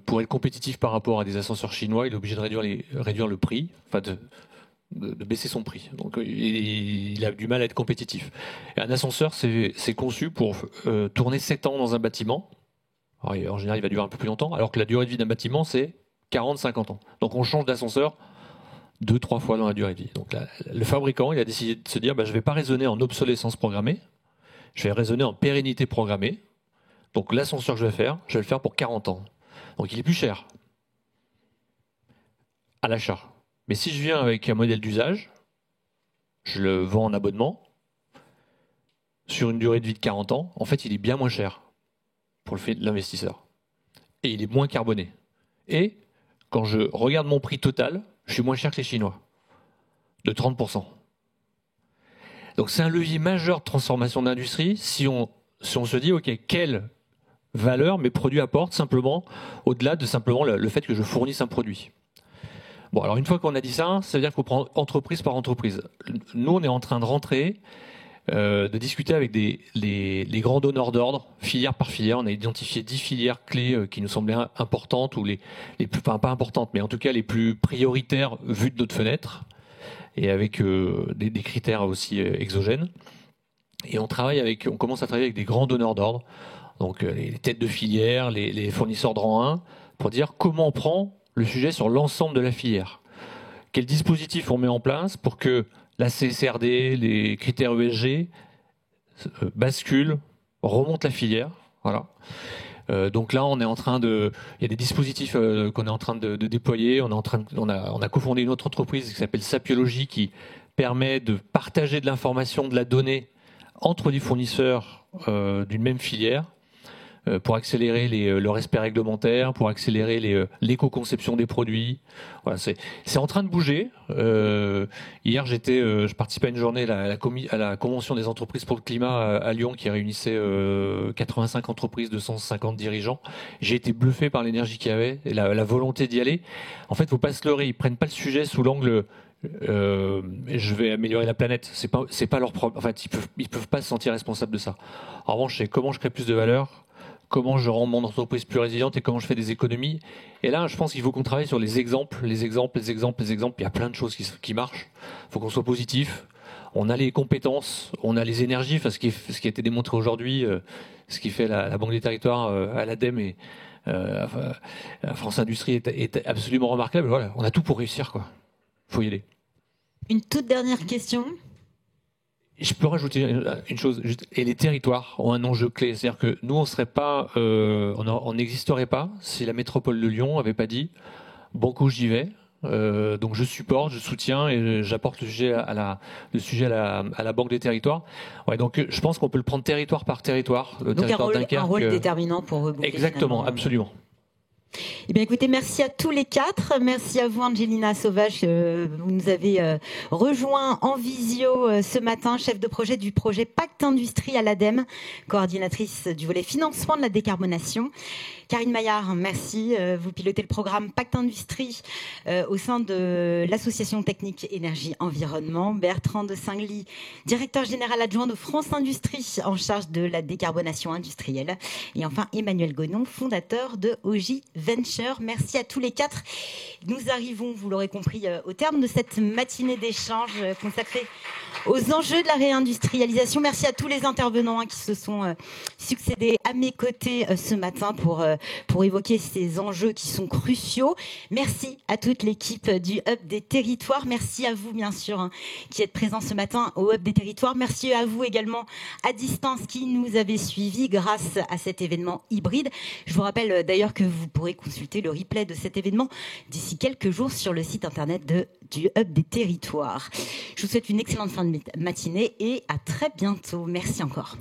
Pour être compétitif par rapport à des ascenseurs chinois, il est obligé de réduire le prix, enfin de baisser son prix. Donc il a du mal à être compétitif. Et un ascenseur, c'est conçu pour tourner 7 ans dans un bâtiment. Alors, en général, il va durer un peu plus longtemps, alors que la durée de vie d'un bâtiment, c'est 40-50 ans. Donc on change d'ascenseur 2-3 fois dans la durée de vie. Donc le fabricant, il a décidé de se dire, je ne vais pas raisonner en obsolescence programmée, je vais raisonner en pérennité programmée. Donc l'ascenseur que je vais le faire pour 40 ans. Donc il est plus cher à l'achat. Mais si je viens avec un modèle d'usage, je le vends en abonnement, sur une durée de vie de 40 ans, en fait il est bien moins cher pour le fait de l'investisseur. Et il est moins carboné. Et quand je regarde mon prix total, je suis moins cher que les Chinois, de 30%. Donc c'est un levier majeur de transformation de l'industrie si on se dit, OK, quelle valeur mes produits apportent simplement, au-delà de simplement le fait que je fournisse un produit. Bon, alors une fois qu'on a dit ça, ça veut dire qu'il faut prendre entreprise par entreprise. Nous, on est en train de rentrer, de discuter avec les grands donneurs d'ordre, filière par filière. On a identifié 10 filières clés qui nous semblaient importantes, ou les plus, enfin pas importantes, mais en tout cas les plus prioritaires vues de notre fenêtre, et avec des critères aussi exogènes. Et on commence à travailler avec des grands donneurs d'ordre, donc les têtes de filière, les fournisseurs de rang 1, pour dire comment on prend le sujet sur l'ensemble de la filière. Quel dispositif on met en place pour que la CSRD, les critères ESG basculent, remontent la filière. Voilà. Donc là, il y a des dispositifs qu'on est en train de déployer. On a cofondé une autre entreprise qui s'appelle Sapiologie, qui permet de partager de l'information, de la donnée entre les fournisseurs d'une même filière, pour accélérer le respect réglementaire, pour accélérer l'éco-conception des produits. Voilà, c'est en train de bouger. Hier, je participais à une journée à la Convention des entreprises pour le climat à Lyon, qui réunissait 85 entreprises, 250 dirigeants. J'ai été bluffé par l'énergie qu'il y avait et la volonté d'y aller. En fait, il ne faut pas se leurrer. Ils ne prennent pas le sujet sous l'angle je vais améliorer la planète. C'est pas leur problème. En fait, ils peuvent pas se sentir responsables de ça. En revanche, c'est comment je crée plus de valeur, comment je rends mon entreprise plus résiliente et comment je fais des économies. Et là, je pense qu'il faut qu'on travaille sur les exemples. Il y a plein de choses qui marchent. Il faut qu'on soit positif. On a les compétences, on a les énergies. Enfin, ce qui a été démontré aujourd'hui, ce qui fait la Banque des Territoires à l'ADEME et à France Industrie est absolument remarquable. Voilà, on a tout pour réussir, quoi. Faut y aller. Une toute dernière question. Je peux rajouter une chose, et les territoires ont un enjeu clé. C'est-à-dire que nous, on n'existerait pas si la métropole de Lyon n'avait pas dit « Banco, j'y vais ». Donc je supporte, je soutiens et j'apporte le sujet à la Banque des Territoires. Ouais, donc je pense qu'on peut le prendre territoire par territoire. Le donc territoire un rôle déterminant pour rebondir. Exactement, absolument. Eh bien, écoutez, merci à tous les quatre. Merci à vous, Angelina Sauvage. Vous nous avez rejoint en visio ce matin, chef de projet du projet Pacte Industrie à l'ADEME, coordinatrice du volet financement de la décarbonation. Karine Maillard, merci. Vous pilotez le programme Pacte Industrie au sein de l'association technique énergie environnement. Bertrand de Singly, directeur général adjoint de France Industrie en charge de la décarbonation industrielle. Et enfin, Emmanuel Gonon, fondateur de OJ Venture. Merci à tous les quatre. Nous arrivons, vous l'aurez compris, au terme de cette matinée d'échange consacrée aux enjeux de la réindustrialisation. Merci à tous les intervenants qui se sont succédés à mes côtés ce matin pour évoquer ces enjeux qui sont cruciaux. Merci à toute l'équipe du Hub des Territoires. Merci à vous, bien sûr, qui êtes présents ce matin au Hub des Territoires. Merci à vous également à distance qui nous avez suivis grâce à cet événement hybride. Je vous rappelle d'ailleurs que vous pourrez consulter le replay de cet événement d'ici quelques jours sur le site internet du Hub des Territoires. Je vous souhaite une excellente fin de matinée et à très bientôt. Merci encore.